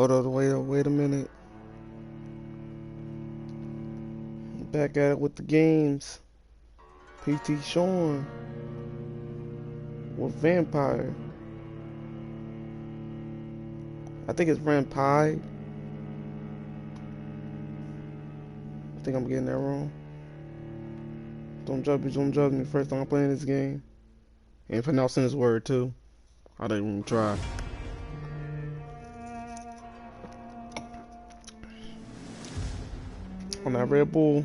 Hold on, wait a minute. Back at it with the games. PT Sean with Vampyr. I think it's Vampyr. I think I'm getting that wrong. Don't judge me. First time I'm playing this game. And pronouncing this word too. I didn't even try. On that Red Bull.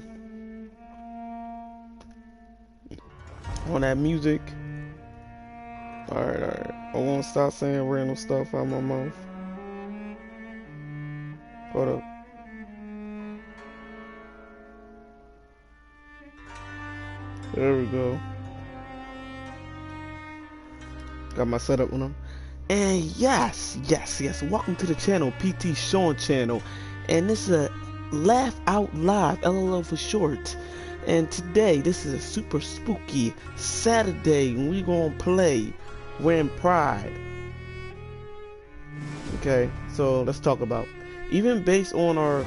On that music. Alright. I won't stop saying random stuff out of my mouth. Hold up. There we go. Got my setup on them. And yes. Welcome to the channel, PT Sean channel. And this is a Laugh Out Live, LOL for short. And today, this is a super spooky Saturday, and we're gonna play Vampyr. Okay, so let's talk about. Even based on our,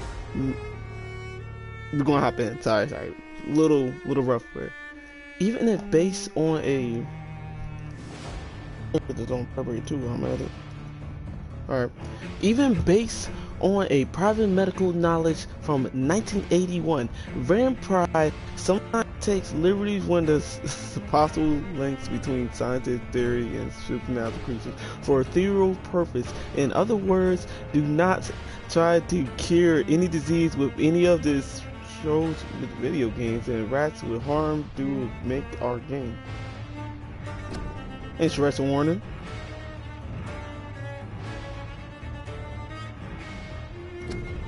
we're gonna hop in. Sorry, little rough here. Even if based on a, it's on February 2, I'm at it. All right, even based on a private medical knowledge from 1981, Vampyr sometimes takes liberties when there's possible links between scientific theory and supernatural creatures for a ethereal purpose. In other words, do not try to cure any disease with any of this shows with video games, and rats with harm do make our game. Interesting warning.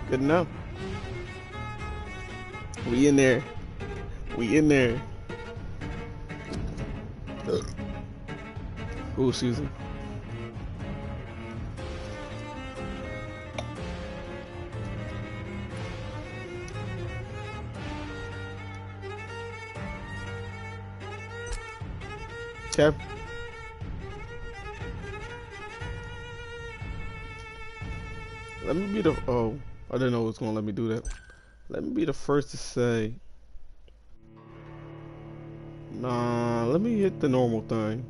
Good enough. We in there. Oh, excuse me. Okay. Let me be the I didn't know it was gonna let me do that. Let me be the first to say, nah, let me hit the normal thing.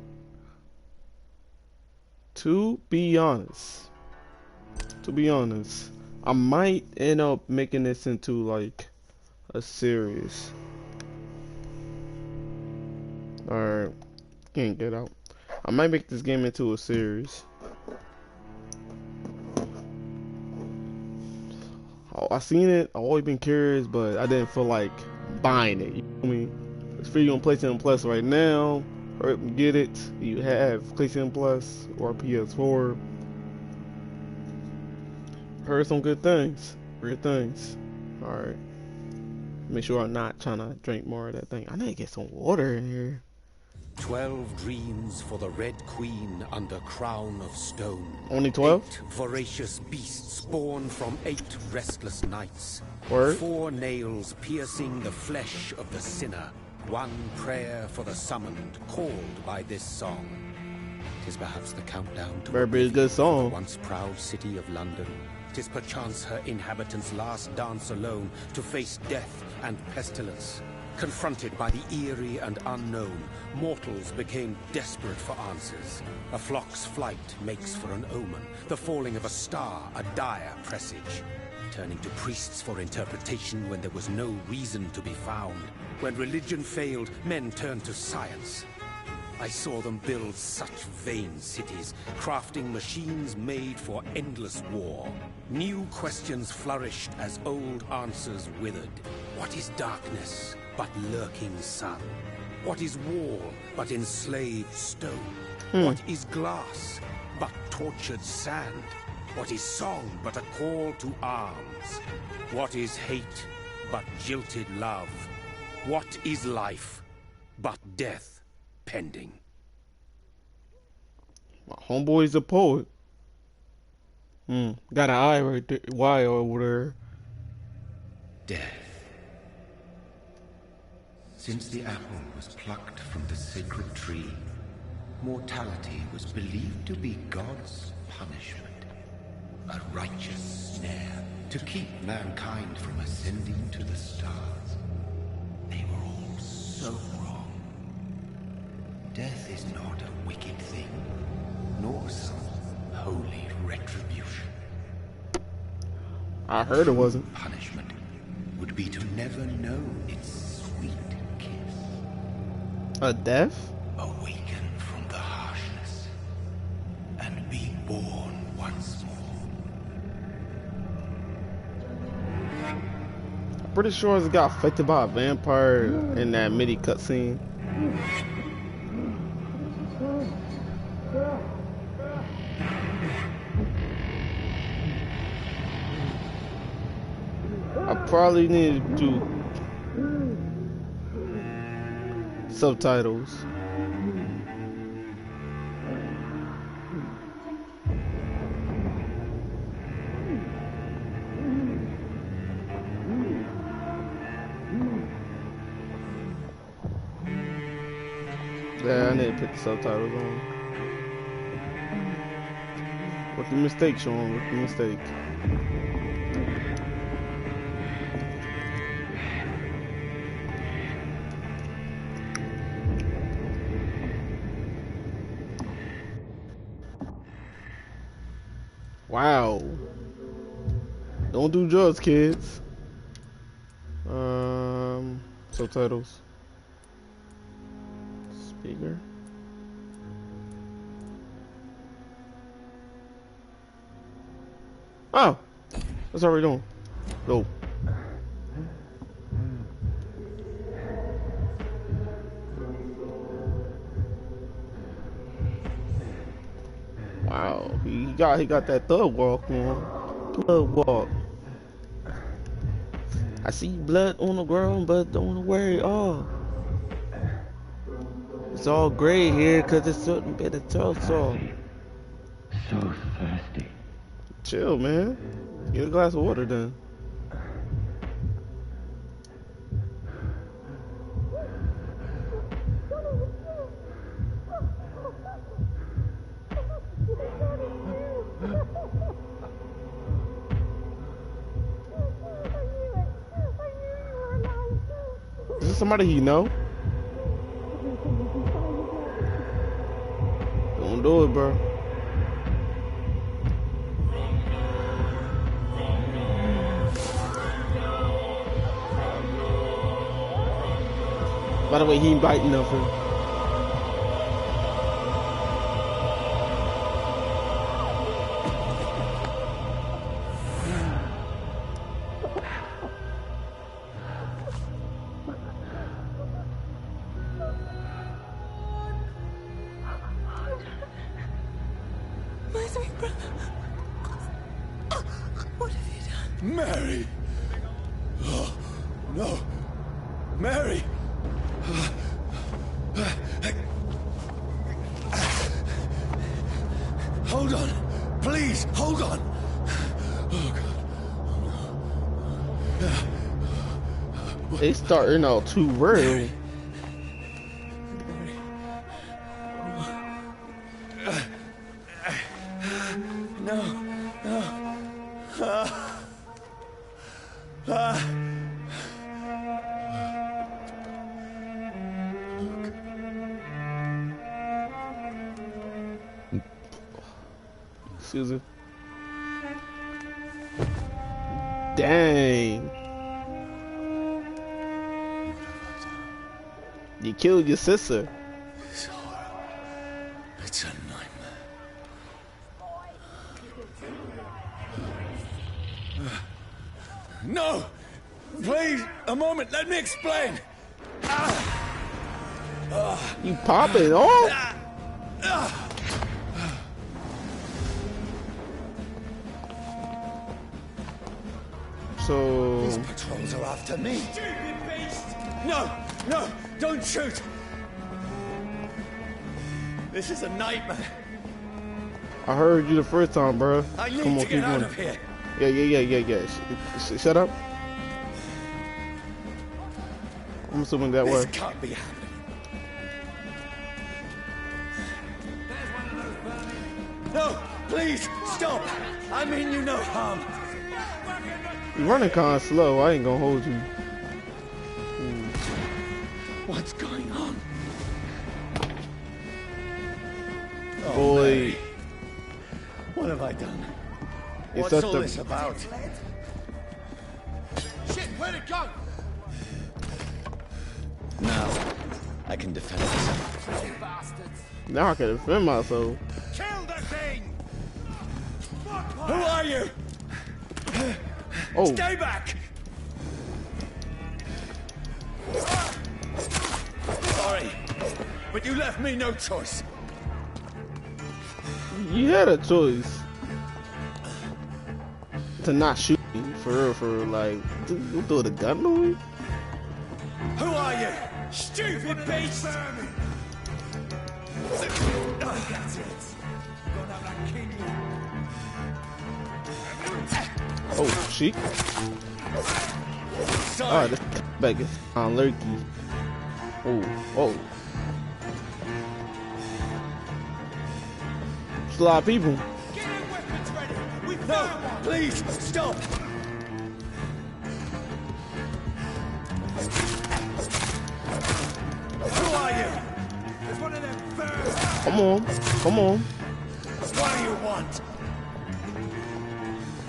To be honest, I might end up making this into like a series. Alright, can't get out. I might make this game into a series. I seen it, I've always been curious, but I didn't feel like buying it. You know what I mean? It's free on PlayStation Plus right now. Hurry up and get it. You have PlayStation Plus or PS4. Heard some good things. Weird things. Alright. Make sure I'm not trying to drink more of that thing. I need to get some water in here. 12 dreams for the Red Queen under crown of stone. Only 12? 8 voracious beasts born from 8 restless nights. Word? 4 nails piercing the flesh of the sinner. 1 prayer for the summoned, called by this song. 'Tis perhaps the countdown to Very good song. the once proud city of London. 'Tis perchance her inhabitants' last dance alone to face death and pestilence. Confronted by the eerie and unknown, mortals became desperate for answers. A flock's flight makes for an omen, the falling of a star a dire presage. Turning to priests for interpretation when there was no reason to be found. When religion failed, men turned to science. I saw them build such vain cities, crafting machines made for endless war. New questions flourished as old answers withered. What is darkness but lurking sun? What is wall but enslaved stone? What is glass but tortured sand? What is song but a call to arms? What is hate but jilted love? What is life but death pending? My homeboy's a poet. Got an eye right there. Y over there. Death. Since the apple was plucked from the sacred tree, mortality was believed to be God's punishment. a righteous snare to keep mankind from ascending to the stars. They were all so wrong. Death is not a wicked thing, nor some holy retribution. I heard it wasn't. Punishment would be to never know its sweet kiss. A death? Awaken from the harshness and be born once more. I'm pretty sure it got affected by a vampire in that MIDI cutscene. I probably need to do subtitles. Yeah, I need to put the subtitles on. Rookie mistake, Sean. Rookie mistake. Wow. Don't do drugs, kids. Subtitles. Speaker. Oh, that's what we're doing. Go. Wow, he got that thug walk on. Thug walk. I see blood on the ground, but don't worry. Oh, it's all gray here because it's certain bit of tough salt. So thirsty. Chill, man. Get a glass of water then. Is this somebody you know? Don't do it, bro. By the way, he ain't biting nothing. My sweet brother. What have you done? Mary! Oh, no! Mary! Hold on! Please, hold on! Oh, God. They starting out too real. Excuse me. Dang. You killed your sister. It's horrible. It's a nightmare. No! Please, a moment, let me explain! You popping off? So These patrols are after me. Stupid beast! No! No! Don't shoot! This is a nightmare. I heard you the first time, bro. I need Come on, to keep get out going. of here. Yeah. Shut up. I'm assuming that This way. can't be happening. No! Please! Please, stop! I mean you no harm. You're running kinda slow, I ain't gonna hold you. What's going on? Oh, Boy. Mary. What have I done? It's What's all this about? Shit, where'd it go? Now, I can defend myself. Now I can defend myself. Kill the thing! Who are you? Oh, Stay back! Sorry, but you left me no choice. you had a choice to not shoot me, for real, for real. Like, you throw the gun on me? Who are you? Stupid beast! That's it. Gonna have a king. Oh, she? Sorry. Oh, this back is on lurky. Oh, oh. There's a lot of people. Get your weapons ready. We No, found one. please, stop! Who are you? It's one of them birds. Come on, come on. What do you want?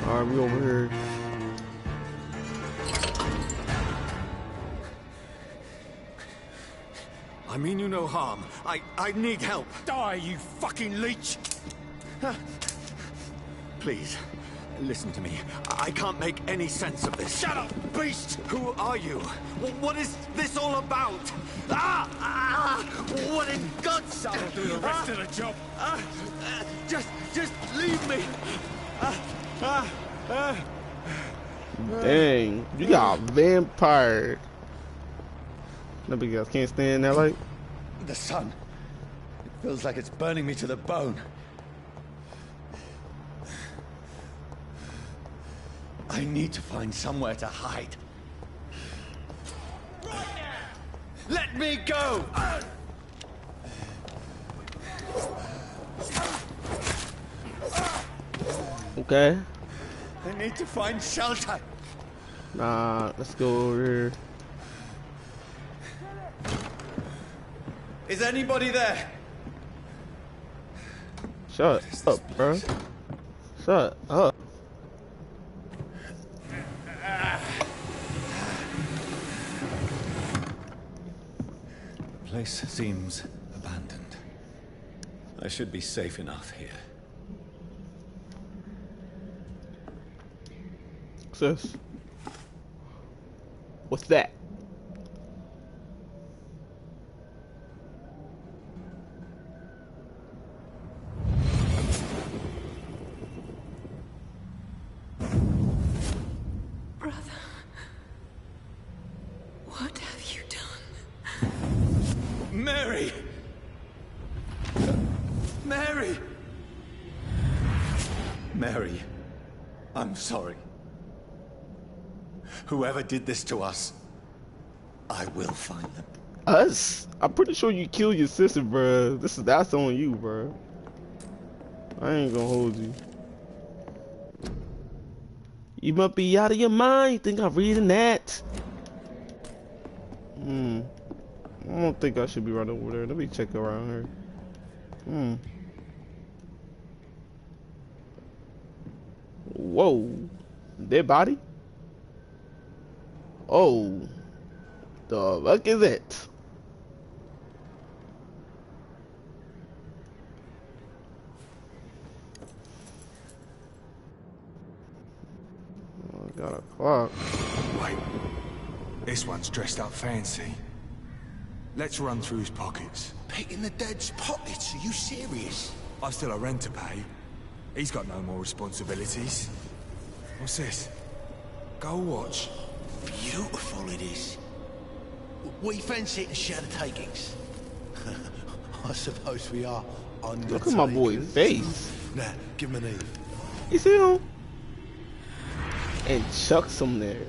Alright, we over here. I mean you no harm. I need help. Die, you fucking leech. Please, listen to me. I can't make any sense of this. Shut up, beast. Who are you? What is this all about? What in God's That'll do the rest of the job. Just leave me. Dang, you got vampire. No big guys can't stand that light. The sun. It feels like it's burning me to the bone. I need to find somewhere to hide. Let me go! Okay. I need to find shelter. Nah, let's go over here. Is anybody there? Shut up, bro. Shut up. The place seems abandoned. I should be safe enough here. Sis. What's that? Brother, what have you done? Mary! Mary! Mary, I'm sorry. Whoever did this to us, I will find them. Us? I'm pretty sure you killed your sister, bro. That's on you, bro. I ain't gonna hold you. You must be out of your mind. Think I'm reading that? I don't think I should be right over there. Let me check around here. Whoa. Dead body? Oh. The fuck is it? Oh, I got a clock. Wait. This one's dressed up fancy. Let's run through his pockets. Picking the dead's pockets? Are you serious? I've still a rent to pay. He's got no more responsibilities. What's this? Gold watch. Beautiful it is. We fancy it and share the takings. I suppose we are undertakers. Look at my boy's face. Now, give him an E. You see him? And chucks him there.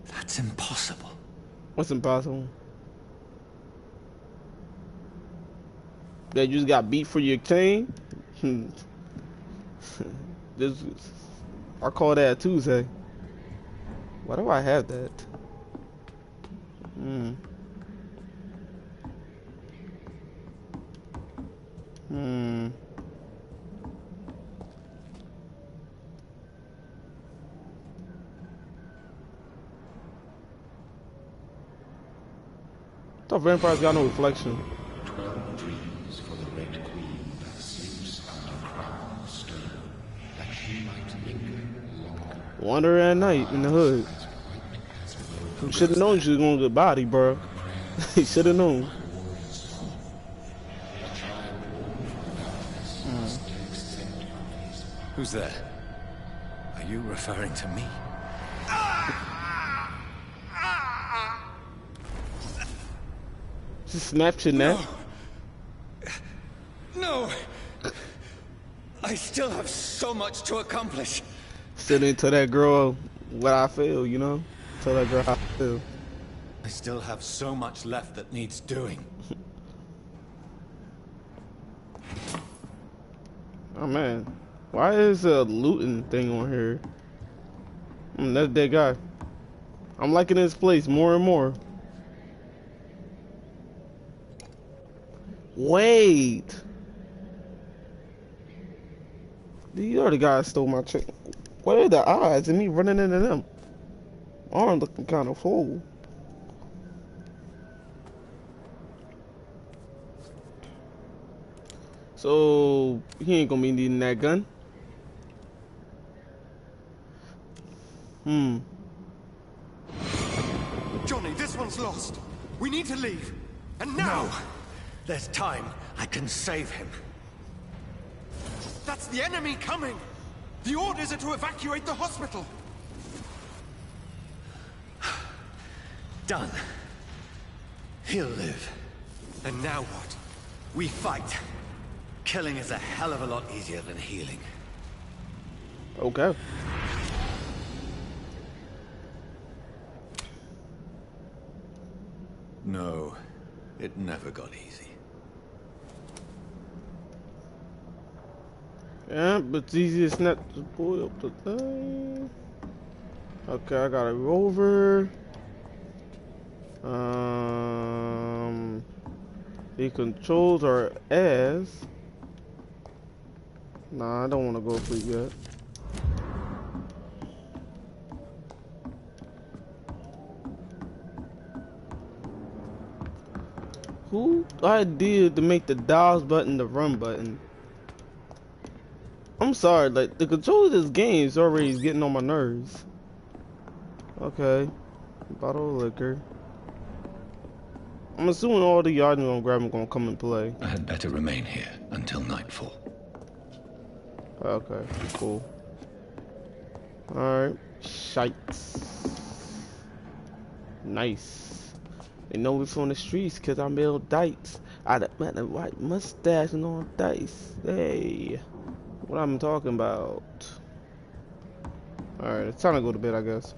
That's impossible. What's impossible? That you just got beat for your team? This, I call that a Tuesday. Why do I have that? I thought vampires got no reflection. 12 dreams for the Red Queen that sleeps under crown stone, that she might linger longer. Wander at night in the hood. You should have known she was gonna get body, bro. You should have known. Who's there? Are you referring to me? Just snapped your neck. No! I still have so much to accomplish. Still didn't tell that girl what I feel, you know? Tell that girl how I feel. I still have so much left that needs doing. Oh man. Why is a looting thing on here? That's that guy. I'm liking this place more and more. Wait. These are the guys stole my chick. What are the odds of me running into them? Arm looking kind of full. So he ain't gonna be needing that gun. Johnny, this one's lost. We need to leave. And now! No. There's time. I can save him. That's the enemy coming! The orders are to evacuate the hospital! Done. He'll live. And now what? We fight. Killing is a hell of a lot easier than healing. Okay. No, it never got easy. Yeah, but it's easiest not to pull up the thing. Okay, I got a rover. The controls are as. Nah, I don't want to go sleep yet. Who idea to make the dials button the run button? I'm sorry, like the control of this game is already getting on my nerves. Okay, bottle of liquor. I'm assuming all the items I'm grabbing gonna come and play. I had better remain here until nightfall. Okay, cool. Alright, shites. Nice. They know me from the streets cause I build dice. I got a white mustache and on dice. Hey, what I'm talking about. Alright, it's time to go to bed, I guess.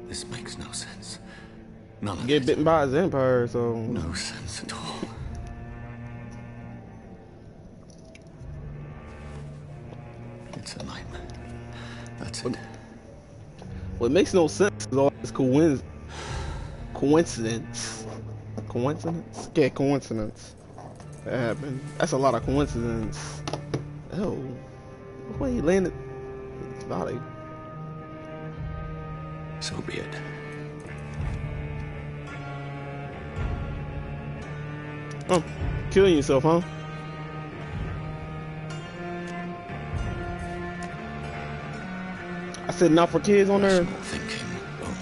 This makes no sense. None of Get it. bitten by his empire, so No sense at all. It's a nightmare. That's it. what makes no sense is all this coincidence. Coincidence? Yeah, coincidence. That happened. That's a lot of coincidence. Oh, why he landed his body? So be it. Oh, killing yourself, huh? I said not for kids on there. Rational thinking only.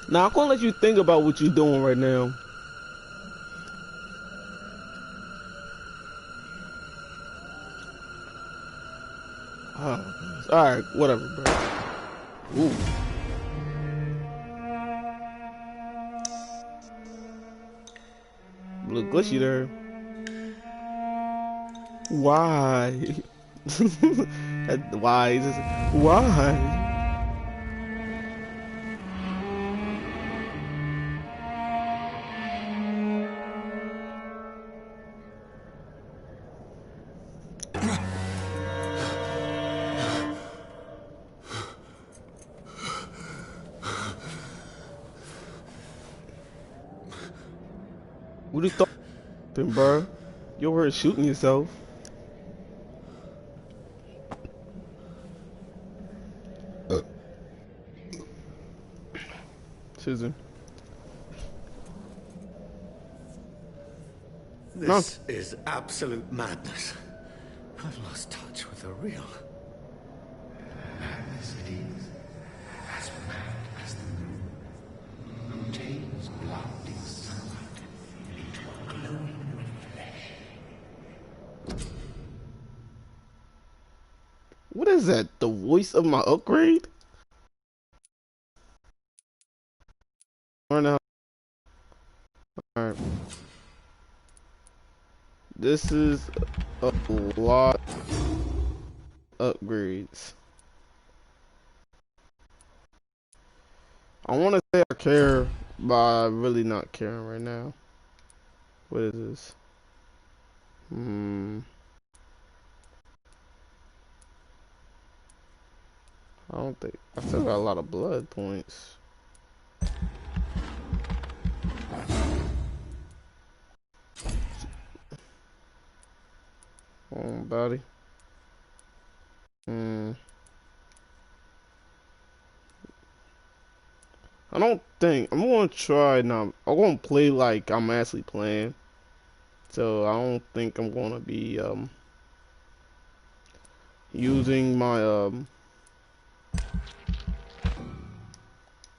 Now I'm gonna let you think about what you're doing right now. Oh, alright, whatever, bro. Ooh. Look glitchy there. Why? Why? Why? What are you talking, bro? You over here shooting yourself. Susan. This is absolute madness. I've lost touch with the real. Madness it is, as mad as the moon, who takes blinding sunlight into a glowing flesh. What is that? The voice of my upgrade? Or now? Alright. This is a lot of upgrades. I want to say I care, but I'm really not caring right now. What is this? I don't think I still got a lot of blood points. Body. I don't think I'm gonna try now. I'm gonna play like I'm actually playing. So I don't think I'm gonna be using my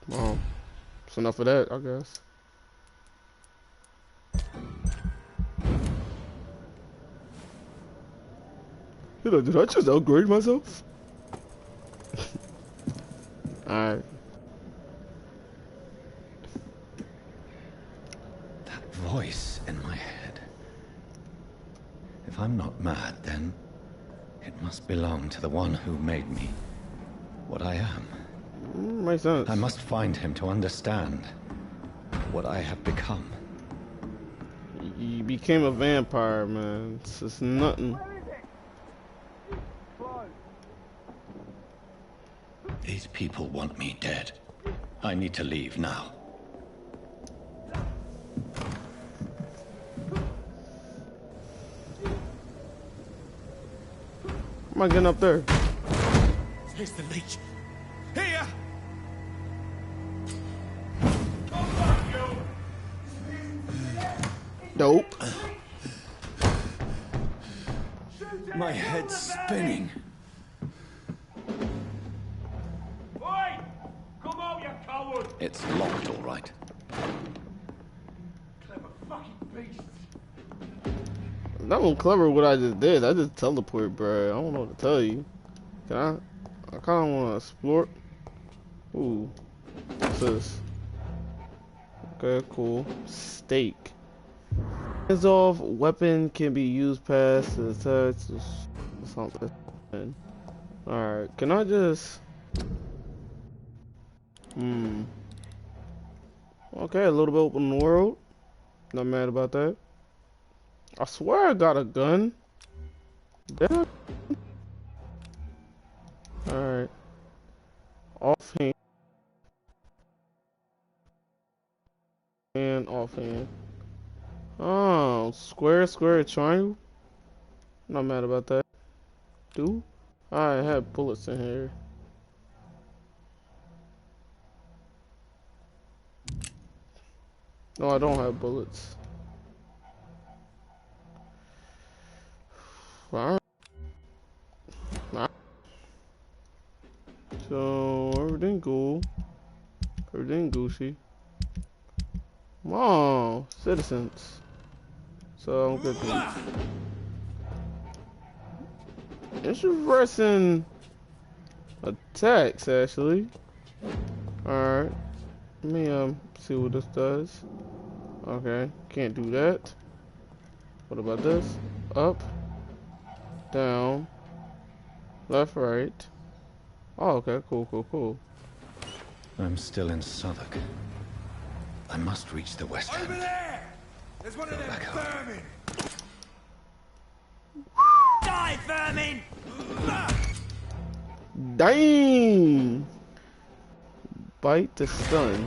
well, it's enough of that, I guess. Did I just upgrade myself? Alright. That voice in my head. If I'm not mad, then it must belong to the one who made me what I am. Makes sense. I must find him to understand what I have become. You became a vampire, man. It's just nothing. These people want me dead. I need to leave now. How am I getting up there? Here's the leech. Here! Dope. My head's spinning. Oi! Come out, you coward! It's locked, all right. Clever fucking beast! That one clever what I just did. I just teleport, bro. I don't know what to tell you. Can I kind of want to explore. Ooh. What's this? Okay, cool. Steak. Hands off. Weapon can be used past the touch. Something. Alright. Can I just... Okay, a little bit open world. Not mad about that. I swear I got a gun. Damn. Alright. Offhand. And offhand. Oh, square, square, triangle. Not mad about that. Do? I have bullets in here. No, I don't have bullets. Alright. So, everything cool. Everything goosey. Come on, citizens. So, I'm good to interesting attacks, actually. Alright. Let me, see what this does. Okay, can't do that. What about this? Up. down, left, right. Oh, okay, cool. I'm still in Southwark. I must reach the West End. Over there! There's one of them vermin! Die, vermin! Dang! Bite the stun.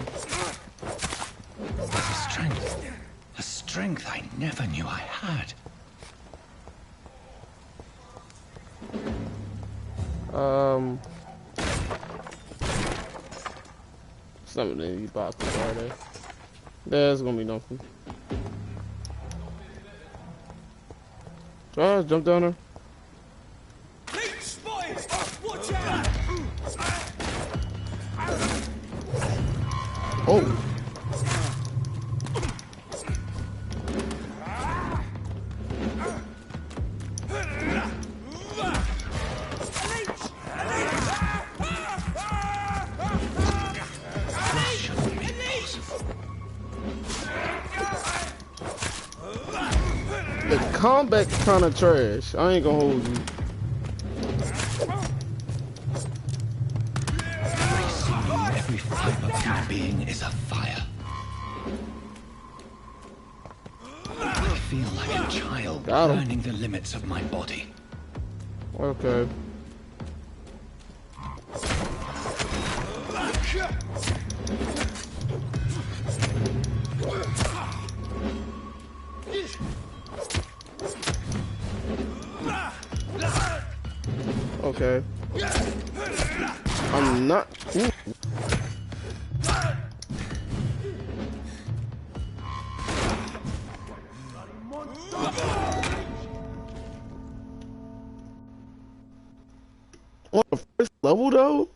A strength I never knew I had. Something in these boxes, are there? There's gonna be nothing. Charles, jump down there. Leech spotted! Watch out! Oh! The combat's kind of trash. I ain't gonna hold you. Every fiber of my being is a fire. I feel like a child learning the limits of my body. Okay. Okay. I'm not. Ooh. On the first level, though?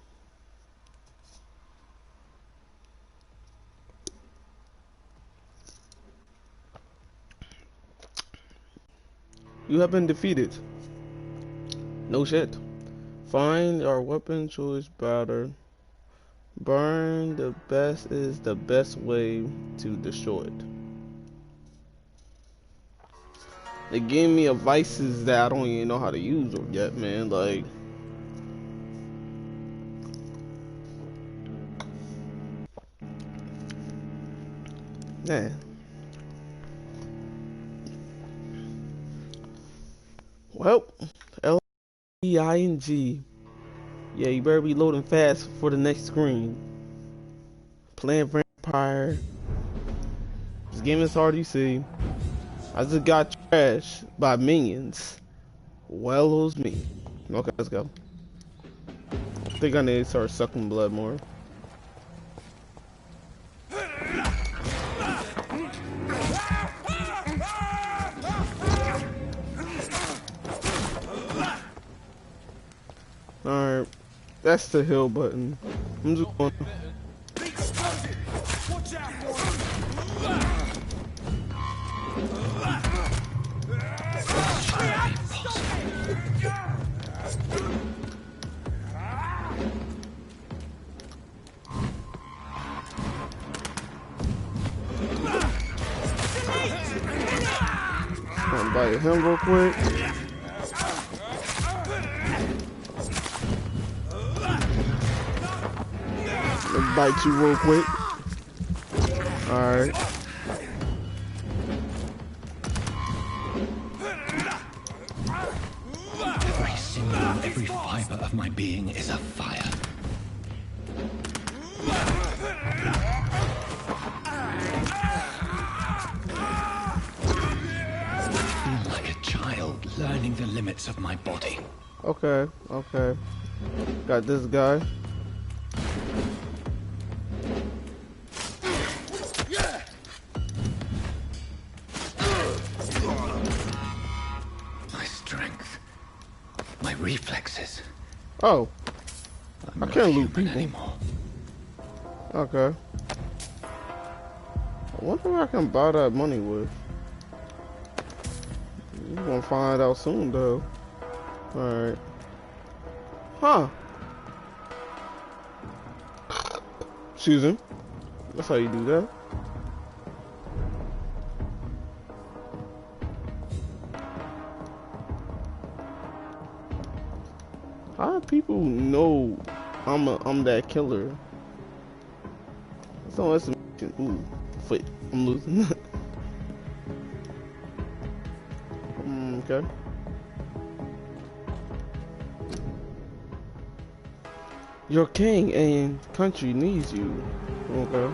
You have been defeated. No shit. Find our weapon choice better. Burn the best is the best way to destroy it. They gave me advices that I don't even know how to use them yet, man. Like, man. Well, L-E-I-N-G. Yeah, you better be loading fast for the next screen. Playing Vampyr. This game is hard, you see. I just got trashed by minions. Well, it was me. Okay, let's go. I think I need to start sucking blood more. Alright. That's the hill button. I'm just going. Watch out, I'll bite him real quick. Let's bite you real quick. Alright. Every fiber of my being is a fire. I feel like a child learning the limits of my body. Okay, okay. Got this guy. My strength. My reflexes. Oh. I'm I not can't loot human people anymore. Okay. I wonder what I can buy that money with. You're gonna find out soon, though. Alright. Huh. Excuse me. That's how you do that. How do people know I'm that killer? So that's ooh, wait, I'm losing. Okay. Your king and country needs you. Okay.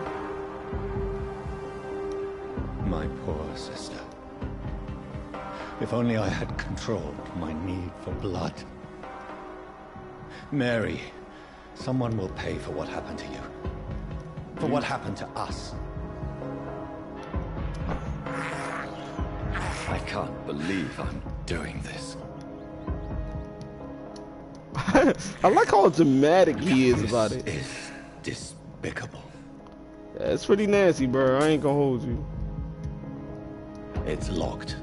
My poor sister. If only I had controlled my need for blood. Mary, someone will pay for what happened to you. For what happened to us. I can't believe I'm doing this. I like how dramatic he is about it. This is despicable. Yeah, it's pretty nasty, bro. I ain't gonna hold you. It's locked.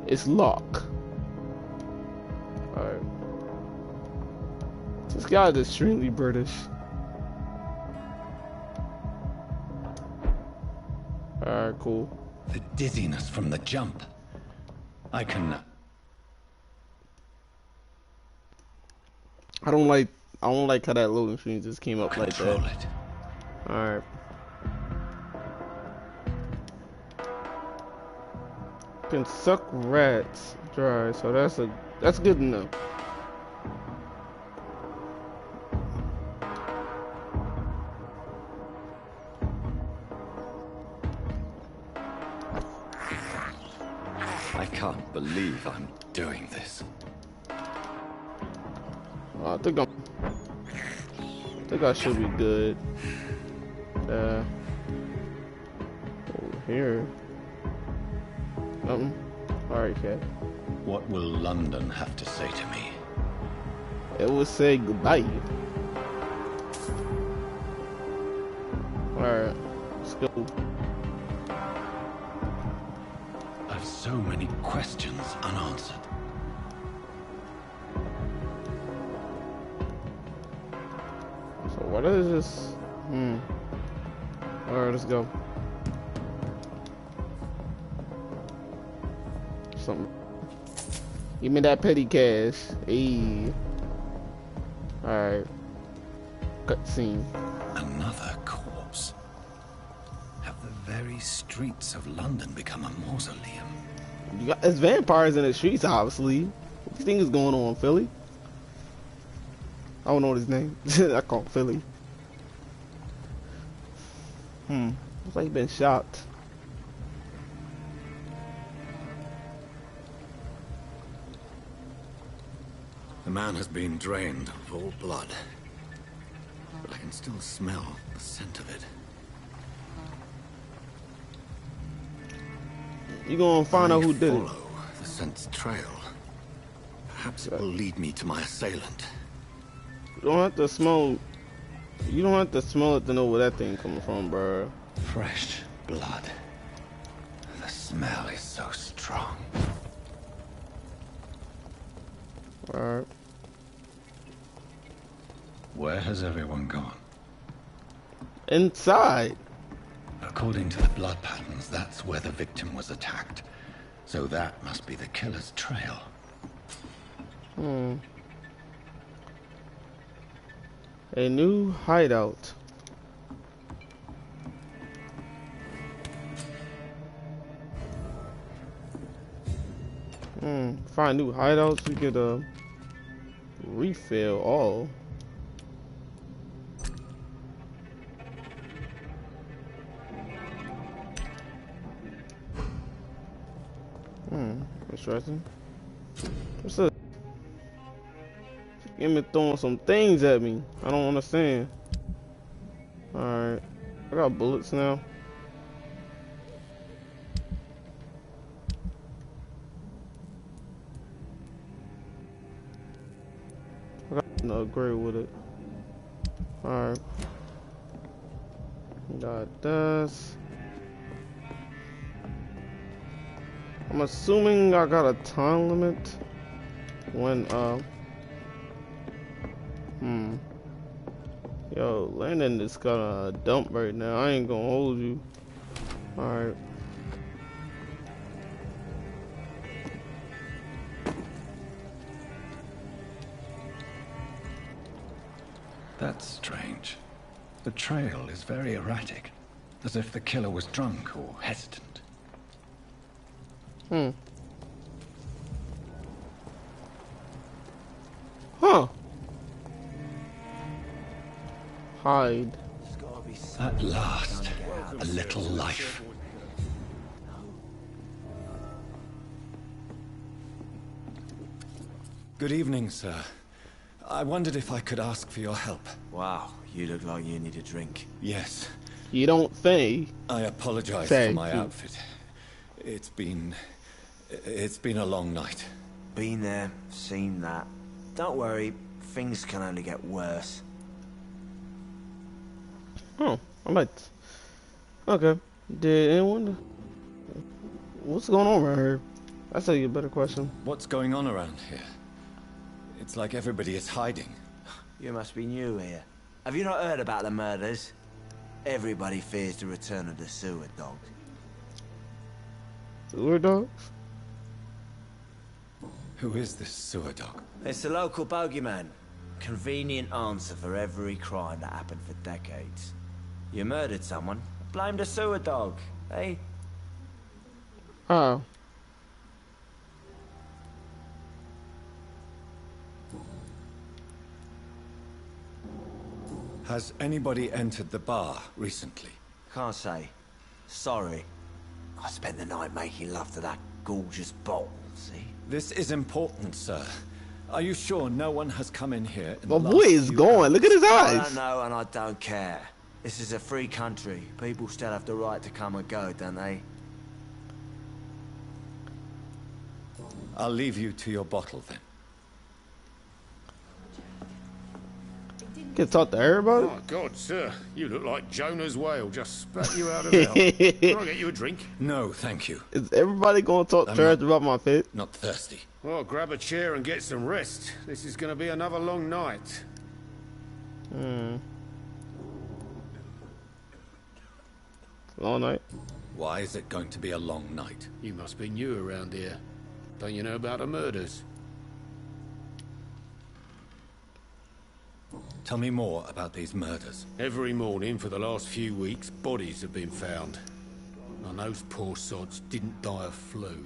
It's locked. Alright. This guy is extremely British. Alright, cool. The dizziness from the jump. I can... I don't like how that loading screen just came up like control that. it. Alright. Can suck rats dry, so that's good enough. I can't believe I'm doing this. I think I should be good. Over here. Alright, cat. What will London have to say to me? It will say goodbye. Alright, let's go. I've so many questions unanswered. So what is this? Alright, let's go. Something. Give me that petty cash. Hey. Alright. Cutscene. Another corpse. Have the very streets of London become a mausoleum? There's vampires in the streets, obviously. What do you think is going on, Philly? I don't know his name. I call him Philly. Looks like he's been shot. The man has been drained of all blood. But I can still smell the scent of it. You gonna find out who did it. Follow the scent's trail. Perhaps it will lead me to my assailant. You don't have to smell. You don't have to smell it to know where that thing coming from, bro. Fresh blood. The smell is so strong. Alright. Where has everyone gone? Inside. According to the blood patterns, that's where the victim was attacked. So that must be the killer's trail. A new hideout. Find new hideouts. You could refill all. Interesting. What's up? Give me throwing some things at me. I don't understand. Alright. I got bullets now. I got an upgrade with it. Alright. Got this. I'm assuming I got a time limit when Yo, Landon is kinda dump right now. I ain't gonna hold you. Alright. That's strange. The trail is very erratic, as if the killer was drunk or hesitant. Huh. Hide. At last, a little life. Good evening, sir. I wondered if I could ask for your help. Wow, you look like you need a drink. Yes. You don't say. I apologize for Thank my you. outfit. It's been a long night. Been there, seen that. Don't worry, things can only get worse. Oh, I might. Okay. Did anyone? What's going on right here? That's a better question. What's going on around here? It's like everybody is hiding. You must be new here. Have you not heard about the murders? Everybody fears the return of the sewer dogs. Sewer dogs? Who is this sewer dog? It's the local bogeyman. Convenient answer for every crime that happened for decades. You murdered someone, blame the sewer dog, eh? Oh. Has anybody entered the bar recently? Can't say. Sorry. I spent the night making love to that gorgeous bottle, see? This is important, sir. Are you sure no one has come in here in My the boy last is few going. hours? Look at his I don't eyes. know and I don't care. This is a free country. People still have the right to come and go, don't they? I'll leave you to your bottle then. Can talk to everybody. Oh, God, sir. You look like Jonah's whale just spat you out of hell. Can I get you a drink? No, thank you. Is everybody going to talk I'm trash not- about my fit? Not thirsty. Well, grab a chair and get some rest. This is going to be another long night. Long night. Why is it going to be a long night? You must be new around here. Don't you know about the murders? Tell me more about these murders. Every morning for the last few weeks, bodies have been found. And those poor sods didn't die of flu.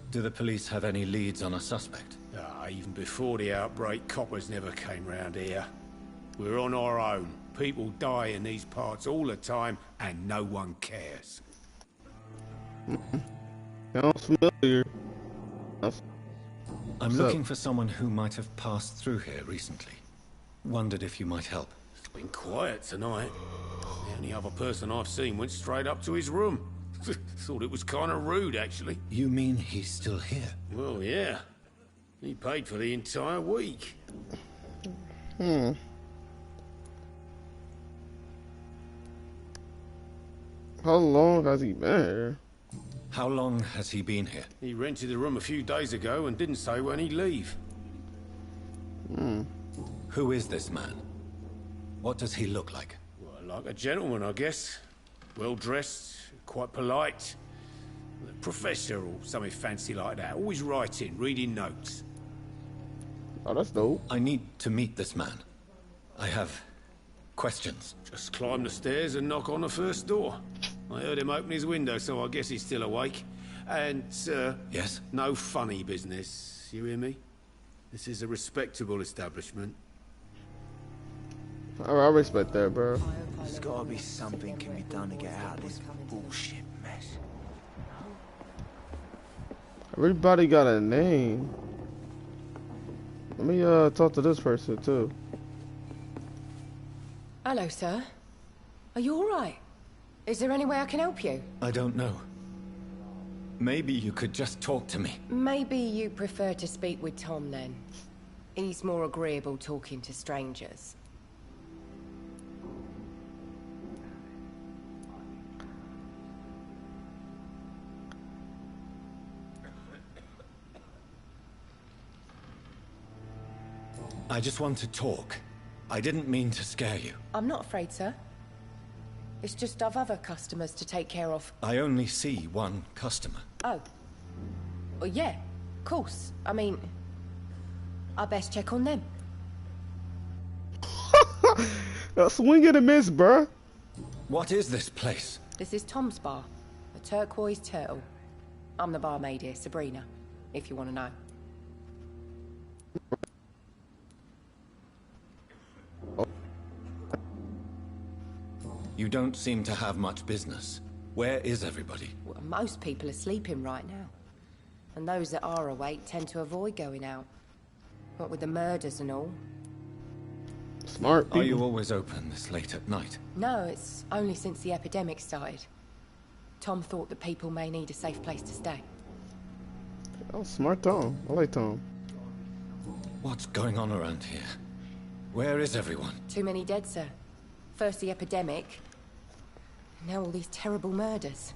Do the police have any leads on a suspect? Even before the outbreak, coppers never came round here. We're on our own. People die in these parts all the time, and no one cares. Sounds familiar. I'm What's looking up? for someone who might have passed through here recently. Wondered if you might help. It's been quiet tonight. The only other person I've seen went straight up to his room. Thought it was kind of rude, actually. You mean he's still here? Well, yeah. He paid for the entire week. How long has he been here? How long has he been here? He rented the room a few days ago and didn't say when he'd leave. Who is this man? What does he look like? Well, like a gentleman, I guess. Well-dressed, quite polite. A professor or something fancy like that. Always writing, reading notes. Oh, that's dope. I need to meet this man. I have questions. Just climb the stairs and knock on the first door. I heard him open his window, so I guess he's still awake. And, Yes? no funny business. You hear me? This is a respectable establishment. I respect that, bro. There's gotta be something can be done to get out of this bullshit mess. Everybody got a name. Let me talk to this person too. Hello, sir. Are you all right? Is there any way I can help you? I don't know. Maybe you could just talk to me. Maybe you prefer to speak with Tom then. He's more agreeable talking to strangers. I just want to talk. I didn't mean to scare you. I'm not afraid, sir. It's just I've other customers to take care of. I only see one customer. Oh. Well, yeah, of course. I mean, I best check on them. A swing and a miss, bruh. What is this place? This is Tom's bar, a turquoise turtle. I'm the barmaid here, Sabrina, if you want to know. You don't seem to have much business. Where is everybody? Well, most people are sleeping right now. And those that are awake tend to avoid going out. What with the murders and all. Smart people. Are you always open this late at night? No, it's only since the epidemic started. Tom thought that people may need a safe place to stay. Oh, smart Tom. I like Tom. What's going on around here? Where is everyone? Too many dead, sir. First the epidemic, and now all these terrible murders.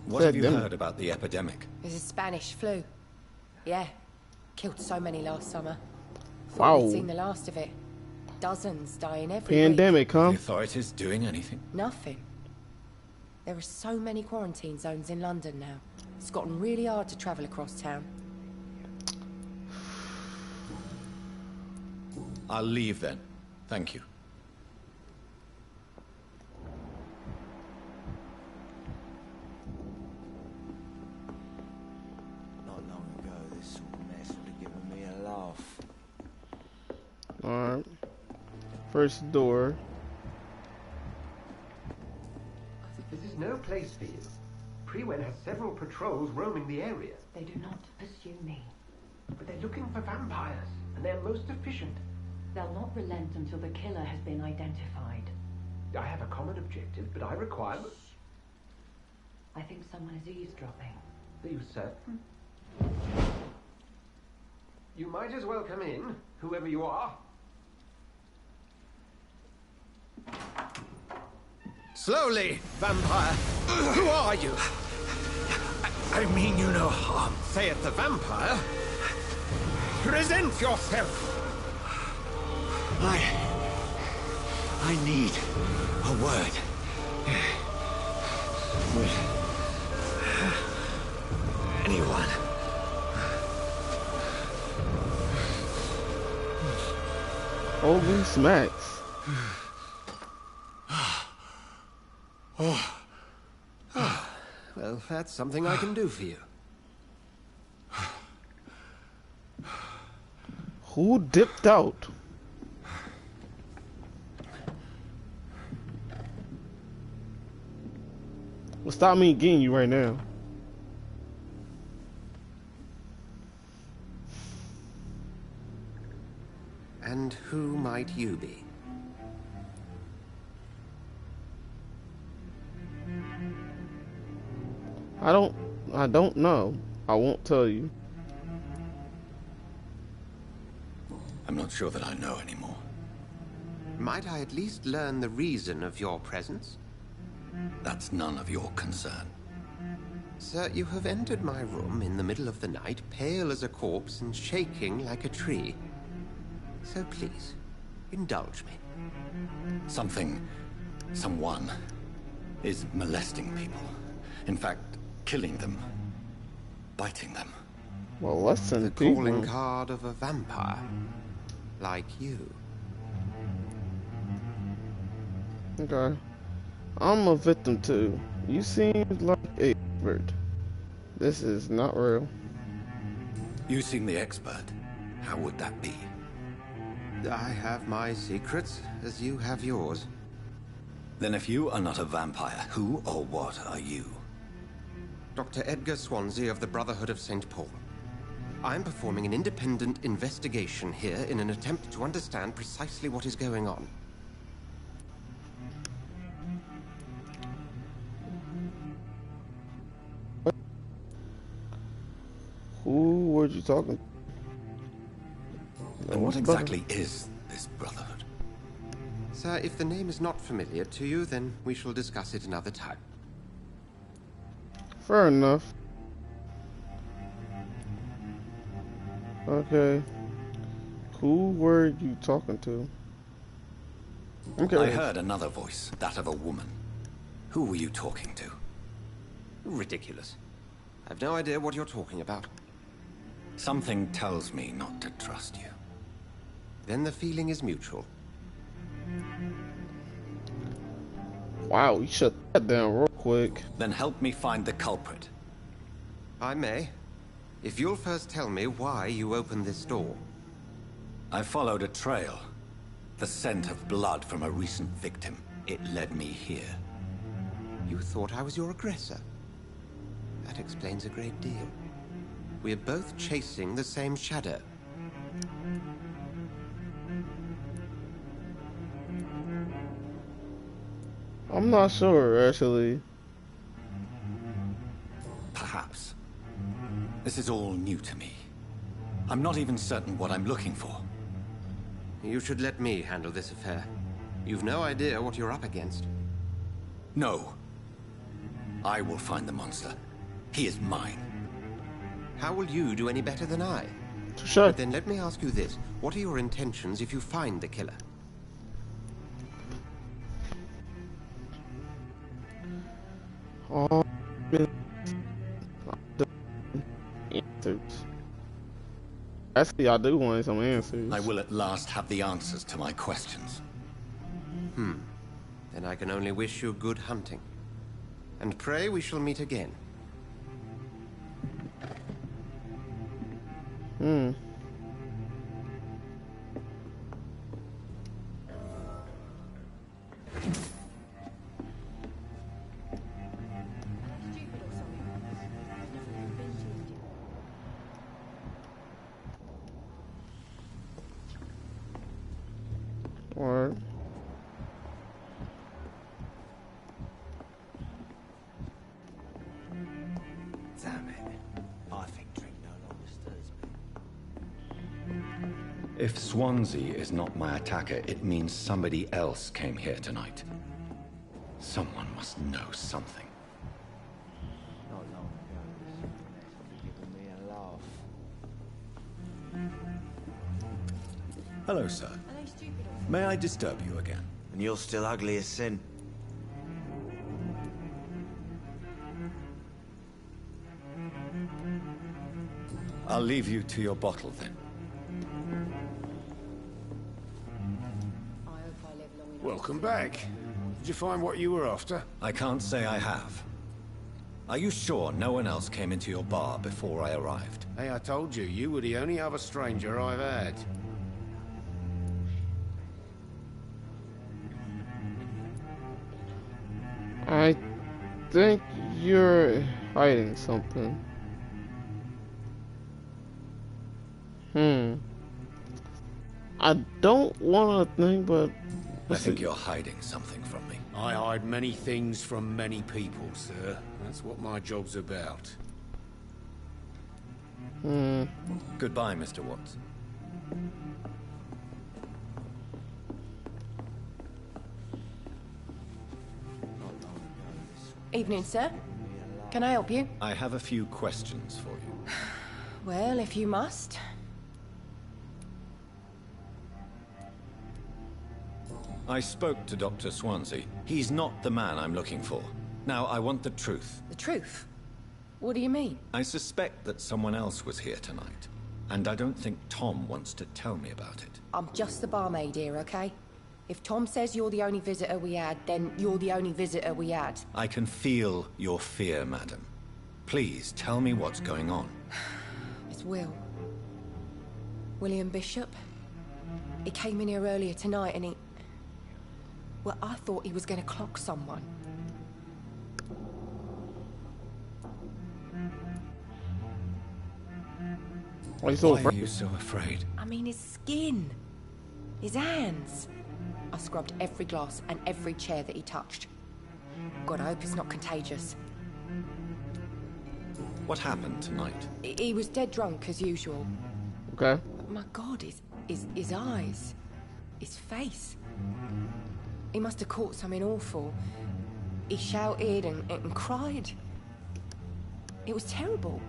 What have you heard about the epidemic? There's a Spanish flu. Yeah. Killed so many last summer. Thought Wow. we'd seen the last of it. Dozens dying every Pandemic, Are huh? the authorities doing anything? week. Nothing. There are so many quarantine zones in London now. It's gotten really hard to travel across town. I'll leave then. Thank you. Not long ago, this sort of mess would have given me a laugh. Alright. First door. This is no place for you. Prewen has several patrols roaming the area. They do not pursue me. But they're looking for vampires, and they're most efficient. They'll not relent until the killer has been identified. I have a common objective, but I require... I think someone is eavesdropping. Are you certain? You might as well come in, whoever you are. Slowly, vampire. Who are you? I mean you no harm. Saith the vampire. Present yourself. I need a word. With anyone. Holy smacks. Well, that's something I can do for you. Who dipped out? Well, stop me getting you right now. And who might you be? I don't know. I won't tell you. I'm not sure that I know anymore. Might I at least learn the reason of your presence? That's none of your concern. Sir, you have entered my room in the middle of the night, pale as a corpse and shaking like a tree. So please, indulge me. Someone is molesting people. In fact, killing them. Biting them. Well, listen, The people. calling card of a vampire. Like you. Okay. I'm a victim too. You seem like a expert. This is not real. You seem the expert. How would that be? I have my secrets, as you have yours. Then if you are not a vampire, who or what are you? Dr. Edgar Swansea of the Brotherhood of St. Paul. I'm performing an independent investigation here in an attempt to understand precisely what is going on. Who were you talking? And what exactly is this Brotherhood? Sir, if the name is not familiar to you, then we shall discuss it another time. Fair enough. Okay. Who were you talking to? Okay. I heard another voice, that of a woman. Who were you talking to? Ridiculous. I've no idea what you're talking about. Something tells me not to trust you. Then the feeling is mutual. Wow, you shut that down real quick. Then help me find the culprit. I may. If you'll first tell me why you opened this door. I followed a trail. The scent of blood from a recent victim. It led me here. You thought I was your aggressor. That explains a great deal. We're both chasing the same shadow. I'm not sure, actually. Perhaps. This is all new to me. I'm not even certain what I'm looking for. You should let me handle this affair. You've no idea what you're up against. No. I will find the monster. He is mine. How will you do any better than I? Sure. But then let me ask you this. What are your intentions if you find the killer? All answers. Actually, I do want some answers. I will at last have the answers to my questions. Then I can only wish you good hunting. And pray we shall meet again. Or Damn it. I think drink no longer stirs me. If Swansea is not my attacker, it means somebody else came here tonight. Someone must know something. Not long ago, this giving me a laugh. Hello, sir. May I disturb you again? And you're still ugly as sin. I'll leave you to your bottle then. Welcome back. Did you find what you were after? I can't say I have. Are you sure no one else came into your bar before I arrived? Hey, I told you, you were the only other stranger I've had. I think you're hiding something. I don't want to think, but I think you're hiding something from me. I hide many things from many people, sir. That's what my job's about. Goodbye, Mr. Watts. Evening, sir. Can I help you? I have a few questions for you. Well, if you must. I spoke to Dr. Swansea. He's not the man I'm looking for. Now, I want the truth. The truth? What do you mean? I suspect that someone else was here tonight. And I don't think Tom wants to tell me about it. I'm just the barmaid here, okay? If Tom says you're the only visitor we had, then you're the only visitor we had. I can feel your fear, madam. Please, tell me what's going on. It's Will. William Bishop. He came in here earlier tonight and he... Well, I thought he was going to clock someone. why are you so Why are afraid? you so afraid? I mean, his skin. His hands. I scrubbed every glass and every chair that he touched. God, I hope it's not contagious. What happened tonight? He was dead drunk, as usual. Okay. But my God, his eyes. His face. He must have caught something awful. He shouted and cried. It was terrible.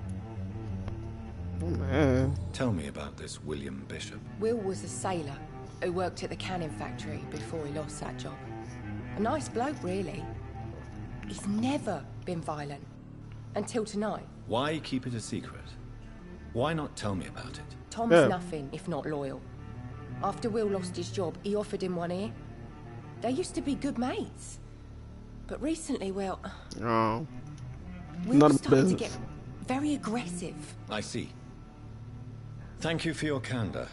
Oh, man. Tell me about this William Bishop. Will was a sailor who worked at the cannon factory before he lost that job. A nice bloke, really. He's never been violent. Until tonight. Why keep it a secret? Why not tell me about it? Tom's Yeah. nothing if not loyal. After Will lost his job, he offered him one ear. They used to be good mates. But recently, well... Oh. Will Not a started to business. get very aggressive. I see. Thank you for your candor.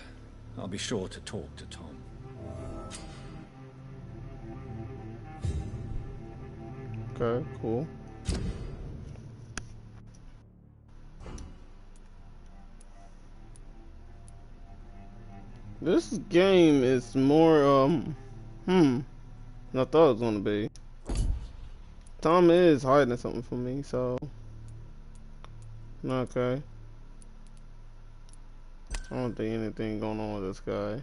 I'll be sure to talk to Tom. Okay, cool. This game is more, than I thought it was gonna be. Tom is hiding something from me, so. Okay. I don't think anything going on with this guy.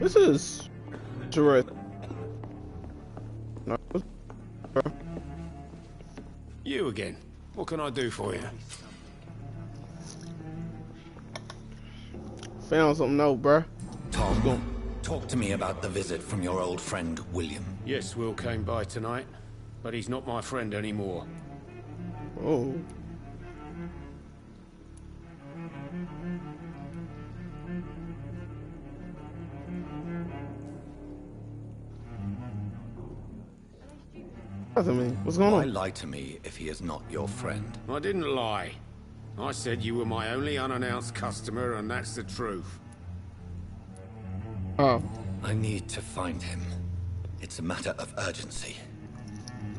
This is direct. No. You again. What can I do for you? Found something out, bruh. Tom, talk to me about the visit from your old friend, William. Yes, Will came by tonight, but he's not my friend anymore. Oh. What's going Why on? lie to me if he is not your friend? I didn't lie. I said you were my only unannounced customer, and that's the truth. Oh. I need to find him. It's a matter of urgency.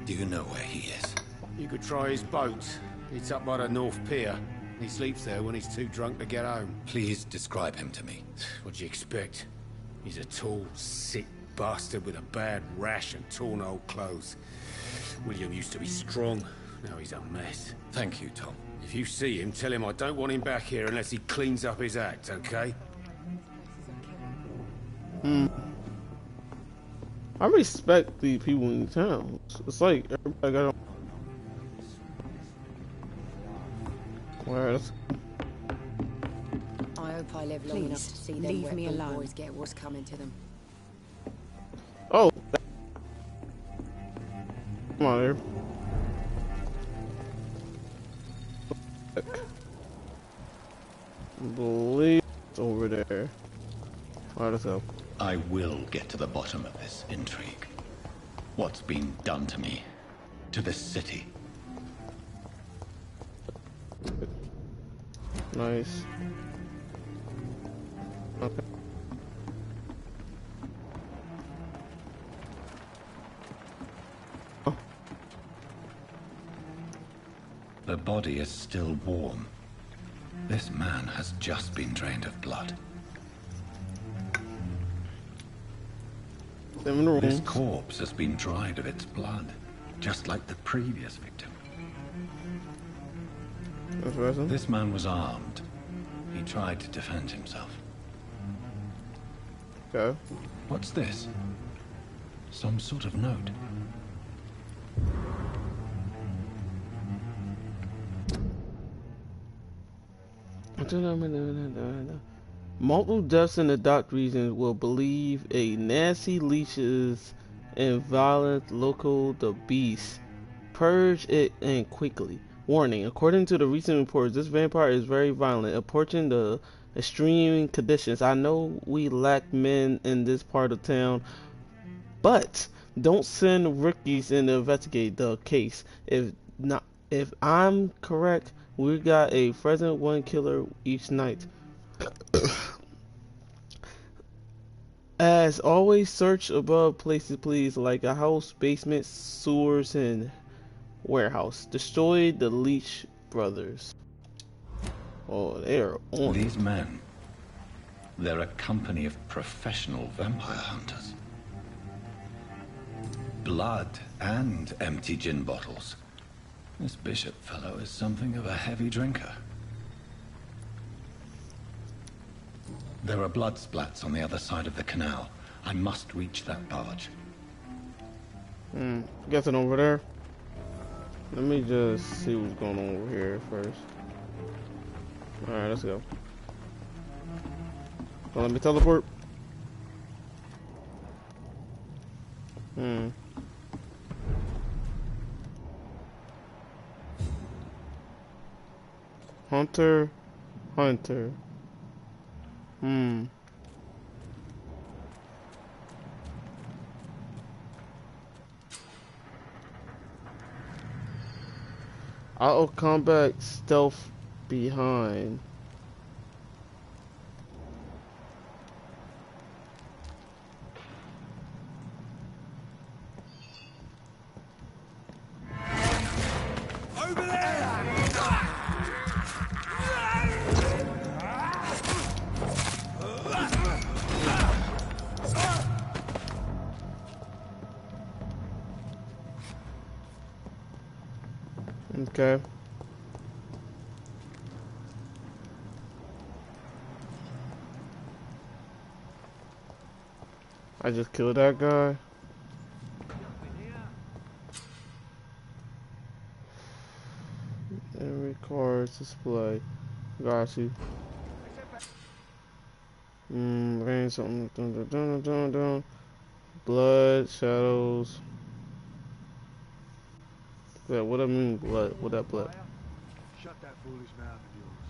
Do you know where he is? You could try his boat. It's up by the North Pier. He sleeps there when he's too drunk to get home. Please describe him to me. What do you expect? He's a tall, sick bastard with a bad rash and torn old clothes. William used to be strong. Now he's a mess. Thank you, Tom. If you see him, tell him I don't want him back here unless he cleans up his act, okay? I respect the people in town. It's like everybody got. Well, that's... I hope I live long enough to see them leave me wet alone. boys get what's coming to them. Oh. Come on, there. I believe it's over there. Alright, let's go. I will get to the bottom of this intrigue. What's been done to me? To this city? Nice. Okay. Oh. The body is still warm. This man has just been drained of blood. This corpse has been dried of its blood, just like the previous victim. This man was armed. He tried to defend himself. Okay. What's this? Some sort of note. Multiple deaths in the dock region will believe a nasty leeches and violent local the beast. Purge it and quickly. Warning, according to the recent reports, this vampire is very violent, approaching the extreme conditions. I know we lack men in this part of town, but don't send rookies in to investigate the case. If I'm correct, we got a present one killer each night. As always, search above places, please, like a house, basement, sewers, and warehouse. Destroy the Leech brothers. Oh, they're on. These men, they're a company of professional vampire hunters. Blood and empty gin bottles. This Bishop fellow is something of a heavy drinker. There are blood splats on the other side of the canal. I must reach that barge. Guessing over there. Let me just see what's going on over here first. Alright, let's go. So let me teleport. Hunter. Hunter. Auto combat stealth behind. Over there! Okay. I just killed that guy. Every card's display. Got you. Rain something. Dun, dun, dun, dun, dun. Blood, shadows. Yeah, what I mean blood? What that blood? Shut that foolish mouth of yours.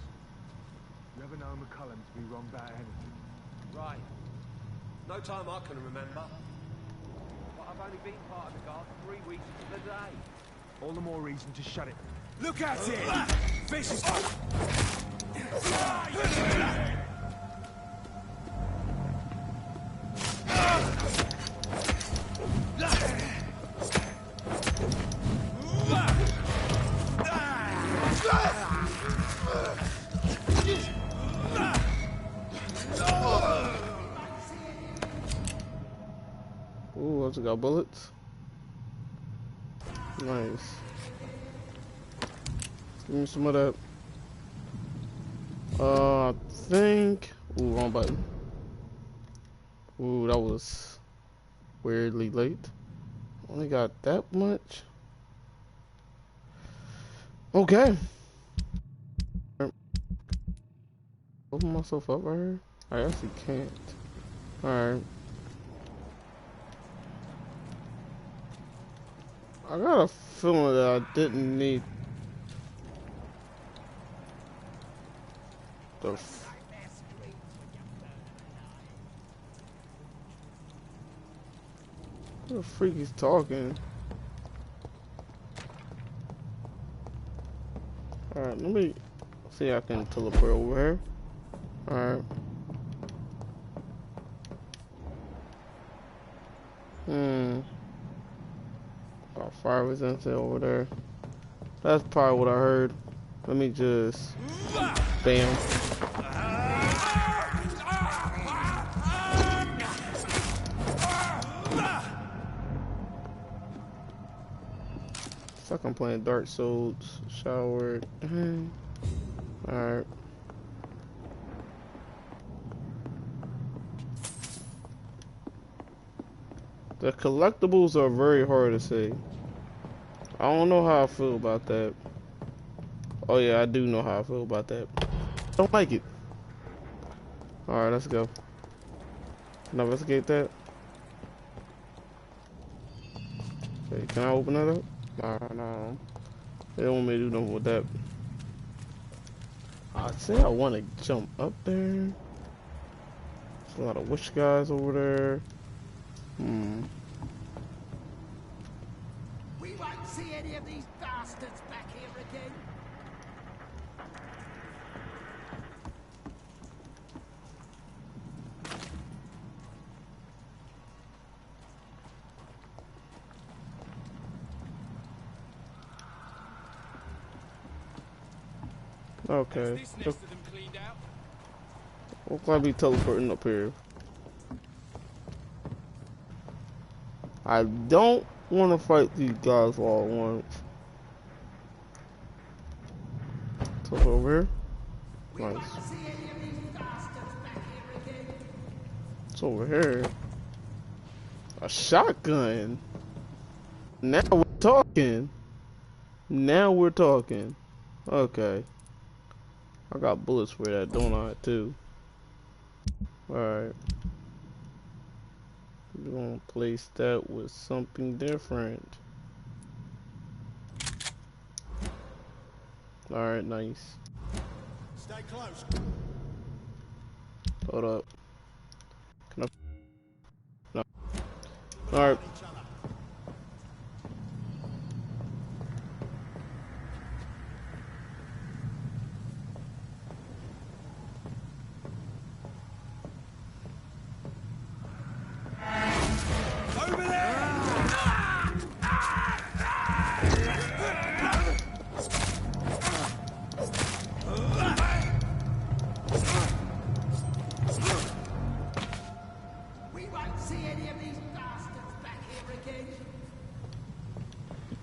You ever known McCullum to be wrong about anything? Right. No time I can remember. But I've only been part of the guard for 3 weeks to the day. All the more reason to shut it. Look at it! Fish is... Ooh, also got bullets. Nice. Give me some of that. I think. Ooh, wrong button. Ooh, that was weirdly late. Only got that much. Okay. Open myself up right here. I actually can't. Alright. I got a feeling that I didn't need the who the freak is talking? Alright, let me see if I can teleport over here. Alright. Got fire resistance over there. That's probably what I heard. Let me just bam. It's like I'm playing Dark Souls. Showered. Alright. The collectibles are very hard to see. I don't know how I feel about that. Oh yeah, I do know how I feel about that. I don't like it. Alright, let's go. Can I investigate that? Okay, can I open that up? No. They don't want me to do nothing with that. I say I want to jump up there. There's a lot of witch guys over there. We won't see any of these bastards back here again. Okay. Look like we teleporting up here. I don't want to fight these guys all at once. So over here. Nice. It's over here. A shotgun. Now we're talking. Now we're talking. Okay. I got bullets for that, don't I, too? Alright. We're gonna place that with something different. Alright, nice. Stay close. Hold up. Can I? No. Alright.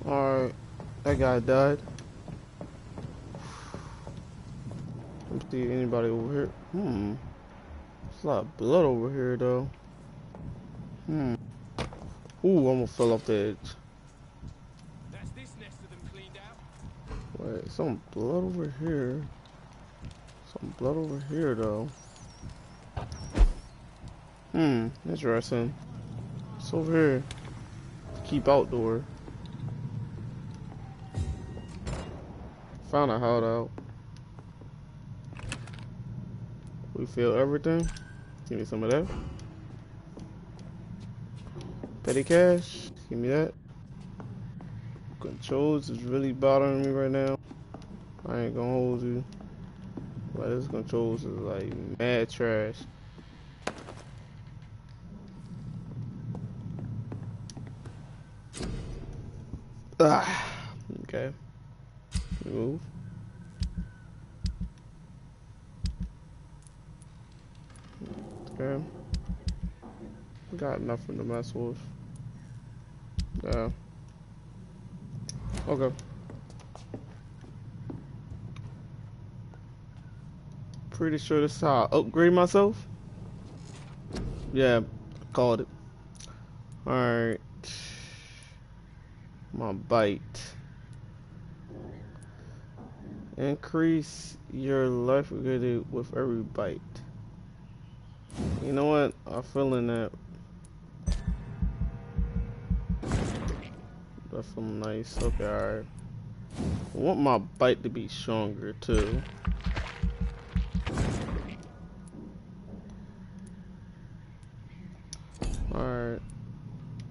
Alright, that guy died. Let's see anybody over here. There's a lot of blood over here though. Ooh, almost fell off the edge. That's this nest of them cleaned out. Wait, some blood over here. Some blood over here though. Interesting. It's over here. Keep outdoor. Found a hideout. We feel everything. Give me some of that. Petty cash. Give me that. Controls is really bothering me right now. I ain't gonna hold you. But this controls is like mad trash. Okay. Move. Okay. Got nothing to mess with. Yeah. Okay. Pretty sure this is how I upgrade myself. Yeah, called it. Alright. My bite. Increase your life with every bite. You know what? I'm feeling that. That feels nice. Okay, alright. I want my bite to be stronger too. Alright.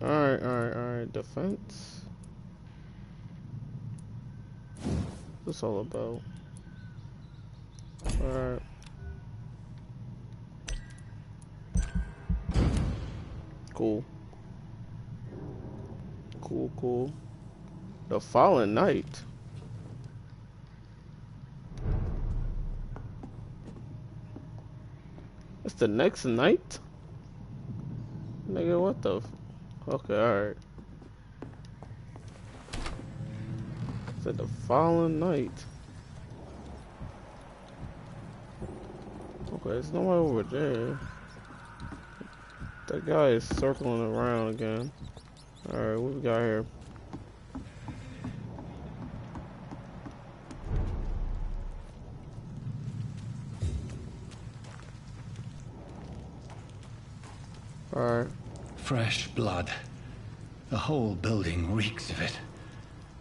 Alright. Defense. What's this all about? Alright. Cool. Cool. The Fallen Knight. It's the next night? Nigga, what the f— okay, alright. It's the Fallen Knight. Okay, there's nobody over there. That guy is circling around again. Alright, what we got here? Alright. Fresh blood. The whole building reeks of it.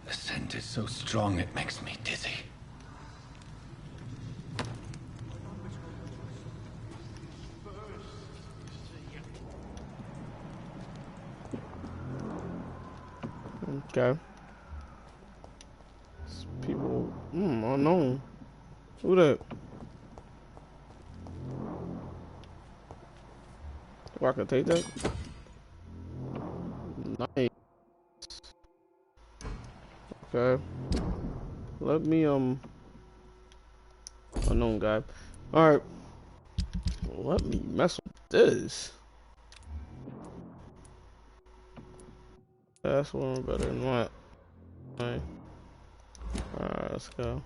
The scent is so strong it makes me dizzy. Okay. It's people, unknown. Who that? Oh, I can take that? Nice. Okay. Let me, unknown guy. Alright. Let me mess with this. That's one better than what? Alright, let's go.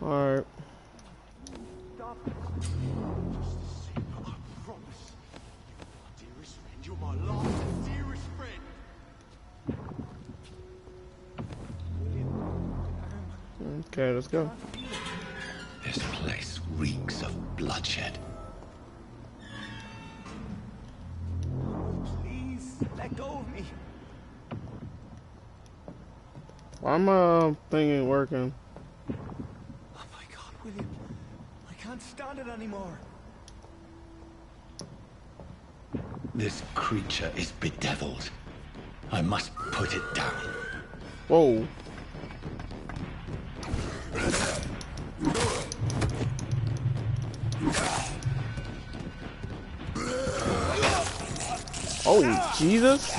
Alright. You're my last and dearest friend. Okay, let's go. This place reeks of bloodshed. Please Let go of me. Why my thing ain't working? Oh my God, William. I can't stand it anymore. This creature is bedeviled. I must put it down. Whoa. Oh, Jesus.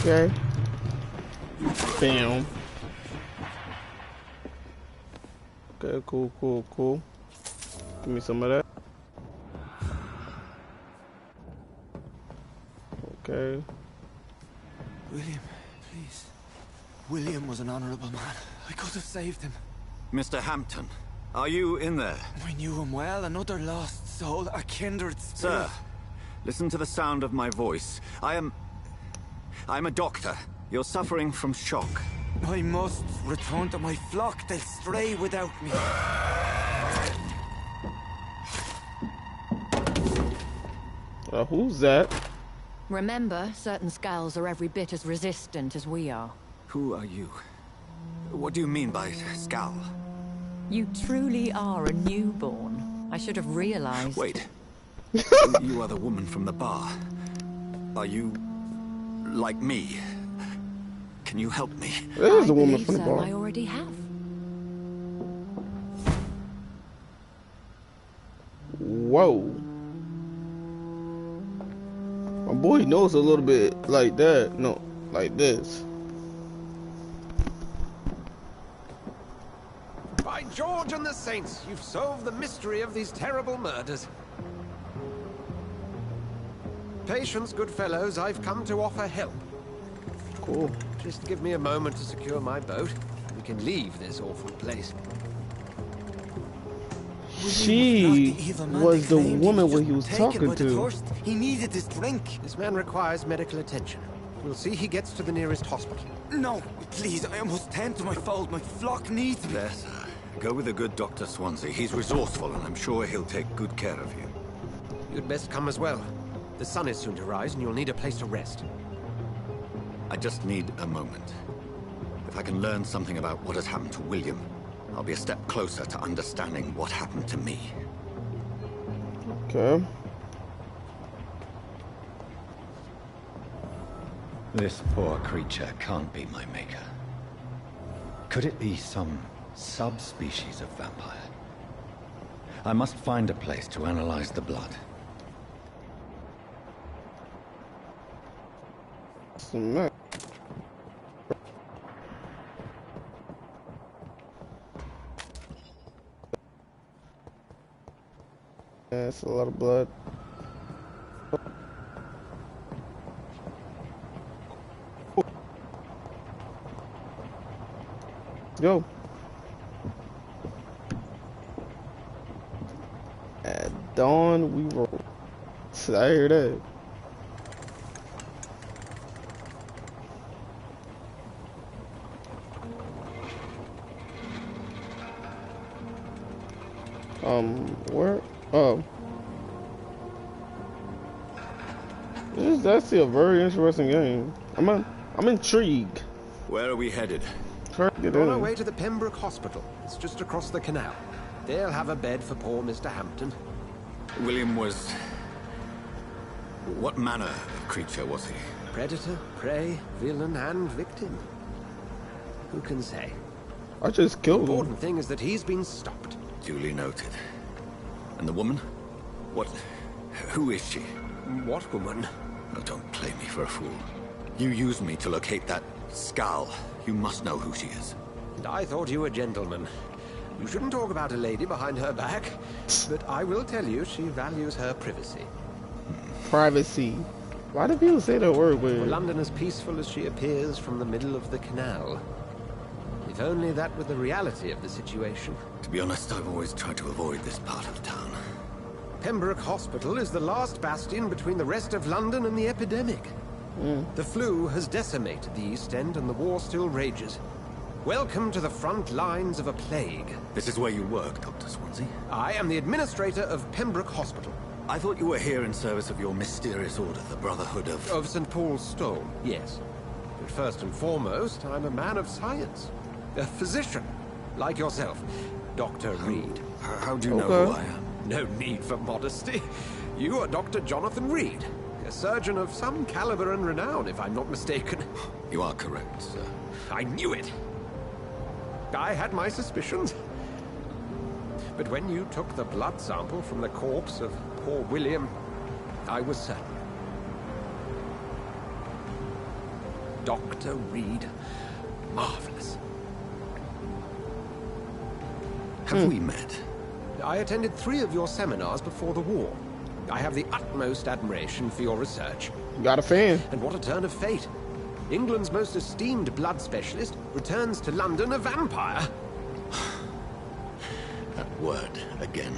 Okay. Bam. Okay, cool. Give me some of that. Okay. William, please. William was an honorable man. I could have saved him. Mr. Hampton, are you in there? I knew him well, another lost soul, a kindred spirit. Sir, listen to the sound of my voice. I'm a doctor. You're suffering from shock. I must return to my flock. They'll stray without me. Who's that? Remember, certain skulls are every bit as resistant as we are. Who are you? What do you mean by skull? You truly are a newborn. I should have realized. Wait. You are the woman from the bar. Are you like me? Can you help me? There's a woman from the so. bar. I already have. Whoa. My boy knows a little bit like that. No, like this. By George and the Saints, you've solved the mystery of these terrible murders. Patience, good fellows, I've come to offer help. Cool. Just give me a moment to secure my boat. We can leave this awful place. She was the woman when he was talking to. He needed this drink. This man requires medical attention. We'll see he gets to the nearest hospital. No, please, I must tend to my fold. My flock needs me. There, sir. Go with the good Dr. Swansea. He's resourceful, and I'm sure he'll take good care of you. You'd best come as well. The sun is soon to rise, and you'll need a place to rest. I just need a moment. If I can learn something about what has happened to William, I'll be a step closer to understanding what happened to me. Okay. This poor creature can't be my maker. Could it be some subspecies of vampire? I must find a place to analyze the blood. Some that's a lot of blood. Let's go. At dawn we roll. I hear that. Where? Oh. This is actually a very interesting game. I'm intrigued. Where are we headed? Try to get We're on in. our way to the Pembroke Hospital. It's just across the canal. They'll have a bed for poor Mr. Hampton. William was... What manner of creature was he? Predator, prey, villain, and victim. Who can say? I just killed him. The important thing is that he's been stopped. Duly noted. And the woman? What... Who is she? What woman? Oh, don't play me for a fool. You used me to locate that skull. You must know who she is. And I thought you a gentleman. You shouldn't talk about a lady behind her back, but I will tell you she values her privacy. Privacy. Why do people say that word For weird? London as peaceful as she appears from the middle of the canal. If only that were the reality of the situation. To be honest, I've always tried to avoid this part of town. Pembroke Hospital is the last bastion between the rest of London and the epidemic. The flu has decimated the East End and the war still rages. Welcome to the front lines of a plague. This is where you work, Dr. Swansea? I am the administrator of Pembroke Hospital. I thought you were here in service of your mysterious order, the Brotherhood of... Of St. Paul's Stone, yes. But first and foremost, I'm a man of science. A physician, like yourself, Dr. Reed. How do you know who I am? No need for modesty. You are Dr. Jonathan Reed, a surgeon of some caliber and renown, if I'm not mistaken. You are correct, sir. I knew it. I had my suspicions. But when you took the blood sample from the corpse of poor William, I was certain. Dr. Reed. Marvelous. Have we met? I attended 3 of your seminars before the war. I have the utmost admiration for your research. Got a fan. And what a turn of fate. England's most esteemed blood specialist returns to London a vampire. That word, again.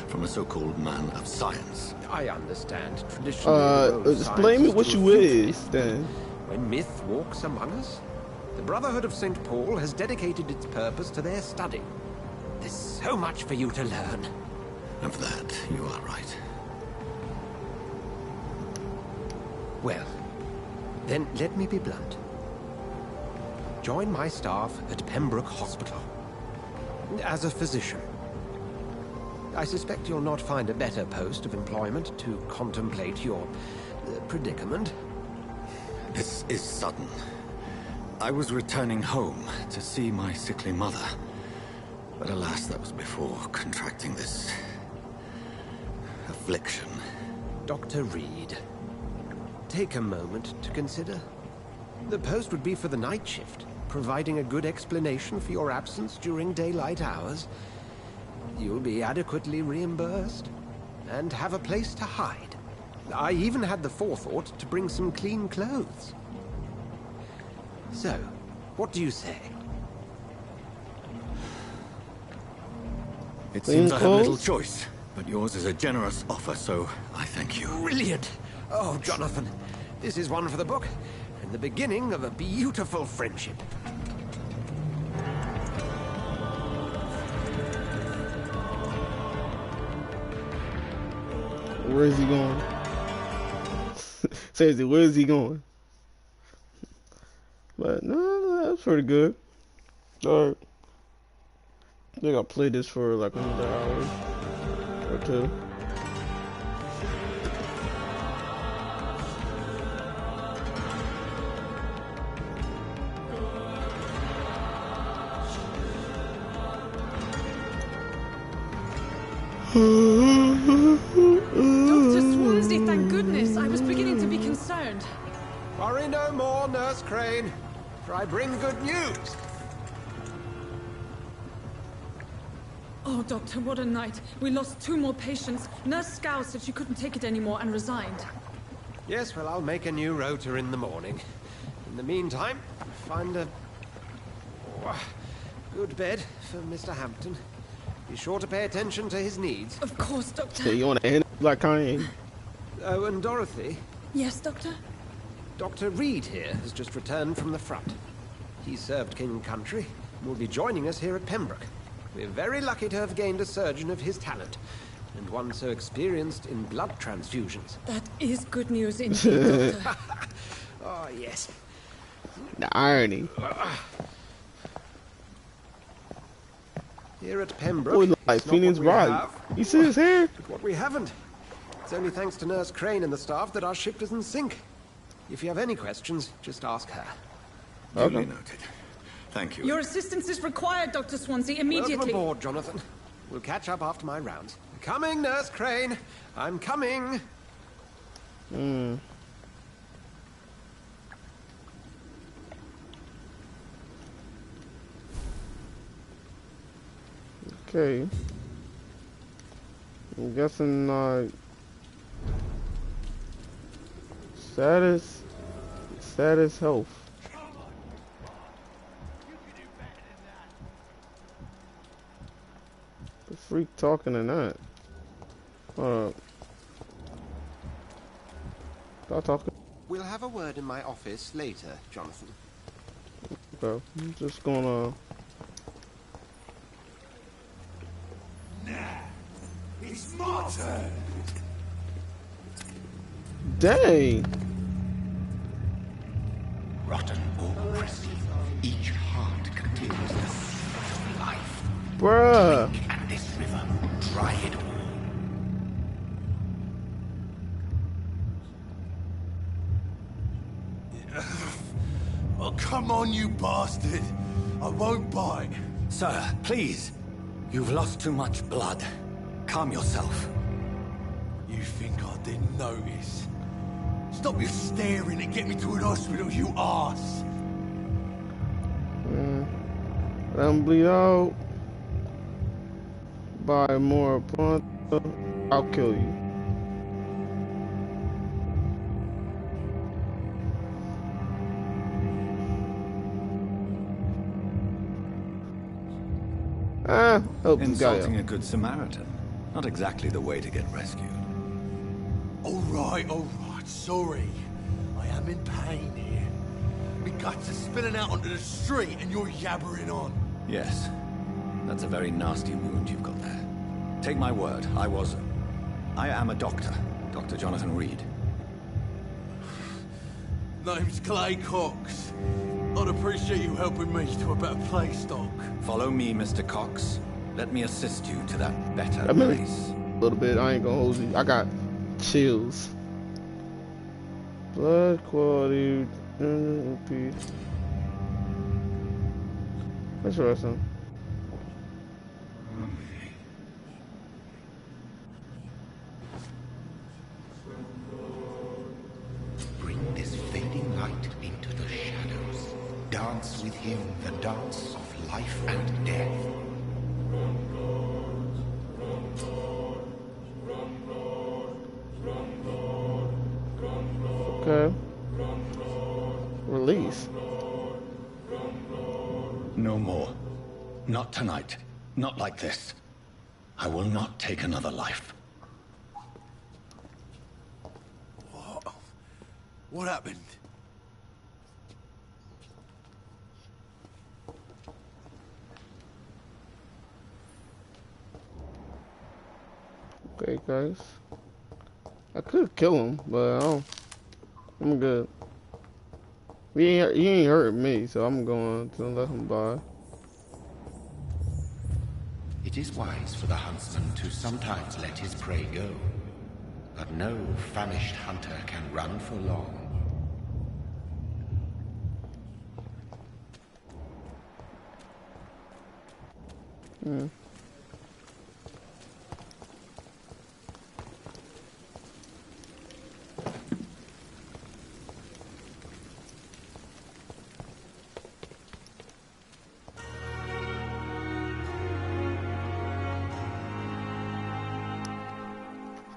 From a so-called man of science. I understand. Traditionally, the role of explain me science what to you refute is, myth. then. When myth walks among us, the Brotherhood of St. Paul has dedicated its purpose to their study. There's so much for you to learn. And for that, you are right. Well, then let me be blunt. Join my staff at Pembroke Hospital. As a physician. I suspect you'll not find a better post of employment to contemplate your predicament. This is sudden. I was returning home to see my sickly mother. But alas, that was before contracting this... affliction. Dr. Reed, take a moment to consider. The post would be for the night shift, providing a good explanation for your absence during daylight hours. You'll be adequately reimbursed, and have a place to hide. I even had the forethought to bring some clean clothes. So, what do you say? It seems I have little choice, but yours is a generous offer, so I thank you. Brilliant! Oh, Jonathan, this is one for the book, and the beginning of a beautiful friendship. Where is he going? Seriously, where is he going? But no, that's pretty good. Alright. I think I'll play this for like another hour or 2. Dr. Swansea, thank goodness. I was beginning to be concerned. Worry no more, Nurse Crane, for I bring good news. Oh, Doctor, what a night. We lost 2 more patients. Nurse Scow said she couldn't take it anymore and resigned. Yes, well, I'll make a new rota in the morning. In the meantime, find a good bed for Mr. Hampton. Be sure to pay attention to his needs. Of course, Doctor. So you want to end like Kanye? Oh, and Dorothy? Yes, Doctor? Dr. Reed here has just returned from the front. He served King and Country and will be joining us here at Pembroke. We're very lucky to have gained a surgeon of his talent, and one so experienced in blood transfusions. That is good news indeed, Doctor. Oh, yes. The irony. Here at Pembroke, Boy, look like it's not Phoenix what we Wright. have, You see his hair? but what we haven't. It's only thanks to Nurse Crane and the staff that our ship doesn't sink. If you have any questions, just ask her. Duly noted. Thank you. Your assistance is required, Dr. Swansea, immediately. Welcome aboard, Jonathan. We'll catch up after my rounds. Coming, Nurse Crane. I'm coming. Okay. I'm guessing Status health. The freak talking to that. Stop talking. We'll have a word in my office later, Jonathan. Okay, I'm just gonna. Now, it's my turn. Dang. Rotten or crispy, each heart contains the seed of life. Bruh. Drink at this river, dry it all. Oh, come on, you bastard. I won't bite. Sir, please. You've lost too much blood. Calm yourself. You think I didn't notice? Stop your staring and get me to an hospital, you arse. Let him bleed out. Buy more plants. I'll kill you. Help this guy Insulting out. a good Samaritan. Not exactly the way to get rescued. All right, sorry. I am in pain here. My guts are spilling out onto the street and you're yabbering on. Yes. That's a very nasty wound you've got there. Take my word, I am a doctor. Dr. Jonathan Reed. Name's Clay Cox. I'd appreciate you helping me to a better place, Doc. Follow me, Mr. Cox. Let me assist you to that better I mean, place. a little bit. I ain't gonna hold you. I got chills. Blood quality. Let's rest him. Bring this fading light into the shadows. Dance with him the dance of life and death. Okay. Release. No more. Not tonight. Not like this. I will not take another life. What happened? Okay, guys. I could kill him, but I don't. I'm good. He ain't hurt me, so I'm going to let him by. It is wise for the huntsman to sometimes let his prey go. But no famished hunter can run for long.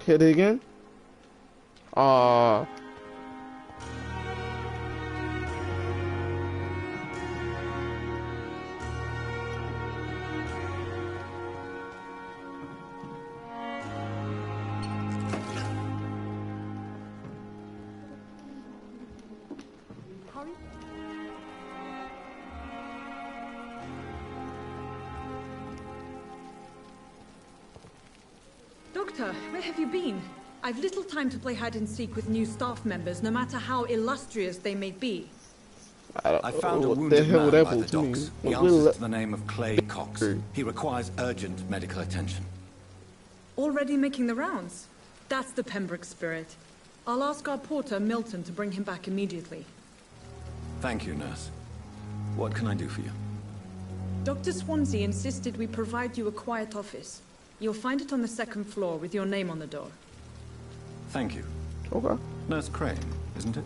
Hit it again? Doctor, where have you been? I've little time to play hide and seek with new staff members, no matter how illustrious they may be. I found a what wounded the hell man that by the was mean? docks. He What answers will to the name of Clay Cox. He requires urgent medical attention. Already making the rounds? That's the Pembroke spirit. I'll ask our porter, Milton, to bring him back immediately. Thank you, nurse. What can I do for you? Dr. Swansea insisted we provide you a quiet office. You'll find it on the second floor with your name on the door. Thank you. Okay. Nurse Crane, isn't it?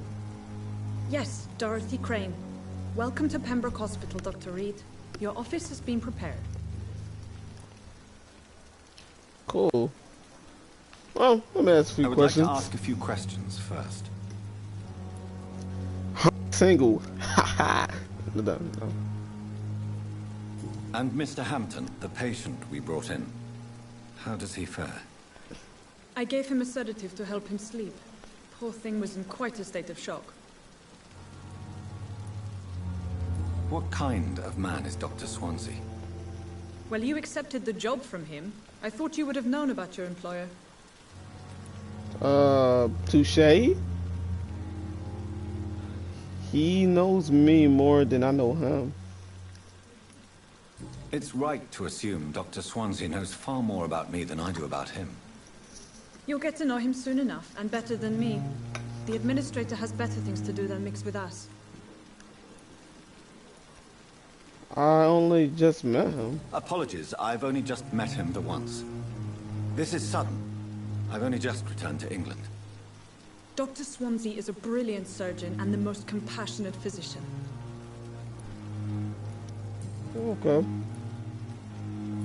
Yes, Dorothy Crane. Welcome to Pembroke Hospital, Dr. Reed. Your office has been prepared. Cool. Well, let me ask a few I would questions. like to ask a few questions first. single. Haha. No. And Mr. Hampton, the patient we brought in, how does he fare? I gave him a sedative to help him sleep. Poor thing was in quite a state of shock. What kind of man is Dr. Swansea? Well, you accepted the job from him. I thought you would have known about your employer. Touche. He knows me more than I know him. It's right to assume Dr. Swansea knows far more about me than I do about him. You'll get to know him soon enough, and better than me. The administrator has better things to do than mix with us. I only just met him. Apologies, I've only just met him the once. This is sudden. I've only just returned to England. Dr. Swansea is a brilliant surgeon and the most compassionate physician. Okay.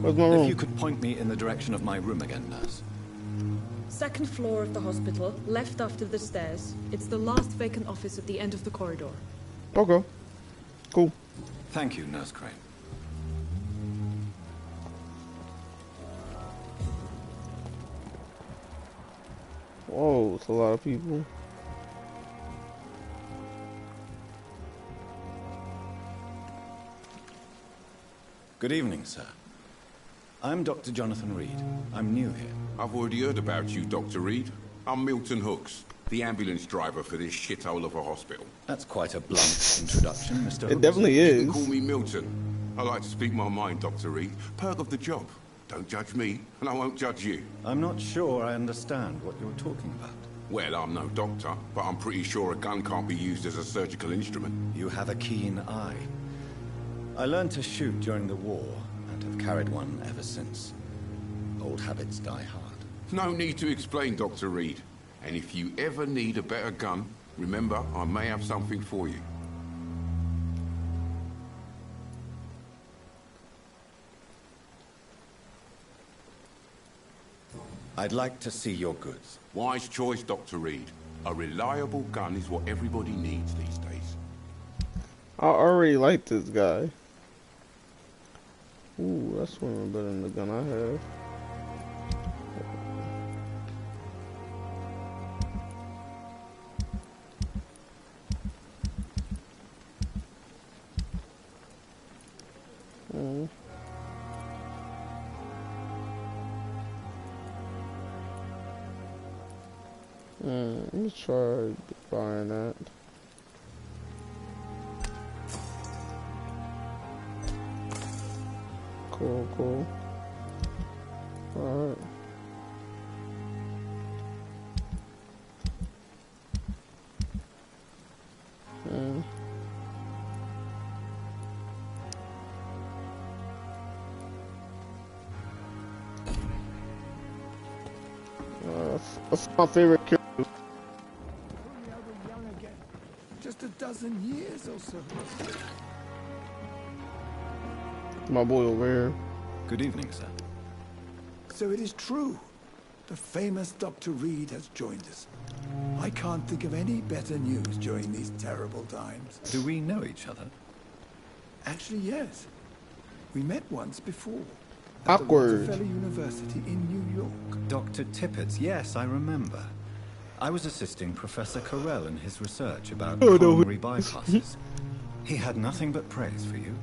Where's my room? If you could point me in the direction of my room again, nurse. Second floor of the hospital, left after the stairs. It's the last vacant office at the end of the corridor. Okay. Cool. Thank you, Nurse Crane. Whoa, it's a lot of people. Good evening, sir. I'm Dr. Jonathan Reed. I'm new here. I've already heard about you, Dr. Reed. I'm Milton Hooks, the ambulance driver for this shithole of a hospital. That's quite a blunt introduction, Mr. Hooks. It definitely is. You can call me Milton. I like to speak my mind, Dr. Reed. Perk of the job. Don't judge me, and I won't judge you. I'm not sure I understand what you're talking about. Well, I'm no doctor, but I'm pretty sure a gun can't be used as a surgical instrument. You have a keen eye. I learned to shoot during the war, and have carried one ever since. Old habits die hard. No need to explain, Dr. Reed. And if you ever need a better gun, remember, I may have something for you. I'd like to see your goods. Wise choice, Dr. Reed. A reliable gun is what everybody needs these days. I already like this guy. Ooh, that's one better than the gun I have. Let me try buying that. Cool. Alright. That's my favorite character. Just a dozen years or so. My boy over here. Good evening, sir. So it is true. The famous Dr. Reed has joined us. I can't think of any better news during these terrible times. Do we know each other? Actually, yes. We met once before. Awkward. At the Rockefeller University in New York. Dr. Tippett's, yes, I remember. I was assisting Professor Carell in his research about coronary bypasses. He had nothing but praise for you.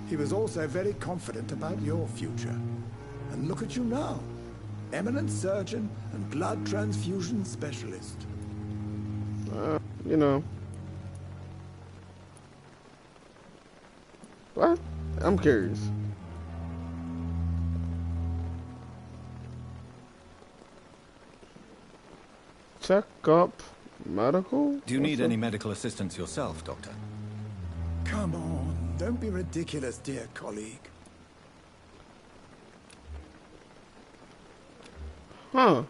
He was also very confident about your future. And look at you now. Eminent surgeon and blood transfusion specialist. You know. What? I'm curious. Check up medical? Do you need any medical assistance yourself, Doctor? Come on, don't be ridiculous, dear colleague. Huh.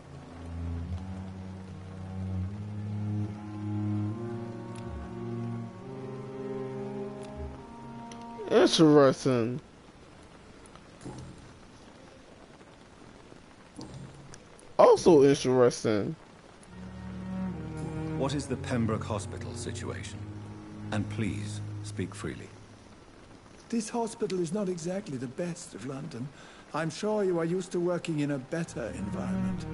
Interesting. Also interesting. What is the Pembroke Hospital situation? And please, speak freely. This hospital is not exactly the best of London. I'm sure you are used to working in a better environment.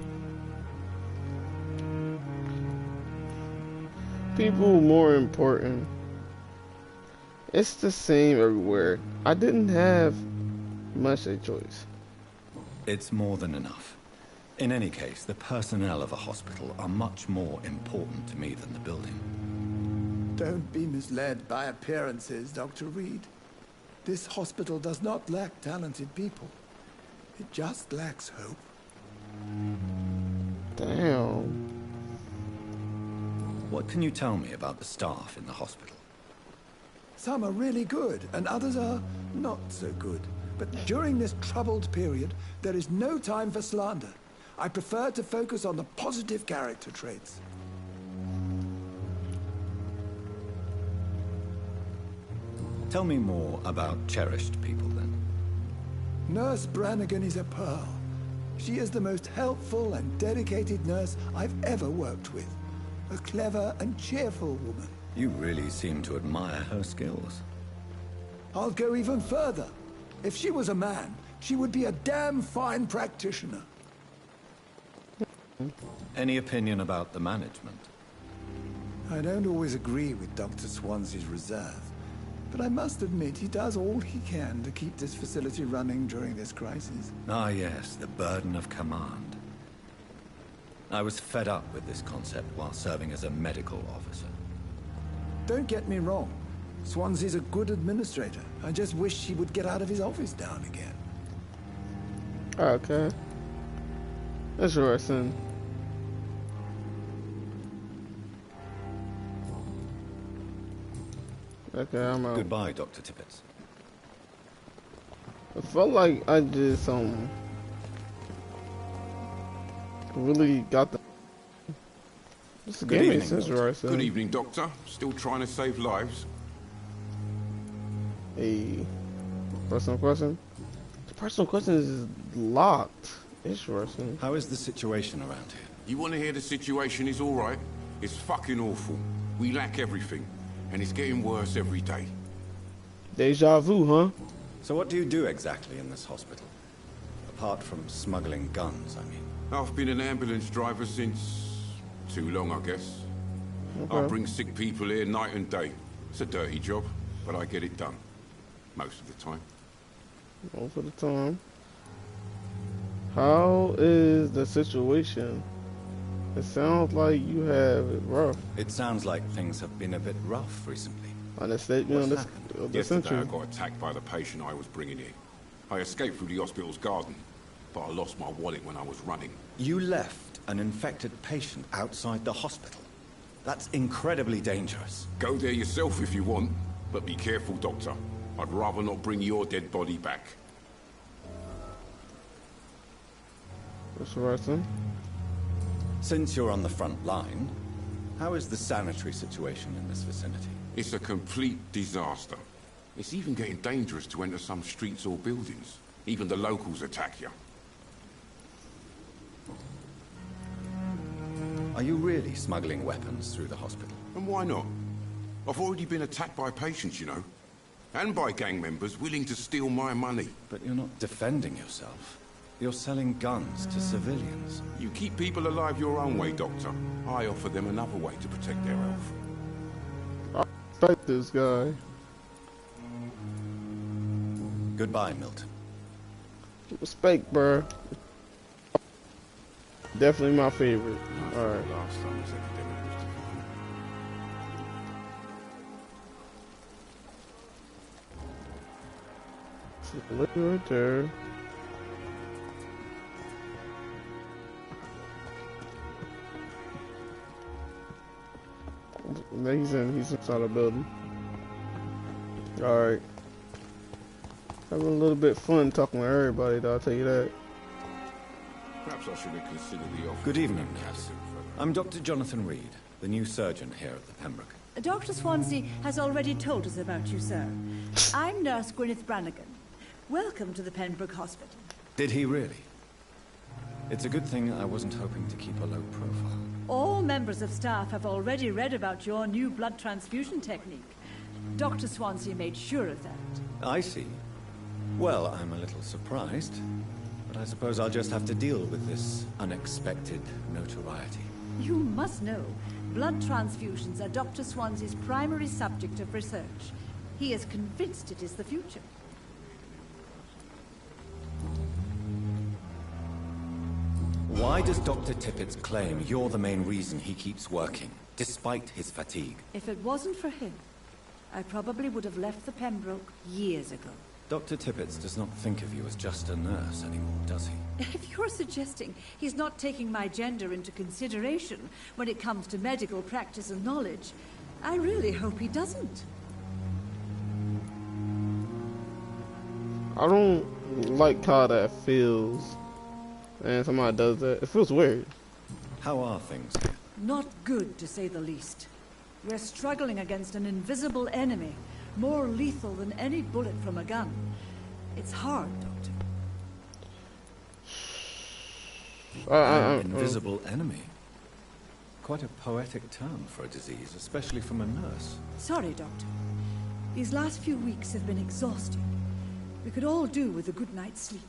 People more important. It's the same everywhere. I didn't have much a choice. It's more than enough. In any case, the personnel of a hospital are much more important to me than the building. Don't be misled by appearances, Dr. Reed. This hospital does not lack talented people. It just lacks hope. Damn. What can you tell me about the staff in the hospital? Some are really good, and others are not so good. But during this troubled period, there is no time for slander. I prefer to focus on the positive character traits. Tell me more about cherished people, then. Nurse Brannigan is a pearl. She is the most helpful and dedicated nurse I've ever worked with. A clever and cheerful woman. You really seem to admire her skills. I'll go even further. If she was a man, she would be a damn fine practitioner. Any opinion about the management? I don't always agree with Dr. Swansea's reserve, but I must admit he does all he can to keep this facility running during this crisis. Ah, yes, the burden of command. I was fed up with this concept while serving as a medical officer. Don't get me wrong. Swansea's a good administrator. I just wish he would get out of his office now and again. Okay. Interesting. Okay, I'm out. Goodbye, Dr. Tippett. I felt like I just really got the. This game makes sense, right? Good evening, Doctor. Still trying to save lives? A personal question. The personal question is locked. Interesting. How is the situation around here? You want to hear the situation is all right? It's fucking awful. We lack everything, and it's getting worse every day. Deja vu, huh? So what do you do exactly in this hospital? Apart from smuggling guns, I mean. I've been an ambulance driver since... too long, I guess. Okay. I bring sick people here night and day. It's a dirty job, but I get it done. Most of the time. Most of the time. How is the situation? It sounds like you have it rough. It sounds like things have been a bit rough recently. Understatement of the Yesterday century. I got attacked by the patient I was bringing in. I escaped through the hospital's garden, but I lost my wallet when I was running. You left an infected patient outside the hospital? That's incredibly dangerous. Go there yourself if you want, but be careful, Doctor. I'd rather not bring your dead body back. That's right, son. Since you're on the front line, how is the sanitary situation in this vicinity? It's a complete disaster. It's even getting dangerous to enter some streets or buildings. Even the locals attack you. Are you really smuggling weapons through the hospital? And why not? I've already been attacked by patients, you know. And by gang members willing to steal my money. But you're not defending yourself. You're selling guns to civilians. You keep people alive your own way, Doctor. I offer them another way to protect their health. I respect this guy. Goodbye, Milton. Respect, bruh. Definitely my favorite. Alright. Last time this epidemic was Look right there. He's inside the building. Alright. Having a little bit fun talking with everybody, though, I'll tell you that. Perhaps I should have considered the offer. Good evening, Captain. I'm Dr. Jonathan Reed, the new surgeon here at the Pembroke. Dr. Swansea has already told us about you, sir. I'm Nurse Gwyneth Brannigan. Welcome to the Pembroke Hospital. Did he really? It's a good thing I wasn't hoping to keep a low profile. All members of staff have already read about your new blood transfusion technique. Dr. Swansea made sure of that. I see. Well, I'm a little surprised, but I suppose I'll just have to deal with this unexpected notoriety. You must know, blood transfusions are Dr. Swansea's primary subject of research. He is convinced it is the future. Why does Dr. Tippett claim you're the main reason he keeps working, despite his fatigue? If it wasn't for him, I probably would have left the Pembroke years ago. Dr. Tippett does not think of you as just a nurse anymore, does he? If you're suggesting he's not taking my gender into consideration when it comes to medical practice and knowledge, I really hope he doesn't. I don't like how that feels. And somebody does that. It feels weird. How are things? Not good, to say the least. We're struggling against an invisible enemy, more lethal than any bullet from a gun. It's hard, Doctor. An invisible enemy? Quite a poetic term for a disease, especially from a nurse. Sorry, Doctor. These last few weeks have been exhausting. We could all do with a good night's sleep.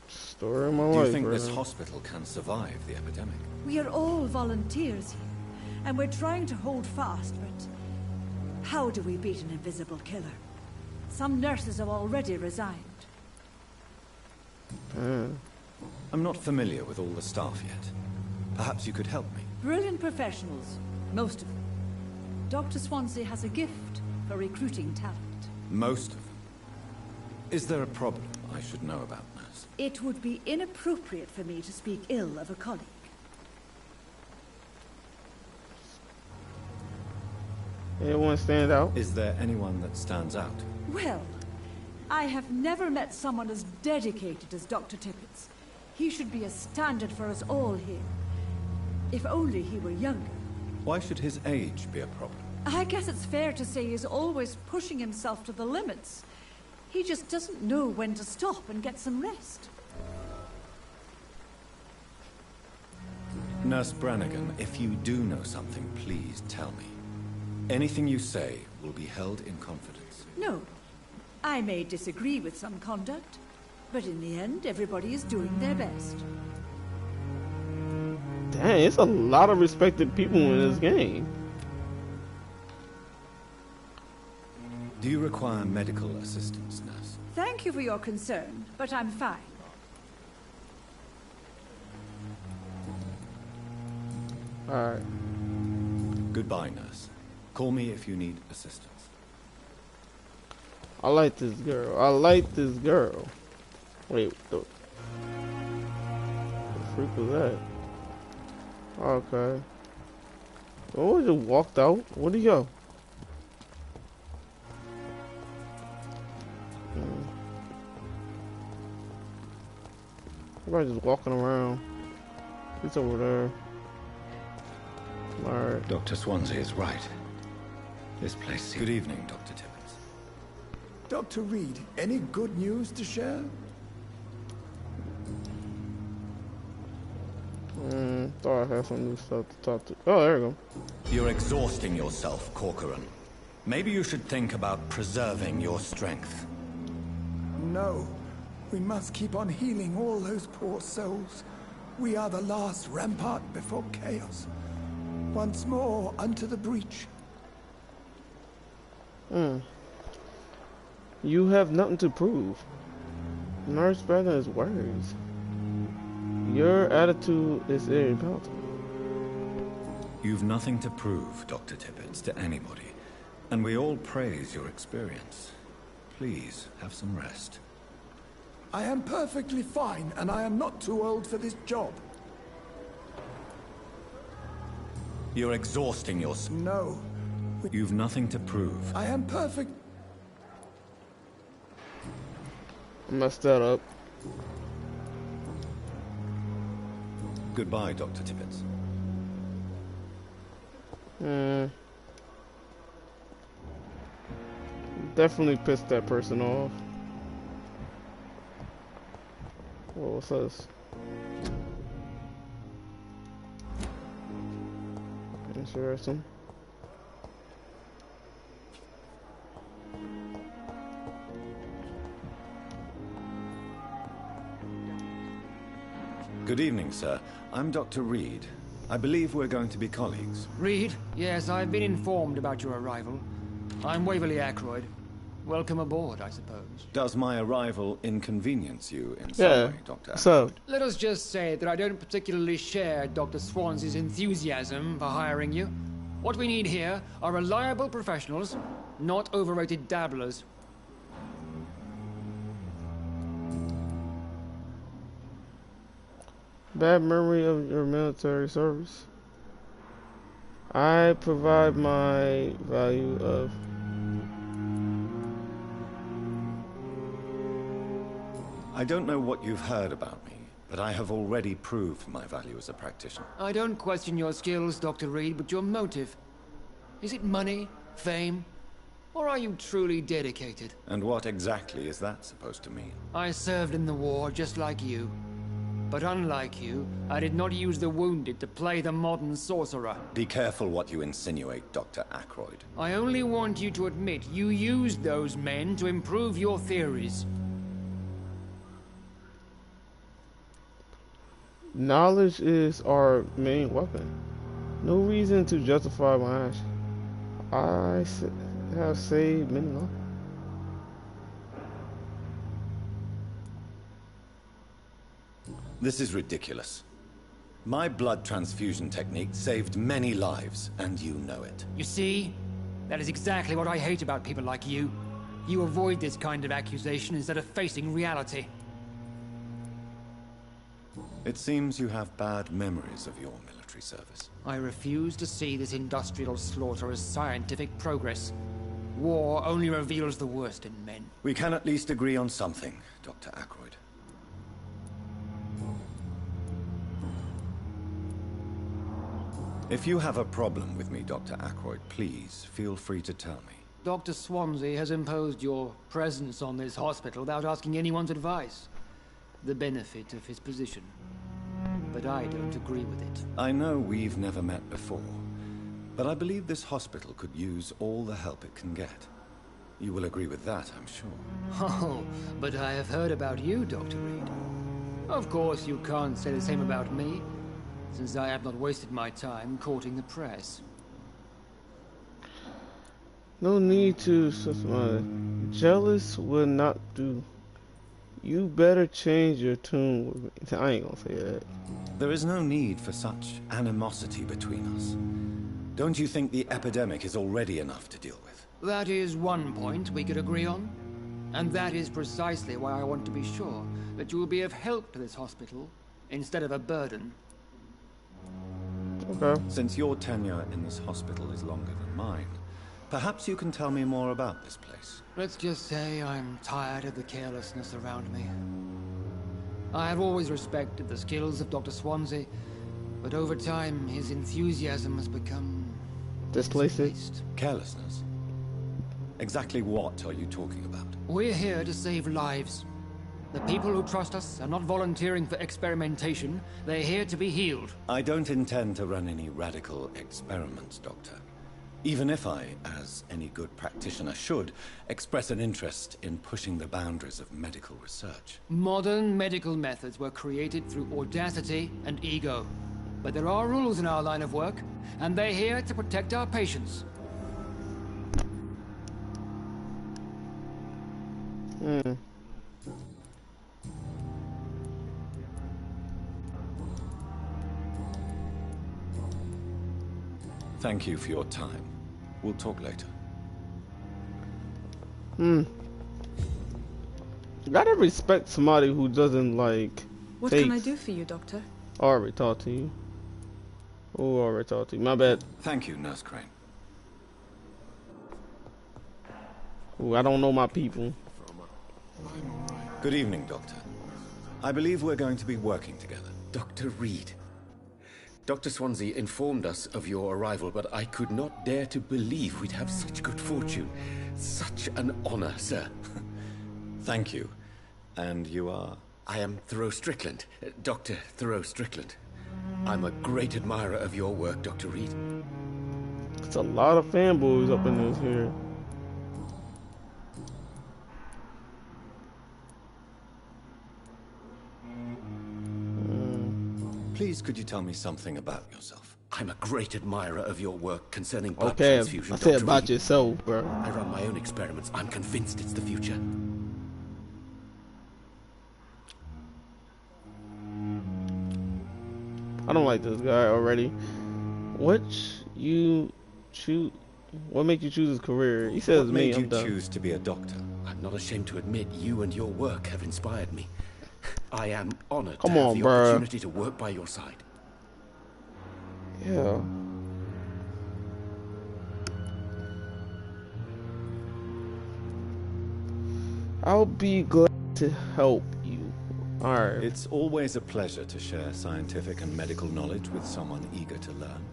Story of my life. Do you think right this now. hospital can survive the epidemic? We are all volunteers here, and we're trying to hold fast, but how do we beat an invisible killer? Some nurses have already resigned. I'm not familiar with all the staff yet. Perhaps you could help me. Brilliant professionals, most of them. Dr. Swansea has a gift for recruiting talent. Most of them. Is there a problem I should know about, nurse? It would be inappropriate for me to speak ill of a colleague. Anyone stand out? Is there anyone that stands out? Well, I have never met someone as dedicated as Dr. Tippett's. He should be a standard for us all here. If only he were younger. Why should his age be a problem? I guess it's fair to say he's always pushing himself to the limits. He just doesn't know when to stop and get some rest. Nurse Brannigan, if you do know something, please tell me. Anything you say will be held in confidence. No. I may disagree with some conduct, but in the end, everybody is doing their best. Dang, it's a lot of respected people in this game. Do you require medical assistance, nurse? Thank you for your concern, but I'm fine. Alright. Goodbye, nurse. Call me if you need assistance. I like this girl. I like this girl. Wait, the freak was that? Okay. Oh, he just walked out. Where'd he go? Everybody's just walking around. He's over there. Alright. Dr. Swansea is right. This place seems... Good evening, Dr. Tippett. Dr. Reed, any good news to share? Thought I had some new stuff to talk to. Oh, there we go. You're exhausting yourself, Corcoran. Maybe you should think about preserving your strength. No. We must keep on healing all those poor souls. We are the last rampart before chaos. Once more, unto the breach. You have nothing to prove. Nurse Brandon's words. Your attitude is irrepalatable. You've nothing to prove, Dr. Tippett, to anybody. And we all praise your experience. Please, have some rest. I am perfectly fine, and I am not too old for this job. You're exhausting yourself. No. You've nothing to prove. I am perfect. I messed that up. Goodbye, Dr. Tippett. Definitely pissed that person off. Whoa, what's this? Interesting. Good evening, sir. I'm Dr. Reed. I believe we're going to be colleagues. Reed? Yes, I've been informed about your arrival. I'm Waverly Ackroyd. Welcome aboard, I suppose. Does my arrival inconvenience you in some way, Dr. So, let us just say that I don't particularly share Dr. Swansea's enthusiasm for hiring you. What we need here are reliable professionals, not overrated dabblers. bad memory of your military service. I provide my value of... I don't know what you've heard about me, but I have already proved my value as a practitioner. I don't question your skills, Dr. Reed, but your motive. Is it money, fame, or are you truly dedicated? And what exactly is that supposed to mean? I served in the war just like you. But unlike you, I did not use the wounded to play the modern sorcerer. Be careful what you insinuate, Dr. Ackroyd. I only want you to admit you used those men to improve your theories. Knowledge is our main weapon. No reason to justify my action. I have saved many lives. This is ridiculous. My blood transfusion technique saved many lives, and you know it. You see? That is exactly what I hate about people like you. You avoid this kind of accusation instead of facing reality. It seems you have bad memories of your military service. I refuse to see this industrial slaughter as scientific progress. War only reveals the worst in men. We can at least agree on something, Dr. Ackroyd. If you have a problem with me, Dr. Ackroyd, please feel free to tell me. Dr. Swansea has imposed your presence on this hospital without asking anyone's advice. The benefit of his position. But I don't agree with it. I know we've never met before, but I believe this hospital could use all the help it can get. You will agree with that, I'm sure. Oh, but I have heard about you, Dr. Reed. Of course, you can't say the same about me, since I have not wasted my time courting the press. No need to suspend. Jealous will not do. You better change your tune with me. I ain't gonna say that. There is no need for such animosity between us. Don't you think the epidemic is already enough to deal with? That is one point we could agree on. And that is precisely why I want to be sure that you will be of help to this hospital, instead of a burden. Okay. Since your tenure in this hospital is longer than mine, perhaps you can tell me more about this place. Let's just say I'm tired of the carelessness around me. I have always respected the skills of Dr. Swansea, but over time his enthusiasm has become... displaced. Carelessness? Exactly what are you talking about? We're here to save lives. The people who trust us are not volunteering for experimentation. They're here to be healed. I don't intend to run any radical experiments, Doctor. Even if I, as any good practitioner should, express an interest in pushing the boundaries of medical research. Modern medical methods were created through audacity and ego. But there are rules in our line of work, and they're here to protect our patients. Thank you for your time. We'll talk later. Gotta respect somebody who doesn't like. What can I do for you, Doctor? I already talked to you. Oh, I already talked to you. My bad. Thank you, Nurse Crane. Ooh, I don't know my people. Good evening, Doctor. I believe we're going to be working together. Dr. Reed. Dr. Swansea informed us of your arrival, but I could not dare to believe we'd have such good fortune. Such an honor, sir. Thank you. And you are? I am Thoreau Strickland, Dr. Thoreau Strickland. I'm a great admirer of your work, Dr. Reed. It's a lot of fanboys up in this here. Please, could you tell me something about yourself? I'm a great admirer of your work concerning blood Okay, transfusion, I said Dr. about Reed. yourself, bro. I run my own experiments. I'm convinced it's the future. I don't like this guy already. What you choose? What made you choose this career? He says What me. made I'm you done. choose to be a doctor? I'm not ashamed to admit you and your work have inspired me. I am honored Come to have on, the bruh. opportunity to work by your side. Yeah. I'll be glad to help you. Alright. It's always a pleasure to share scientific and medical knowledge with someone eager to learn.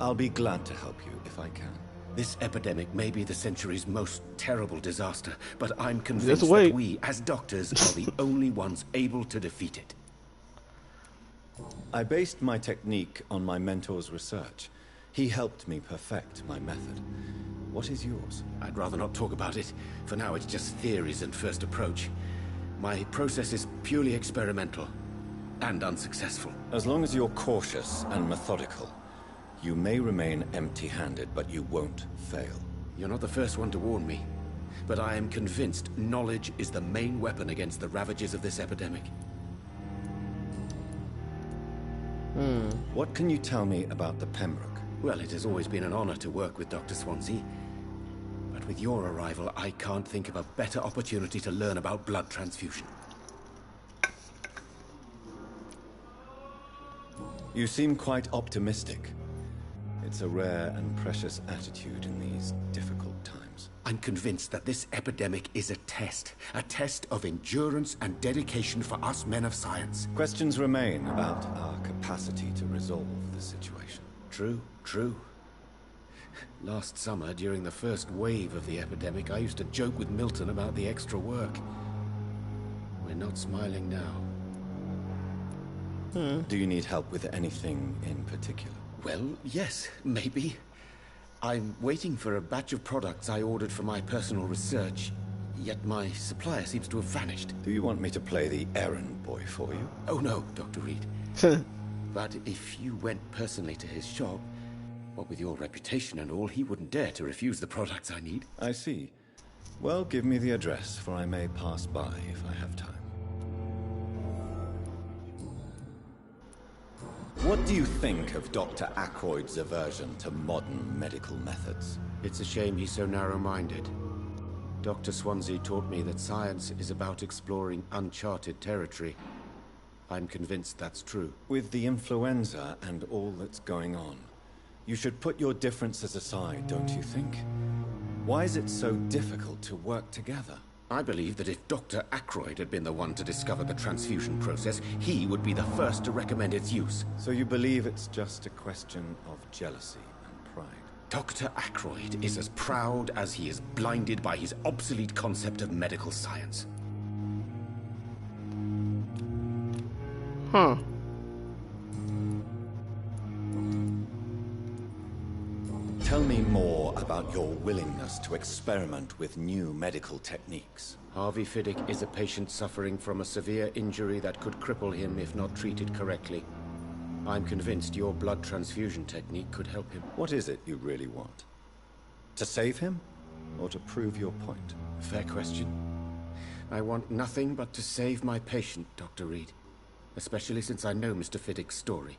I'll be glad to help you if I can. This epidemic may be the century's most terrible disaster, but I'm Just convinced wait. that we, as doctors, are the only ones able to defeat it. I based my technique on my mentor's research. He helped me perfect my method. What is yours? I'd rather not talk about it. For now, it's just theories and first approach. My process is purely experimental and unsuccessful. As long as you're cautious and methodical, you may remain empty-handed, but you won't fail. You're not the first one to warn me, but I am convinced knowledge is the main weapon against the ravages of this epidemic. What can you tell me about the Pembroke? Well, it has always been an honor to work with Dr. Swansea. But with your arrival, I can't think of a better opportunity to learn about blood transfusion. You seem quite optimistic. It's a rare and precious attitude in these difficult times. I'm convinced that this epidemic is a test of endurance and dedication for us men of science. Questions remain about our capacity to resolve the situation. True, true. Last summer, during the first wave of the epidemic, I used to joke with Milton about the extra work. We're not smiling now. Do you need help with anything in particular? Well, yes, maybe. I'm waiting for a batch of products I ordered for my personal research, yet my supplier seems to have vanished. Do you want me to play the errand boy for you? Oh no, Dr. Reed. But if you went personally to his shop, what with your reputation and all, he wouldn't dare to refuse the products I need. I see. Well, give me the address, for I may pass by if I have time. What do you think of Dr. Ackroyd's aversion to modern medical methods? It's a shame he's so narrow-minded. Dr. Swansea taught me that science is about exploring uncharted territory. I'm convinced that's true. With the influenza and all that's going on, you should put your differences aside, don't you think? Why is it so difficult to work together? I believe that if Dr. Ackroyd had been the one to discover the transfusion process, he would be the first to recommend its use. So you believe it's just a question of jealousy and pride? Dr. Ackroyd is as proud as he is blinded by his obsolete concept of medical science. Huh. Tell me more about your willingness to experiment with new medical techniques. Harvey Fiddick is a patient suffering from a severe injury that could cripple him if not treated correctly. I'm convinced your blood transfusion technique could help him. What is it you really want? To save him? Or to prove your point? Fair question. I want nothing but to save my patient, Dr. Reed. Especially since I know Mr. Fiddick's story.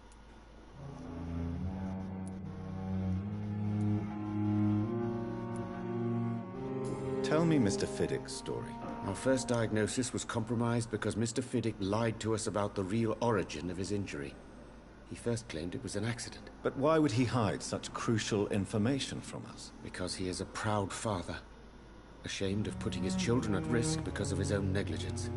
Tell me Mr. Fiddick's story. Our first diagnosis was compromised because Mr. Fiddick lied to us about the real origin of his injury. He first claimed it was an accident. But why would he hide such crucial information from us? Because he is a proud father, ashamed of putting his children at risk because of his own negligence.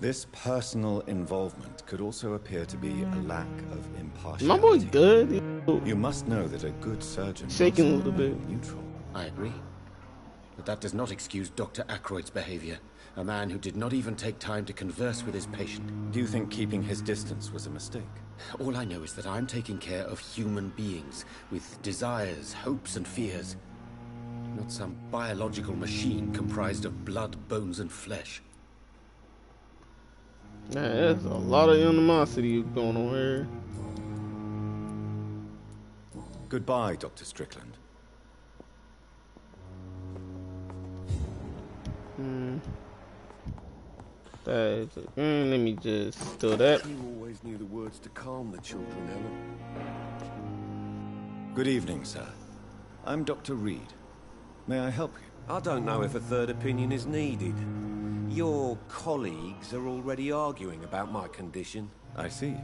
This personal involvement could also appear to be a lack of impartiality. My boy good. You must know that a good surgeon Shaking a must little bit. remain neutral. I agree. But that does not excuse Dr. Ackroyd's behavior. A man who did not even take time to converse with his patient. Do you think keeping his distance was a mistake? All I know is that I'm taking care of human beings with desires, hopes, and fears. Not some biological machine comprised of blood, bones, and flesh. Man, there's a lot of animosity going on here. Goodbye, Dr. Strickland. Let me just do that. You always knew the words to calm the children, Ellen. Good evening, sir. I'm Dr. Reed. May I help you? I don't know if a third opinion is needed. Your colleagues are already arguing about my condition. I see.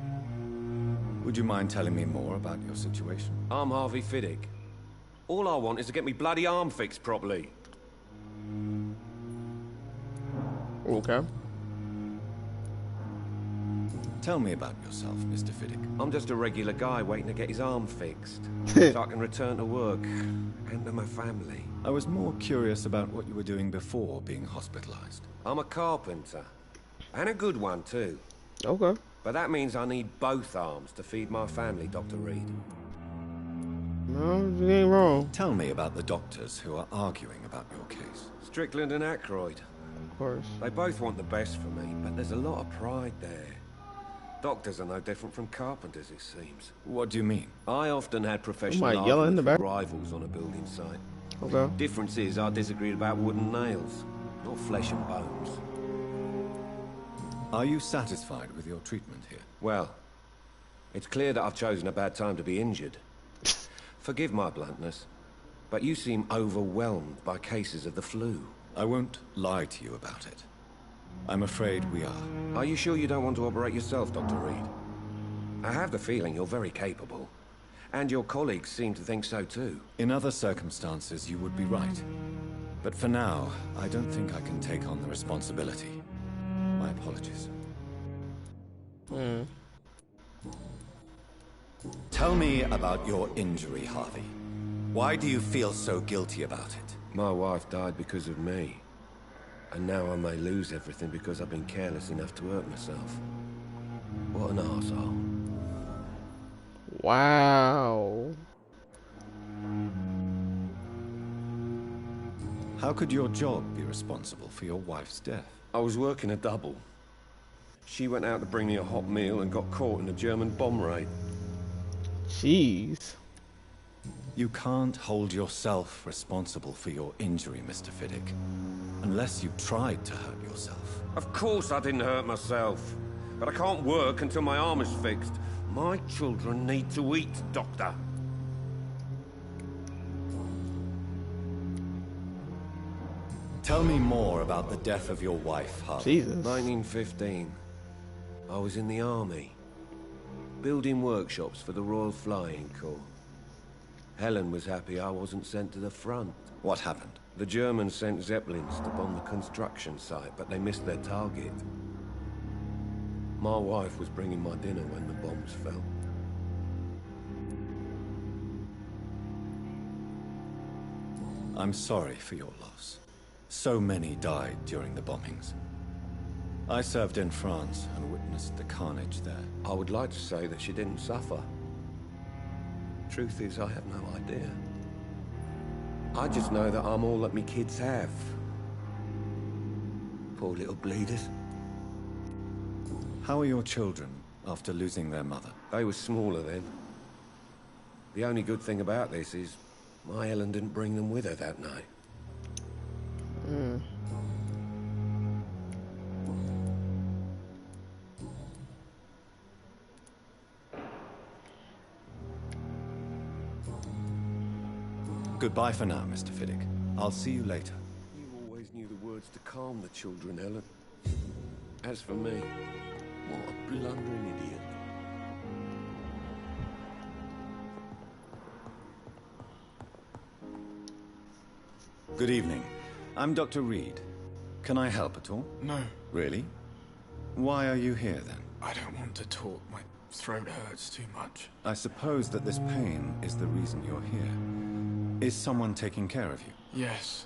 Would you mind telling me more about your situation? I'm Harvey Fiddick. All I want is to get me bloody arm fixed properly. Okay. Tell me about yourself, Mr. Fiddick. I'm just a regular guy waiting to get his arm fixed, so I can return to work and to my family. I was more curious about what you were doing before being hospitalized. I'm a carpenter, and a good one too. Okay. But that means I need both arms to feed my family, Dr. Reed. No, you ain't wrong. Tell me about the doctors who are arguing about your case. Strickland and Aykroyd. Of course. They both want the best for me, but there's a lot of pride there. Doctors are no different from carpenters, it seems. What do you mean? I often had professional yelling in the arguments back? with rivals on a building site. Okay. Difference is I disagreed about wood and nails, not flesh and bones. Are you satisfied with your treatment here? Well, it's clear that I've chosen a bad time to be injured. Forgive my bluntness, but you seem overwhelmed by cases of the flu. I won't lie to you about it. I'm afraid we are. Are you sure you don't want to operate yourself, Dr. Reed? I have the feeling you're very capable. And your colleagues seem to think so too. In other circumstances, you would be right. But for now, I don't think I can take on the responsibility. My apologies. Tell me about your injury, Harvey. Why do you feel so guilty about it? My wife died because of me. And now I may lose everything because I've been careless enough to hurt myself. What an arsehole. Wow. How could your job be responsible for your wife's death? I was working a double. She went out to bring me a hot meal and got caught in a German bomb raid. Jeez. You can't hold yourself responsible for your injury, Mr. Fiddick. Unless you tried to hurt yourself. Of course I didn't hurt myself. But I can't work until my arm is fixed. My children need to eat, Doctor. Tell me more about the death of your wife, Harvey. Jesus. 1915. I was in the army. Building workshops for the Royal Flying Corps. Helen was happy I wasn't sent to the front. What happened? The Germans sent Zeppelins to bomb the construction site, but they missed their target. My wife was bringing my dinner when the bombs fell. I'm sorry for your loss. So many died during the bombings. I served in France and witnessed the carnage there. I would like to say that she didn't suffer. Truth is, I have no idea. I just know that I'm all that me kids have. Poor little bleeders. How are your children after losing their mother? They were smaller then. The only good thing about this is my Ellen didn't bring them with her that night. Goodbye for now, Mr. Fiddick. I'll see you later. You always knew the words to calm the children, Ellen. As for me, what a blundering idiot. Good evening. I'm Dr. Reed. Can I help at all? No. Really? Why are you here, then? I don't want to talk. My throat hurts too much. I suppose that this pain is the reason you're here. Is someone taking care of you? Yes.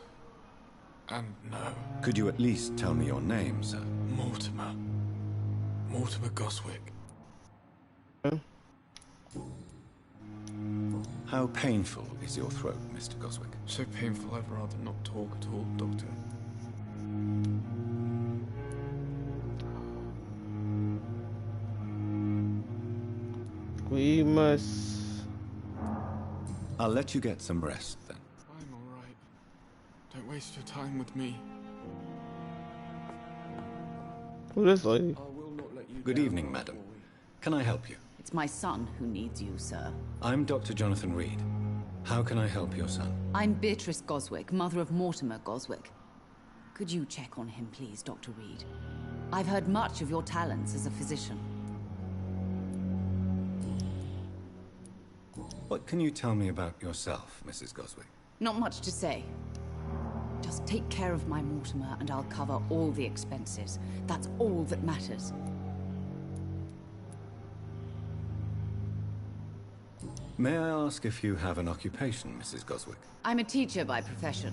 And no. Could you at least tell me your name, sir? Mortimer. Mortimer Goswick. How painful is your throat, Mr. Goswick? So painful I'd rather not talk at all, Doctor. We must... I'll let you get some rest, then. I'm alright. Don't waste your time with me. Who is this lady? Good evening, madam. Can I help you? It's my son who needs you, sir. I'm Dr. Jonathan Reed. How can I help your son? I'm Beatrice Goswick, mother of Mortimer Goswick. Could you check on him, please, Dr. Reed? I've heard much of your talents as a physician. What can you tell me about yourself, Mrs. Goswick? Not much to say. Just take care of my Mortimer and I'll cover all the expenses. That's all that matters. May I ask if you have an occupation, Mrs. Goswick? I'm a teacher by profession.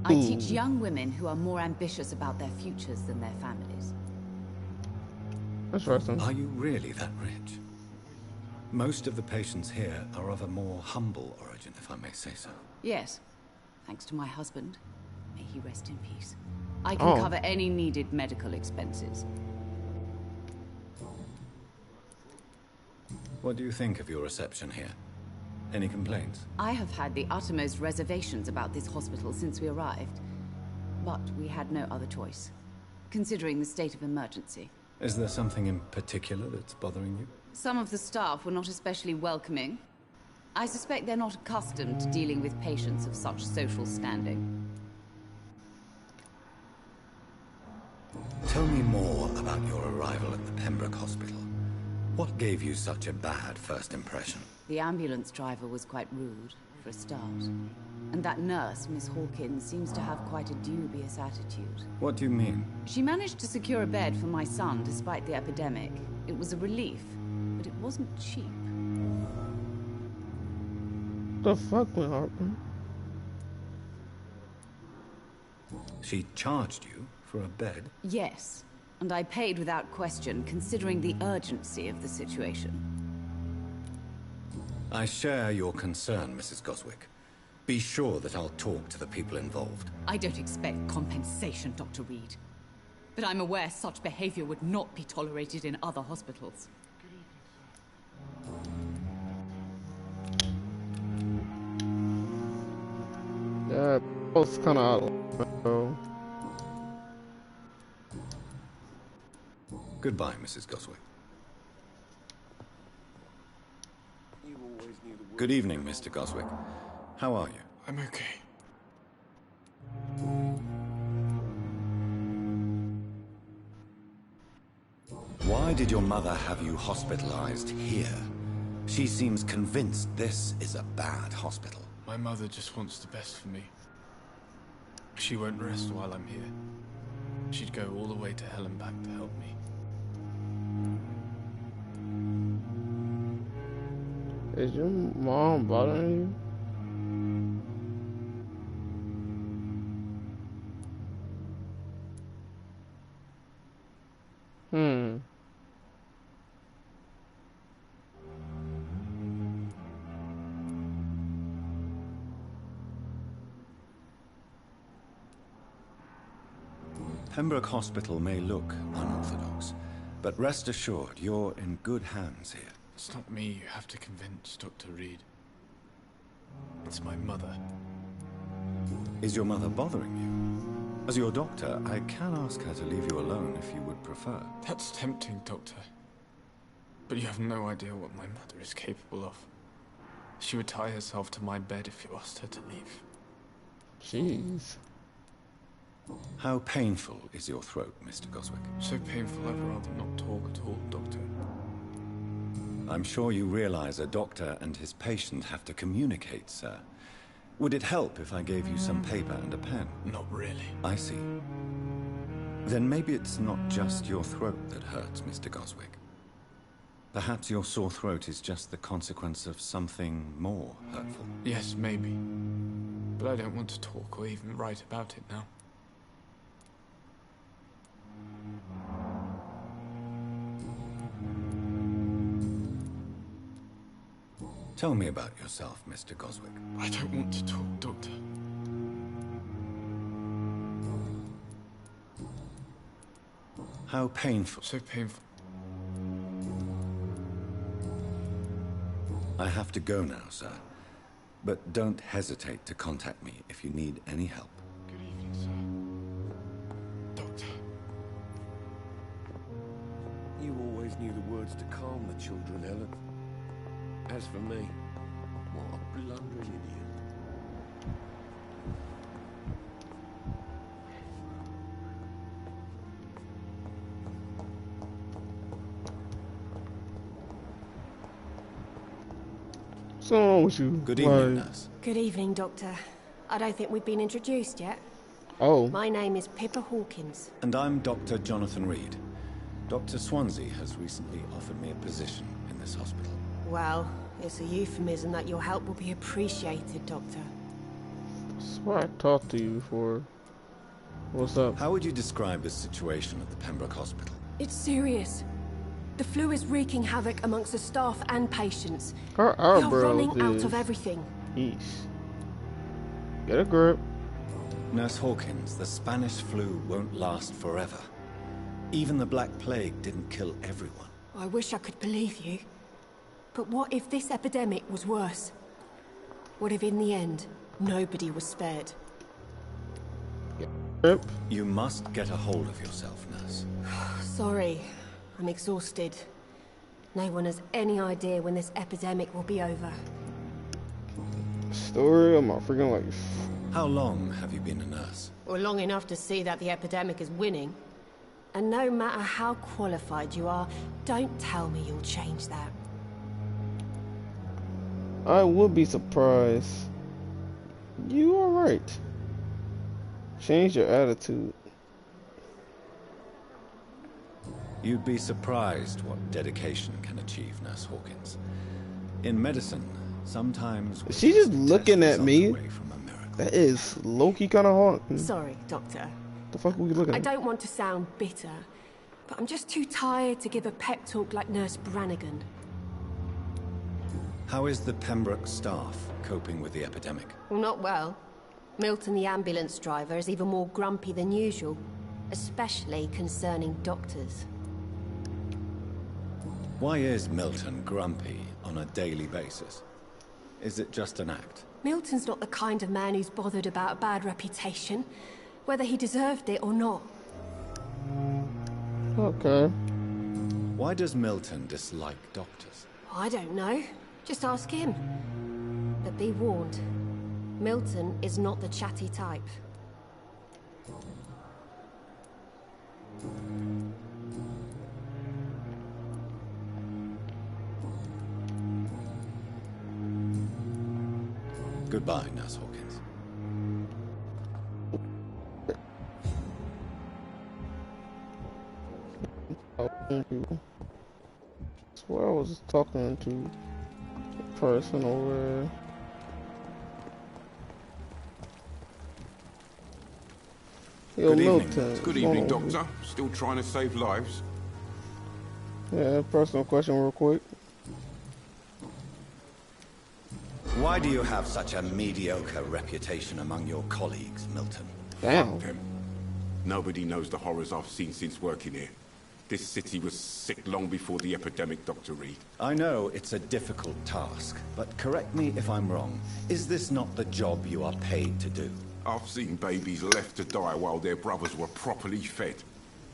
I teach young women who are more ambitious about their futures than their families. That's awesome. Are you really that rich? Most of the patients here are of a more humble origin, if I may say so. Yes, thanks to my husband. May he rest in peace. I can cover any needed medical expenses. What do you think of your reception here? Any complaints? I have had the uttermost reservations about this hospital since we arrived. But we had no other choice, considering the state of emergency. Is there something in particular that's bothering you? Some of the staff were not especially welcoming. I suspect they're not accustomed to dealing with patients of such social standing. Tell me more about your arrival at the Pembroke Hospital. What gave you such a bad first impression? The ambulance driver was quite rude, for a start. And that nurse, Miss Hawkins, seems to have quite a dubious attitude. What do you mean? She managed to secure a bed for my son despite the epidemic. It was a relief, but it wasn't cheap. The fuck went Harper? She charged you for a bed? Yes, and I paid without question, considering the urgency of the situation. I share your concern, Mrs. Goswick. Be sure that I'll talk to the people involved. I don't expect compensation, Dr. Reed. But I'm aware such behavior would not be tolerated in other hospitals. Yeah, both kind of out. Goodbye, Mrs. Goswick. Good evening, Mr. Goswick. How are you? I'm okay. Why did your mother have you hospitalized here? She seems convinced this is a bad hospital. My mother just wants the best for me. She won't rest while I'm here. She'd go all the way to hell and back to help me. Is your mom bothering you? Pembroke Hospital may look unorthodox, but rest assured you're in good hands here. It's not me you have to convince, Dr. Reed. It's my mother. Is your mother bothering you? As your doctor, I can ask her to leave you alone if you would prefer. That's tempting, Doctor. But you have no idea what my mother is capable of. She would tie herself to my bed if you asked her to leave. Jeez. How painful is your throat, Mr. Goswick? So painful I'd rather not talk at all, Doctor. I'm sure you realize a doctor and his patient have to communicate, sir. Would it help if I gave you some paper and a pen? Not really. I see. Then maybe it's not just your throat that hurts, Mr. Goswick. Perhaps your sore throat is just the consequence of something more hurtful. Yes, maybe. But I don't want to talk or even write about it now. Tell me about yourself, Mr. Goswick. I don't want to talk, Doctor. How painful. So painful. I have to go now, sir. But don't hesitate to contact me if you need any help. Good evening, sir. Doctor. You always knew the words to calm the children, Helen. As for me, what a blundering idiot. What's wrong with you? Good evening, nurse. Good evening, Doctor. I don't think we've been introduced yet. Oh. My name is Pippa Hawkins. And I'm Dr. Jonathan Reed. Dr. Swansea has recently offered me a position in this hospital. Well, it's a euphemism that your help will be appreciated, Doctor. I swear I talked to you before. What's up? How would you describe the situation at the Pembroke Hospital? It's serious. The flu is wreaking havoc amongst the staff and patients. Our You're eyebrows running out is- of everything. Yeesh. Get a grip. Nurse Hawkins, the Spanish flu won't last forever. Even the Black Plague didn't kill everyone. I wish I could believe you. But what if this epidemic was worse? What if in the end, nobody was spared? Yep. You must get a hold of yourself, nurse. Sorry, I'm exhausted. No one has any idea when this epidemic will be over. Story of my freaking life. How long have you been a nurse? Or long enough to see that the epidemic is winning. And no matter how qualified you are, don't tell me you'll change that. I would be surprised. You are right. Change your attitude. You'd be surprised what dedication can achieve, Nurse Hawkins. In medicine, sometimes... Is she just looking at me? That is low-key kind of hard. Sorry, Doctor. The fuck were you looking I at? don't want to sound bitter, but I'm just too tired to give a pep talk like Nurse Brannigan. How is the Pembroke staff coping with the epidemic? Well, not well. Milton, the ambulance driver, is even more grumpy than usual, especially concerning doctors. Why is Milton grumpy on a daily basis? Is it just an act? Milton's not the kind of man who's bothered about a bad reputation, whether he deserved it or not. Okay. Why does Milton dislike doctors? I don't know. Just ask him. But be warned, Milton is not the chatty type. Goodbye, Nurse Hawkins. I swear I was talking to a person over there. Yo, Good evening. Milton. Good evening, Doctor. Still trying to save lives? Yeah, personal question real quick. Why do you have such a mediocre reputation among your colleagues, Milton? Damn. Them. Nobody knows the horrors I've seen since working here. This city was sick long before the epidemic, Dr. Reed. I know it's a difficult task, but correct me if I'm wrong. Is this not the job you are paid to do? I've seen babies left to die while their brothers were properly fed.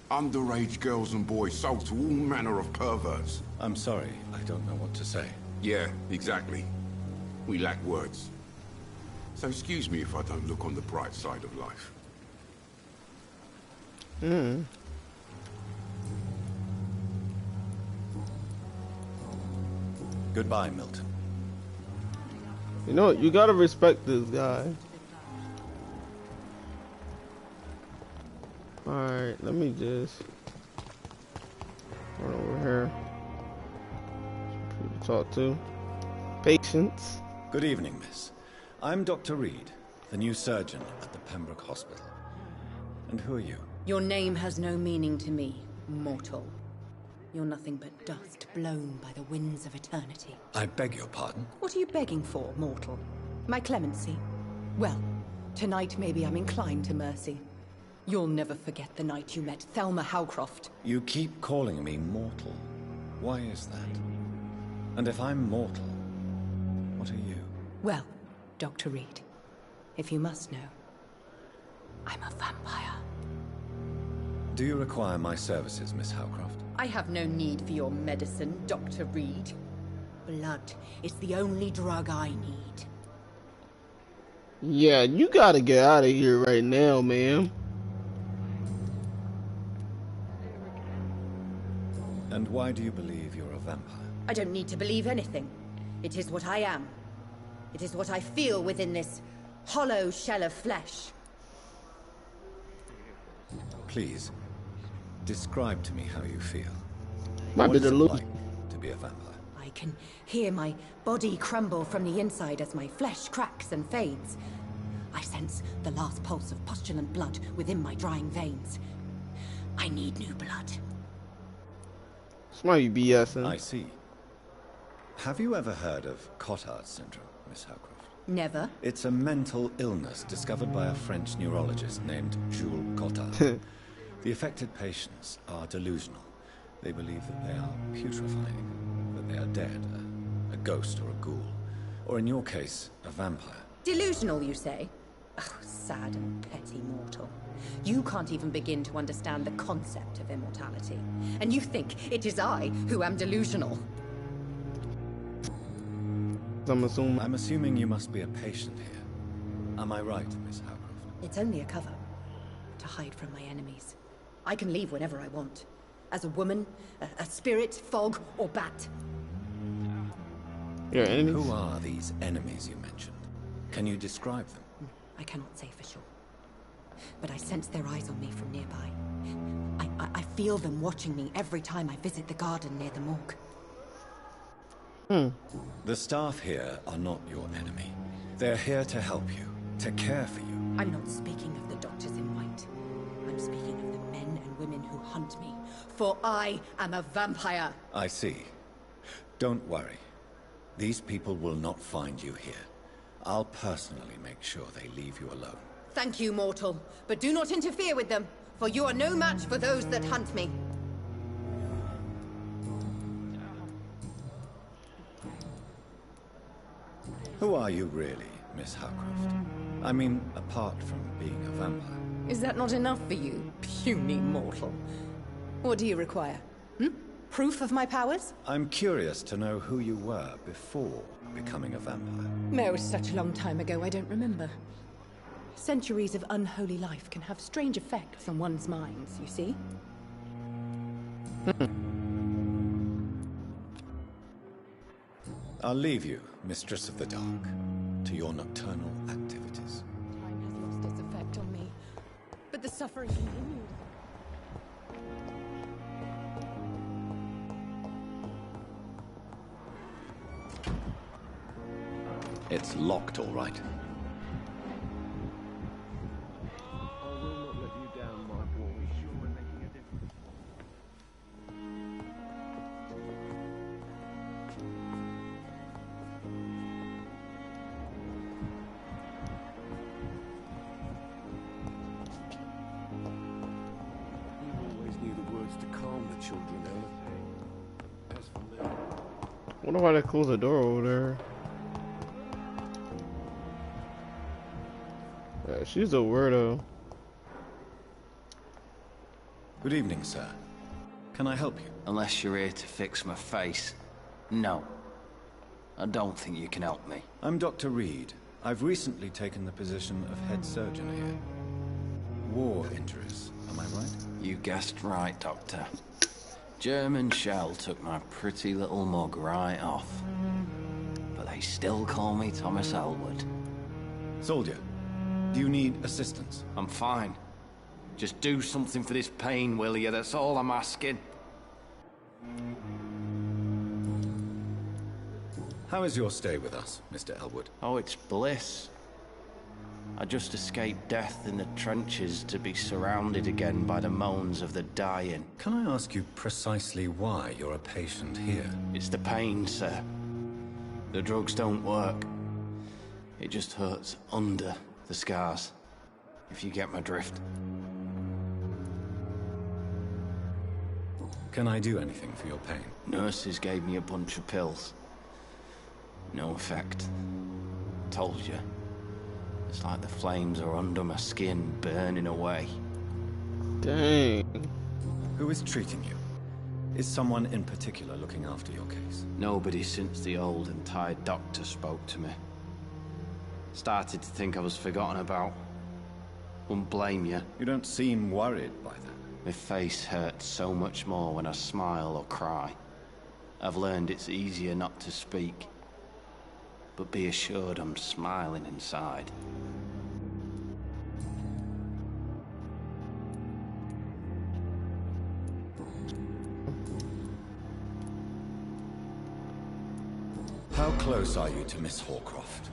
Underage girls and boys sold to all manner of perverts. I'm sorry, I don't know what to say. Yeah, exactly. We lack words. So excuse me if I don't look on the bright side of life. Goodbye, Milton. You know what? You gotta respect this guy. Alright, let me just run over here. Some people to talk to. Patience. Good evening, miss. I'm Dr. Reed, the new surgeon at the Pembroke Hospital. And who are you? Your name has no meaning to me, mortal. You're nothing but dust blown by the winds of eternity. I beg your pardon? What are you begging for, mortal? My clemency? Well, tonight maybe I'm inclined to mercy. You'll never forget the night you met Thelma Howcroft. You keep calling me mortal. Why is that? And if I'm mortal, What are you? Well, Dr. Reed, if you must know, I'm a vampire. Do you require my services, Miss Howcroft? I have no need for your medicine, Dr. Reed. Blood is the only drug I need. Yeah, you gotta get out of here right now, ma'am. And why do you believe you're a vampire? I don't need to believe anything. It is what I am. It is what I feel within this hollow shell of flesh. Please, describe to me how you feel. Might What be is it the like to be a vampire? I can hear my body crumble from the inside as my flesh cracks and fades. I sense the last pulse of postulant blood within my drying veins. I need new blood. Smart you BSing. I see. Have you ever heard of Cotard syndrome, Miss Howcroft? Never. It's a mental illness discovered by a French neurologist named Jules Cotard. The affected patients are delusional. They believe that they are putrefying, that they are dead, a ghost or a ghoul, or in your case, a vampire. Delusional, you say? Oh, sad and petty mortal. You can't even begin to understand the concept of immortality. And you think it is I who am delusional. I'm assuming you must be a patient here. Am I right, Miss Howcroft? It's only a cover. To hide from my enemies. I can leave whenever I want. As a woman, a spirit, fog, or bat. Your enemies? Who are these enemies you mentioned? Can you describe them? I cannot say for sure. But I sense their eyes on me from nearby. I feel them watching me every time I visit the garden near the morgue. The staff here are not your enemy. They're here to help you, to care for you. I'm not speaking of the doctors in white. I'm speaking of the men and women who hunt me. For I am a vampire. I see. Don't worry. These people will not find you here. I'll personally make sure they leave you alone. Thank you, mortal. But do not interfere with them, for you are no match for those that hunt me. Who are you really, Miss Howcroft? I mean, apart from being a vampire. Is that not enough for you, puny mortal? What do you require? Proof of my powers? I'm curious to know who you were before becoming a vampire. Oh, such a long time ago, I don't remember. Centuries of unholy life can have strange effects on one's minds, you see? I'll leave you, Mistress of the Dark, to your nocturnal activities. Time has lost its effect on me, but the suffering continues. It's locked, all right. Wonder why they closed the door over there. Yeah, she's a weirdo. Good evening, sir. Can I help you? Unless you're here to fix my face. No. I don't think you can help me. I'm Dr. Reed. I've recently taken the position of head surgeon here. War injuries, am I right? You guessed right, Doctor. German shell took my pretty little mug right off. But they still call me Thomas Elwood. Soldier, do you need assistance? I'm fine. Just do something for this pain, will you? That's all I'm asking. How is your stay with us, Mr. Elwood? Oh, it's bliss. I just escaped death in the trenches to be surrounded again by the moans of the dying. Can I ask you precisely why you're a patient here? It's the pain, sir. The drugs don't work. It just hurts under the scars, if you get my drift. Can I do anything for your pain? Nurses gave me a bunch of pills. No effect. Told you. It's like the flames are under my skin, burning away. Dang. Who is treating you? Is someone in particular looking after your case? Nobody since the old and tired doctor spoke to me. Started to think I was forgotten about. Wouldn't blame you. You don't seem worried by that. My face hurts so much more when I smile or cry. I've learned it's easier not to speak. But be assured I'm smiling inside. How close are you to Miss Horcroft?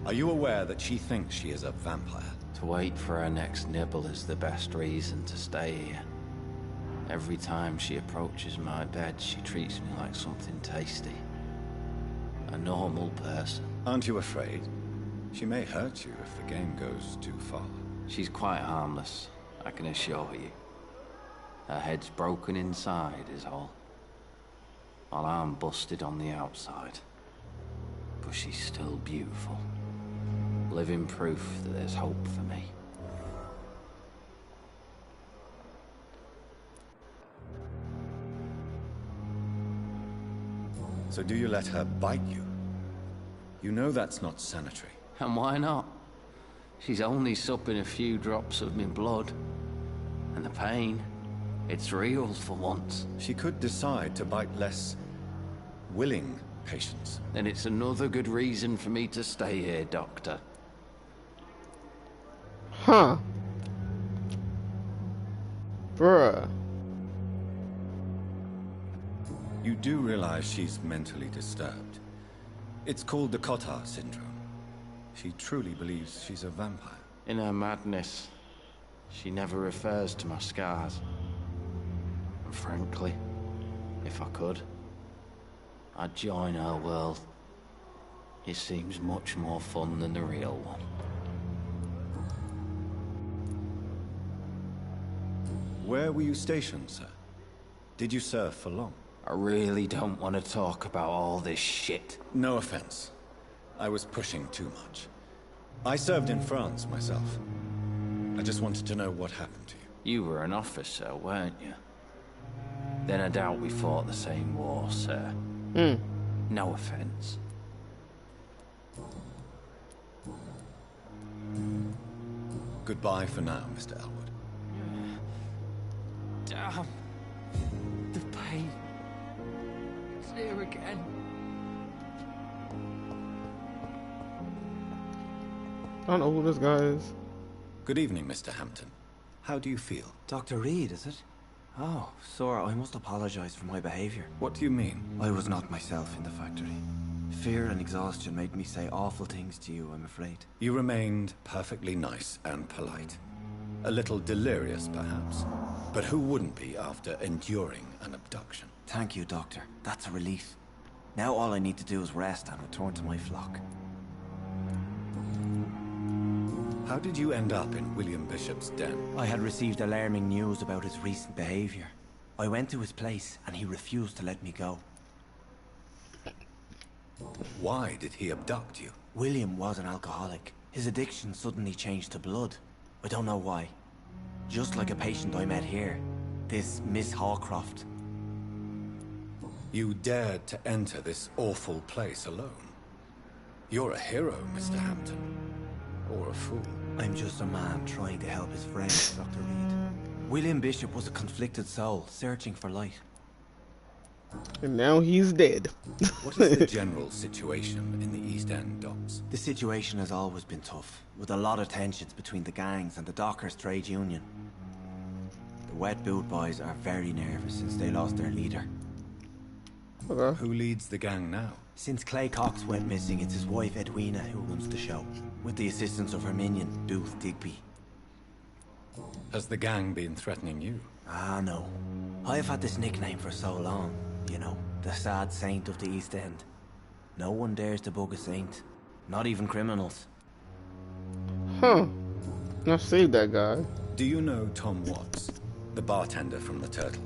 Are you aware that she thinks she is a vampire? To wait for her next nibble is the best reason to stay here. Every time she approaches my bed, she treats me like something tasty. A normal person. Aren't you afraid? She may hurt you if the game goes too far. She's quite harmless, I can assure you. Her head's broken inside is all. While I'm busted on the outside. But she's still beautiful. Living proof that there's hope for me. So do you let her bite you? You know that's not sanitary. And why not? She's only supping a few drops of me blood. And the pain, it's real for once. She could decide to bite less willing patients. Then it's another good reason for me to stay here, Doctor. Huh. Bruh. You do realize she's mentally disturbed. It's called the Cotard syndrome. She truly believes she's a vampire. In her madness, she never refers to my scars. And frankly, if I could, I'd join her world. It seems much more fun than the real one. Where were you stationed, sir? Did you serve for long? I really don't want to talk about all this shit. No offense. I was pushing too much. I served in France myself. I just wanted to know what happened to you. You were an officer, weren't you? Then I doubt we fought the same war, sir. No offense. Goodbye for now, Mr. Elwood. Damn. The pain. It's here again. I don't know who this guy is. Good evening, Mr. Hampton. How do you feel? Dr. Reed, is it? Oh, sir, I must apologize for my behavior. What do you mean? I was not myself in the factory. Fear and exhaustion made me say awful things to you, I'm afraid. You remained perfectly nice and polite. A little delirious, perhaps. But who wouldn't be after enduring an abduction? Thank you, Doctor. That's a relief. Now all I need to do is rest and return to my flock. How did you end up in William Bishop's den? I had received alarming news about his recent behavior. I went to his place and he refused to let me go. Why did he abduct you? William was an alcoholic. His addiction suddenly changed to blood. I don't know why. Just like a patient I met here. This Miss Horcroft. You dared to enter this awful place alone. You're a hero, Mr. Hampton. Or a fool. I'm just a man trying to help his friend, Dr. Reed. William Bishop was a conflicted soul, searching for light. And now he's dead. What is the general situation in the East End docks? The situation has always been tough, with a lot of tensions between the gangs and the dockers' trade union. The Wet Boot Boys are very nervous since they lost their leader. Okay. Who leads the gang now? Since Clay Cox went missing, it's his wife Edwina who runs the show, with the assistance of her minion, Booth Digby. Has the gang been threatening you? Ah, no. I've had this nickname for so long, you know, the sad saint of the East End. No one dares to bug a saint, not even criminals. Huh. Now save that guy. Do you know Tom Watts, the bartender from the Turtle?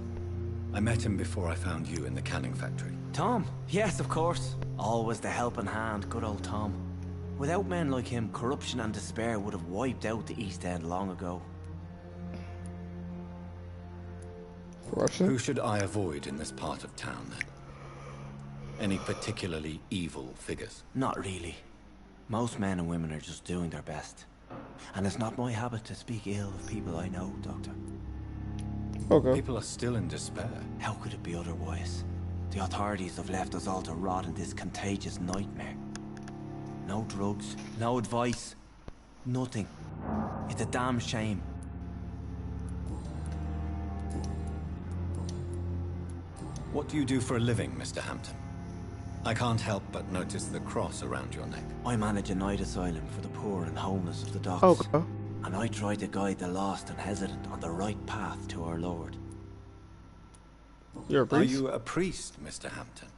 I met him before I found you in the canning factory. Tom? Yes, of course. Always the helping hand, good old Tom. Without men like him, corruption and despair would have wiped out the East End long ago. Corruption? Who should I avoid in this part of town, then? Any particularly evil figures? Not really. Most men and women are just doing their best. And it's not my habit to speak ill of people I know, Doctor. Okay. People are still in despair. How could it be otherwise? The authorities have left us all to rot in this contagious nightmare. No drugs, no advice, nothing. It's a damn shame. What do you do for a living, Mr. Hampton? I can't help but notice the cross around your neck. I manage a night asylum for the poor and homeless of the docks. Okay. And I try to guide the lost and hesitant on the right path to our Lord. You're a priest? Are you a priest, Mr. Hampton?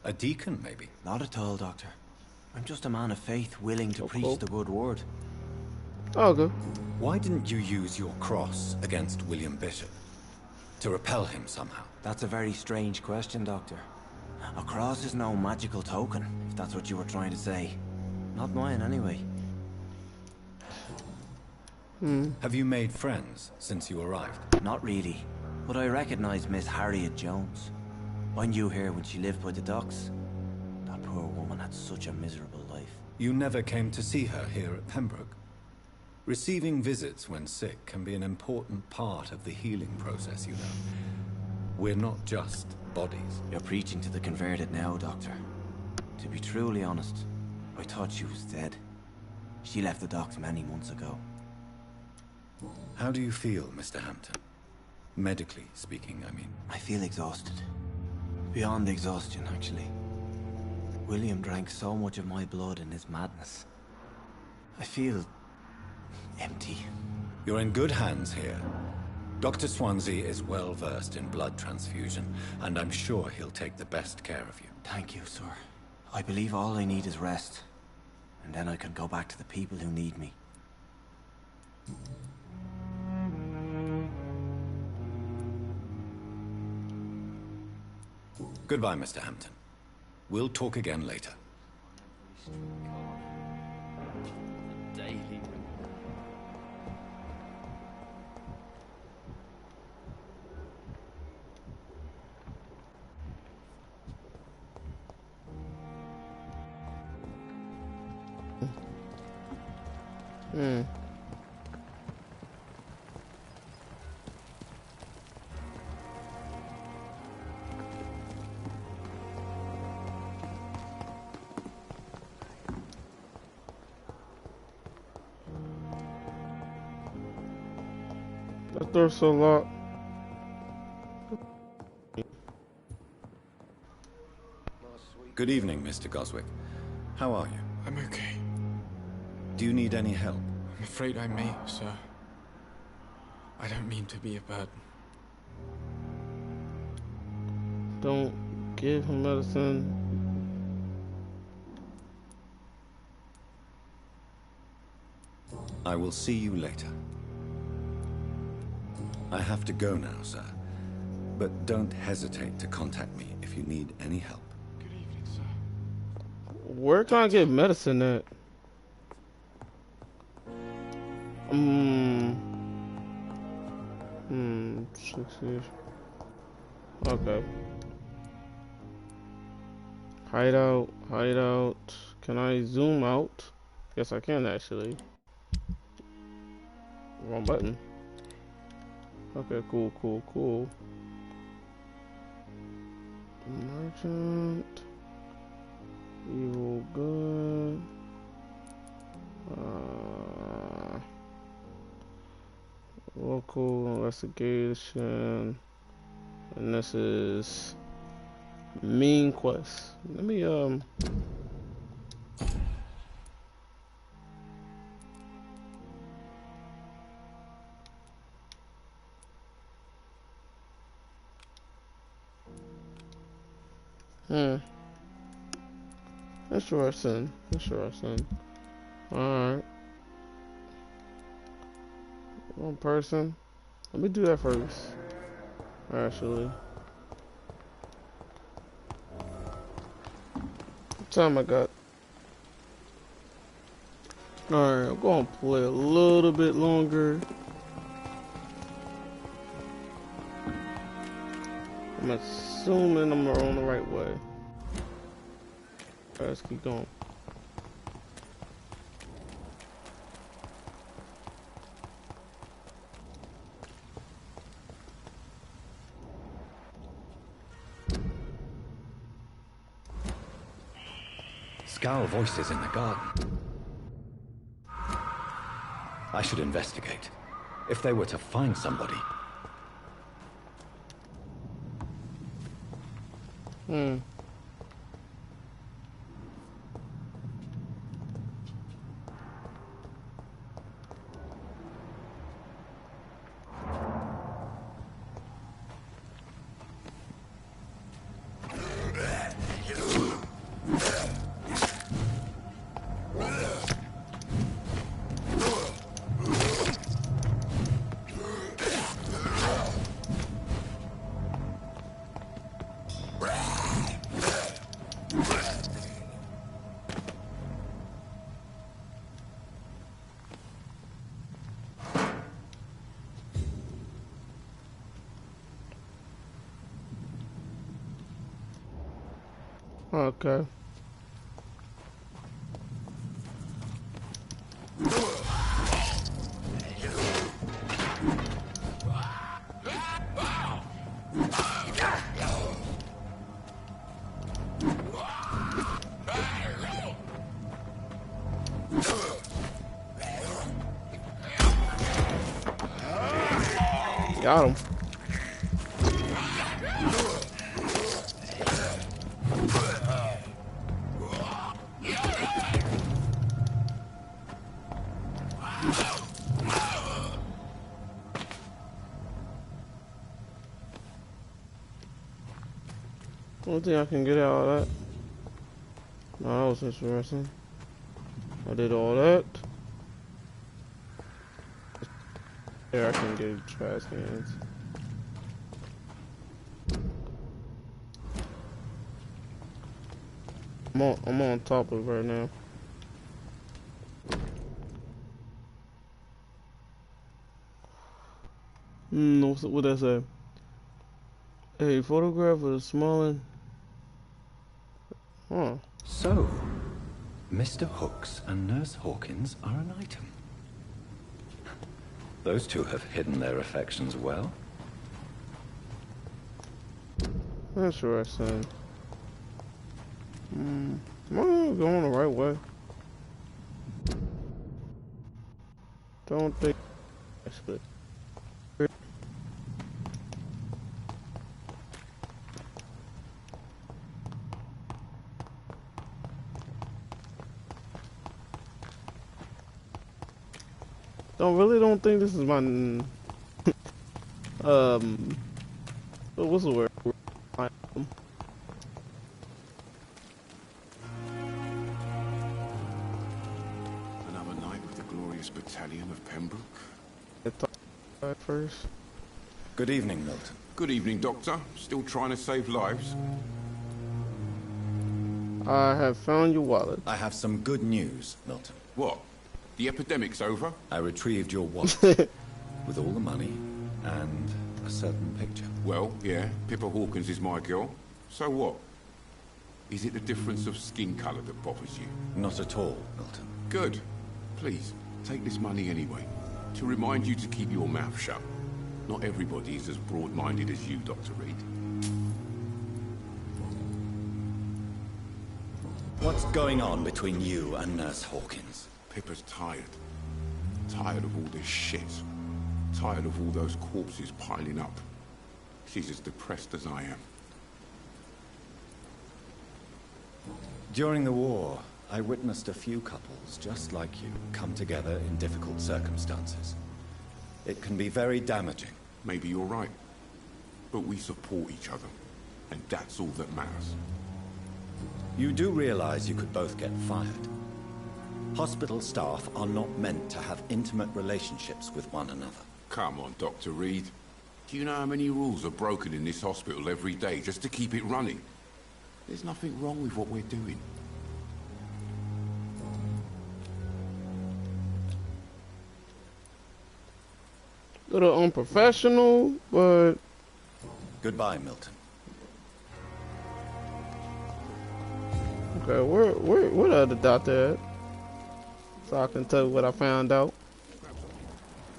A deacon, maybe? Not at all, Doctor. I'm just a man of faith willing to preach the good word. Okay. Why didn't you use your cross against William Bishop? To repel him somehow? That's a very strange question, Doctor. A cross is no magical token, if that's what you were trying to say. Not mine, anyway. Have you made friends since you arrived? Not really, but I recognize Miss Harriet Jones. I knew her when she lived by the docks. That poor woman had such a miserable life. You never came to see her here at Pembroke? Receiving visits when sick can be an important part of the healing process, you know. We're not just bodies. You're preaching to the converted now, Doctor. To be truly honest, I thought she was dead. She left the docks many months ago. How do you feel, Mr. Hampton? Medically speaking, I mean. I feel exhausted. Beyond exhaustion, actually. William drank so much of my blood in his madness. I feel empty. You're in good hands here. Dr. Swansea is well versed in blood transfusion, and I'm sure he'll take the best care of you. Thank you, sir. I believe all I need is rest. And then I can go back to the people who need me. Goodbye, Mr. Hampton. We'll talk again later. Daily. There's a lot. Good evening, Mr. Goswick. How are you? I'm okay. Do you need any help? I'm afraid I may, sir. I don't mean to be a burden. Don't give him medicine. I will see you later. I have to go now, sir. But don't hesitate to contact me if you need any help. Good evening, sir. Where can I get medicine at? 6-ish. Okay. Hideout, hideout. Can I zoom out? Yes, I can actually. Wrong button. Okay, cool. Merchant. Evil good. Local investigation. And this is mean quest. Let me Interesting. Alright. One person. Let me do that first. Actually. time I got? Alright, I'm gonna play a little bit longer. I'm assuming I'm on the right way. Alright, let's keep going. Scowl voices in the garden. I should investigate. If they were to find somebody. Okay. Got him. One thing I can get out of that. No, that was interesting. I did all that. There, I can get trash cans. I'm on top of it right now. What that say? A photograph of a smiling. Huh. So, Mr. Hooks and Nurse Hawkins are an item. Those two have hidden their affections well. Interesting. Am I going the right way? Don't think that's good. Don't think this is my what's the word? Another night with the glorious battalion of Pembroke. First. Good evening, Milton. Good evening, Doctor. Still trying to save lives? I have found your wallet. I have some good news, Milton. What? The epidemic's over? I retrieved your wallet with all the money and a certain picture. Well, yeah, Pippa Hawkins is my girl. So what? Is it the difference of skin colour that bothers you? Not at all, Milton. Good. Please, take this money anyway. To remind you to keep your mouth shut. Not everybody is as broad-minded as you, Dr. Reed. What's going on between you and Nurse Hawkins? Pippa's tired. Tired of all this shit. Tired of all those corpses piling up. She's as depressed as I am. During the war, I witnessed a few couples just like you come together in difficult circumstances. It can be very damaging. Maybe you're right. But we support each other. And that's all that matters. You do realize you could both get fired. Hospital staff are not meant to have intimate relationships with one another. Come on, Dr. Reed. Do you know how many rules are broken in this hospital every day just to keep it running? There's nothing wrong with what we're doing. little unprofessional, but... Goodbye, Milton. Okay, where the other doctor at? So I can tell you what I found out.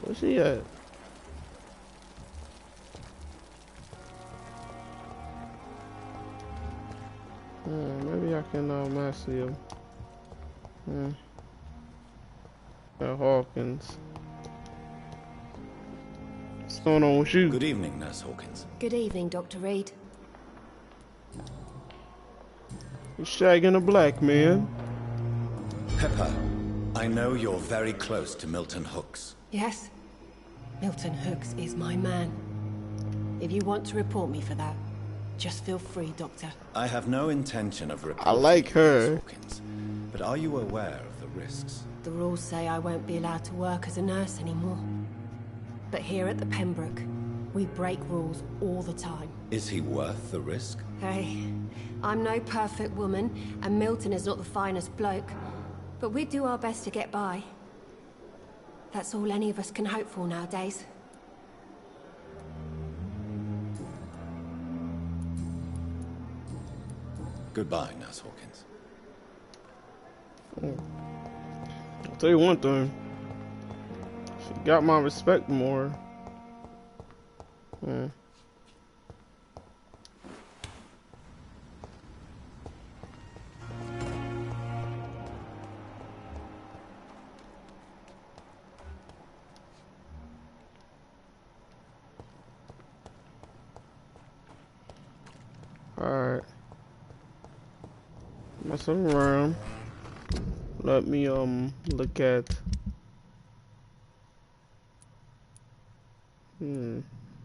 Where's she at? Maybe I can master him. Hawkins. What's going on with you? Good evening, Nurse Hawkins. Good evening, Dr. Reed. You're shagging a black man. Pepper, I know you're very close to Milton Hooks. Yes? Milton Hooks is my man. If you want to report me for that, just feel free, Doctor. I have no intention of reporting I like her. you, Nurse Hawkins, but are you aware of the risks? The rules say I won't be allowed to work as a nurse anymore. But here at the Pembroke, we break rules all the time. Is he worth the risk? Hey, I'm no perfect woman, and Milton is not the finest bloke. But we do our best to get by. That's all any of us can hope for nowadays. Goodbye, Nurse Hawkins. I'll tell you one thing. She got my respect more. Alright. Messing around. Let me look at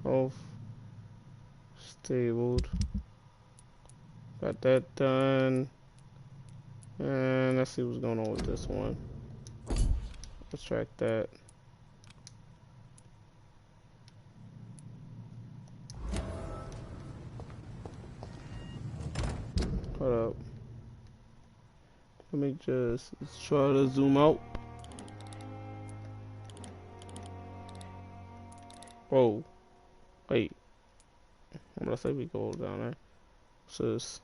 off stabled. Got that done. And let's see what's going on with this one. Let's track that. Hold up. Let me let's try to zoom out. Whoa. Wait. I'm gonna say we go down there. So it's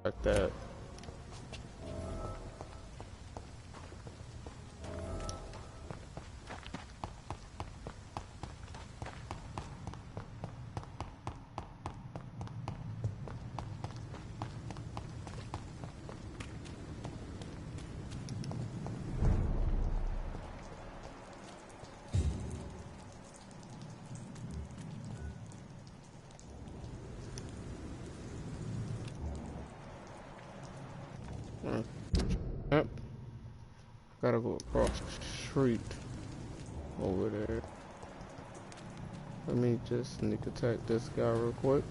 like that. Yep. Gotta go across the street over there. Let me just sneak attack this guy real quick.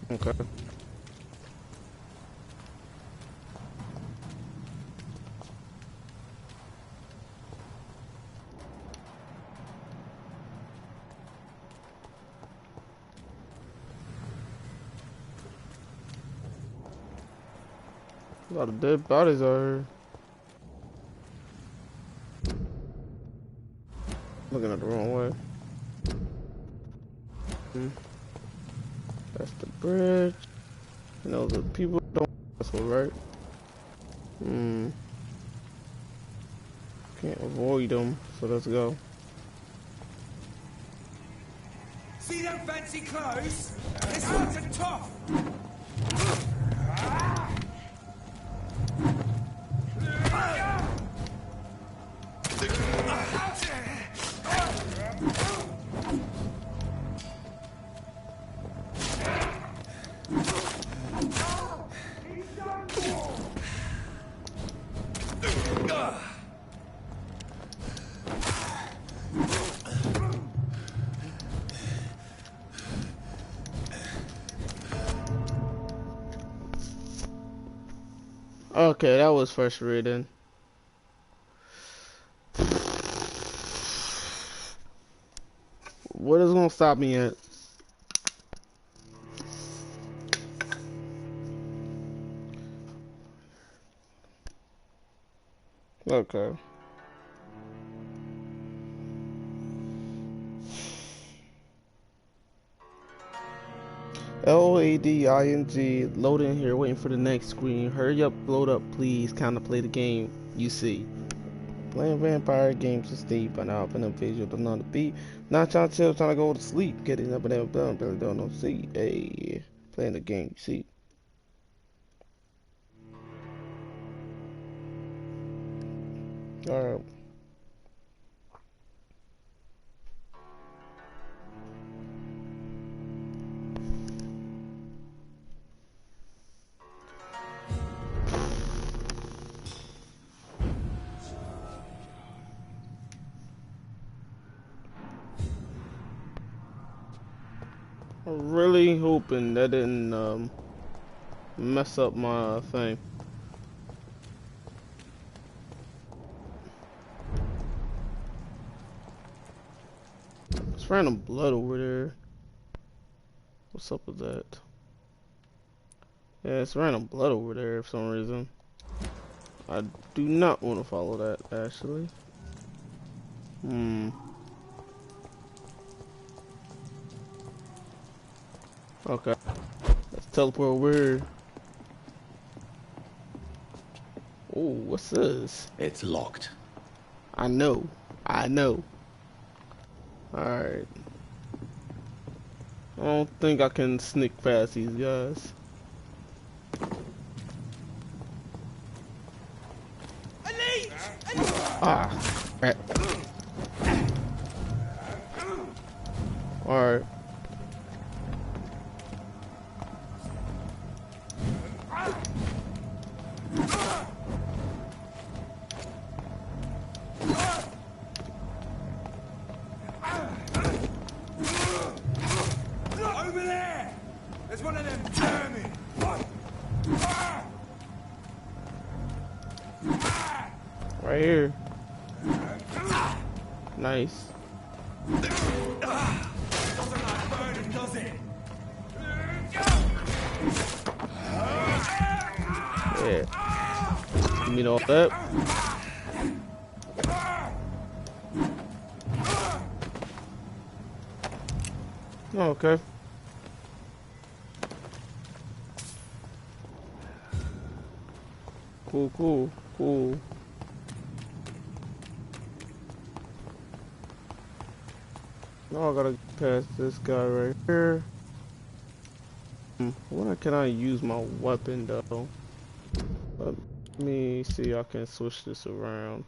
Okay. A lot of dead bodies out here. Looking at the wrong way. That's the bridge. You know, the people don't wrestle, right? Can't avoid them, so let's go. See them fancy clothes? This one's a tough. Okay, that was first reading. What is gonna stop me at? Okay. LOADING, loading here, waiting for the next screen. Hurry up, load up, please. Kinda play the game you see. Playing vampire games to sleep, but now up in the visual, don't know the beat. Not trying to chill, trying to go to sleep. Getting up and down, really don't know see. Hey, playing the game you see. Alright. I'm really hoping that didn't mess up my thing. It's random blood over there. What's up with that? Yeah, it's random blood over there for some reason. I do not want to follow that, actually. Okay. Let's teleport over here. Oh, what's this? It's locked. I know. Alright. I don't think I can sneak past these guys. Ah, right. Alright. Over there! There's one of them German. Right here. Nice. Doesn't like burning, does it? Yeah. Give me all that. Oh, okay. Cool. Now I gotta pass this guy right here. When can I use my weapon though? Let me see, I can switch this around.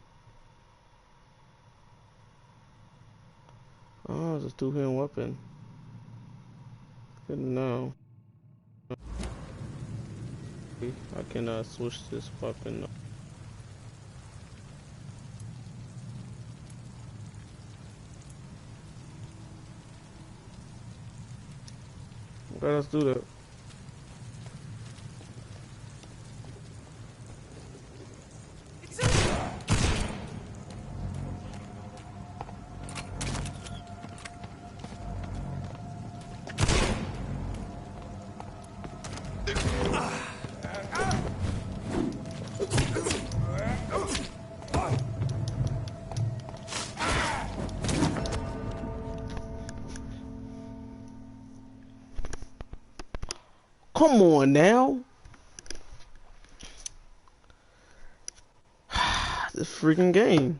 Oh, it's a two-hand weapon. Good to know. I can switch this weapon up. Okay, let's do that. Come on now. This freaking game.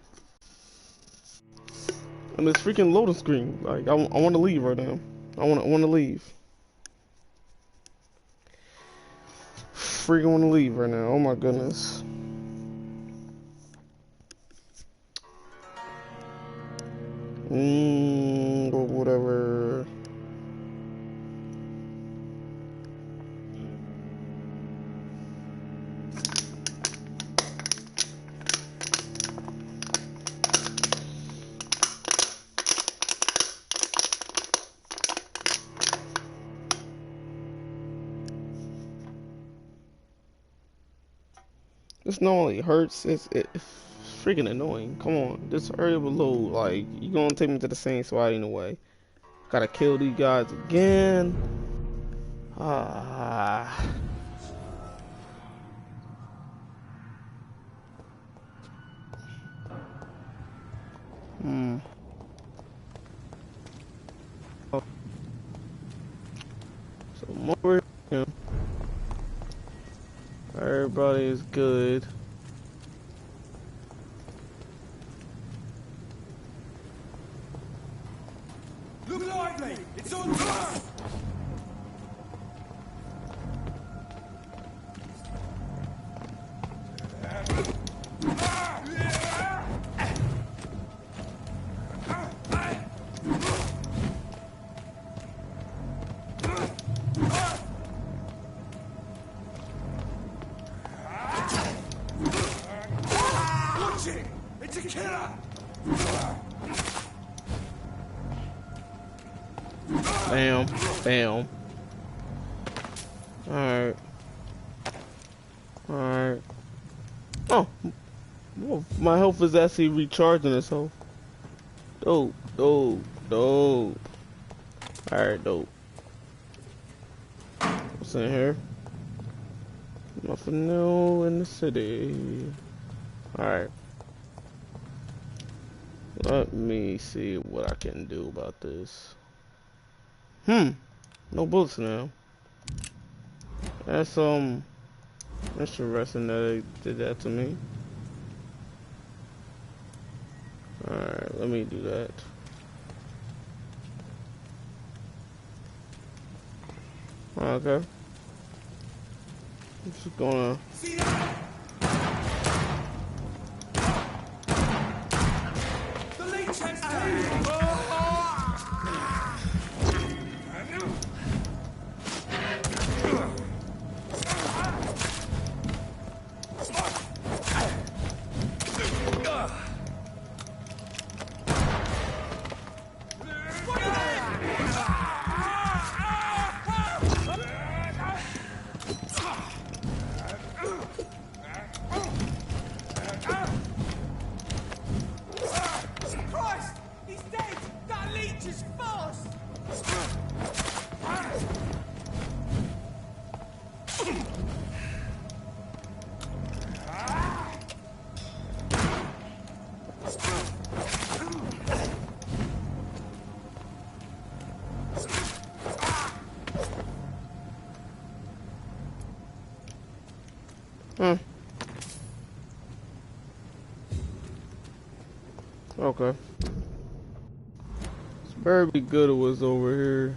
And this freaking loading screen. Like, I want to leave right now. I wanna leave. Freaking wanna leave right now. Oh my goodness. Or whatever. This not only hurts, it's freaking annoying. Come on, just hurry up a little. Like, you gonna take me to the same spot anyway. Gotta kill these guys again. Ah. So more. Everybody is good. Look lively! It's on time! Watch it! It's a killer! Bam, bam. Alright. Alright. Oh. Well, my health is actually recharging itself. Dope, dope, dope. Alright, dope. What's in here? Nothing new in the city. Alright. Let me see what I can do about this. No bullets now. That's interesting that they did that to me. Alright, let me do that. Okay. I'm just gonna The leech has Christ! He's dead! That leech is fast! Okay. It's better be good it was over here.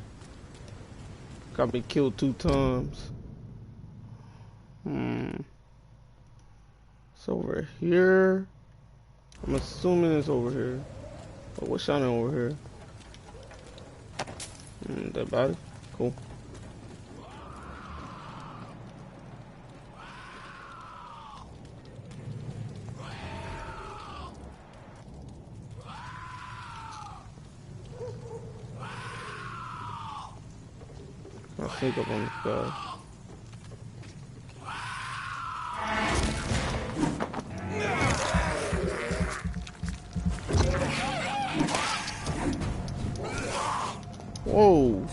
Got me killed 2 times. It's over here. I'm assuming it's over here. Oh, what's shining over here? That body? Cool. I'll sneak up on this guy. Whoa.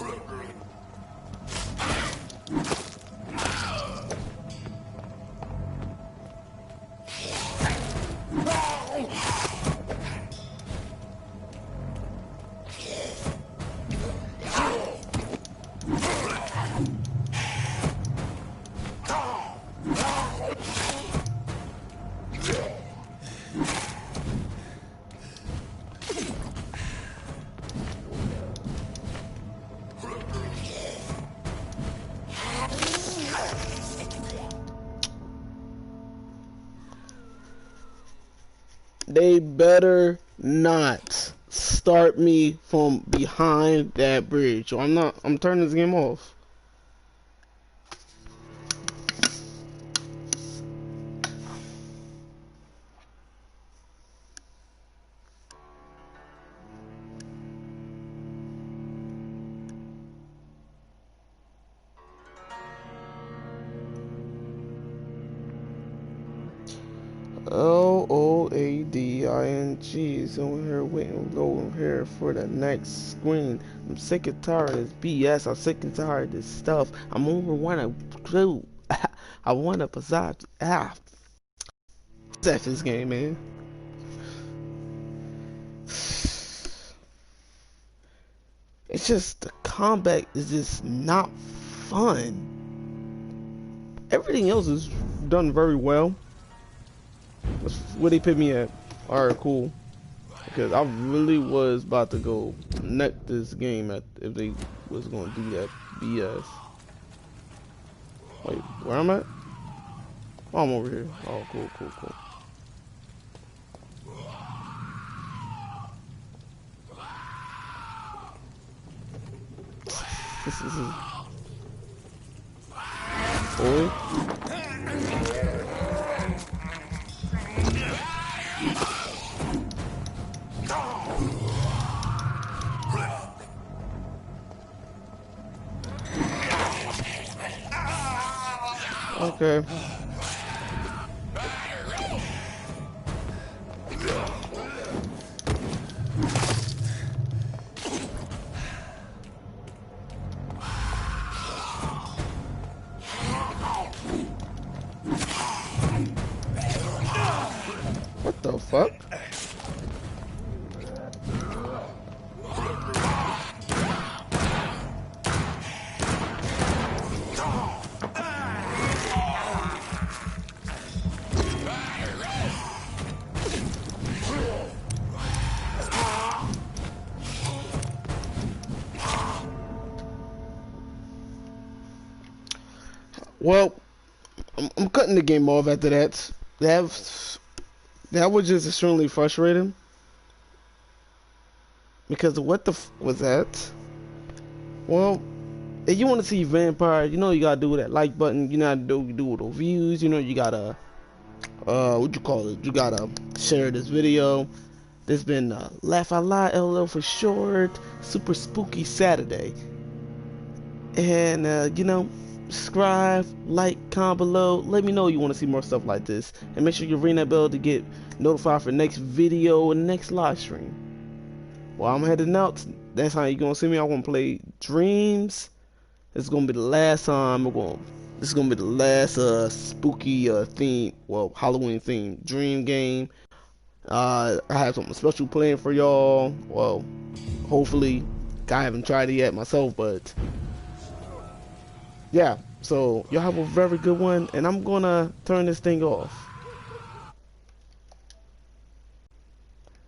They better not start me from behind that bridge. So I'm turning this game off. LOADING is over here waiting over here for the next screen. I'm sick and tired of this BS. I'm sick and tired of this stuff. I'm over wanna do. I wanna possess. What's this game, man? It's just the combat is just not fun. Everything else is done very well. That's where they put me at. Alright, cool. Because I really was about to go neck this game at if they was gonna do that BS. Wait, where I'm at? Oh, I'm over here. Oh, cool. This is boy. Okay. What the fuck? Well, I'm cutting the game off after that. That was just extremely frustrating. Because what the f was that? Well, if you want to see Vampyr, you know you gotta do that like button. You know how to do the views. You know you gotta what you call it? You gotta share this video. This been Laugh Out Loud LL for short. Super Spooky Saturday. And you know, subscribe, like, comment below. Let me know you want to see more stuff like this, and make sure you ring that bell to get notified for next video and next live stream. Well, I'm heading out. That's how you gonna see me. I want to play Dreams. This is gonna be the last time. This is gonna be the last spooky theme, well, Halloween theme dream game. I have something special planned for y'all. Well, hopefully, I haven't tried it yet myself, but yeah. So y'all have a very good one, and I'm gonna turn this thing off.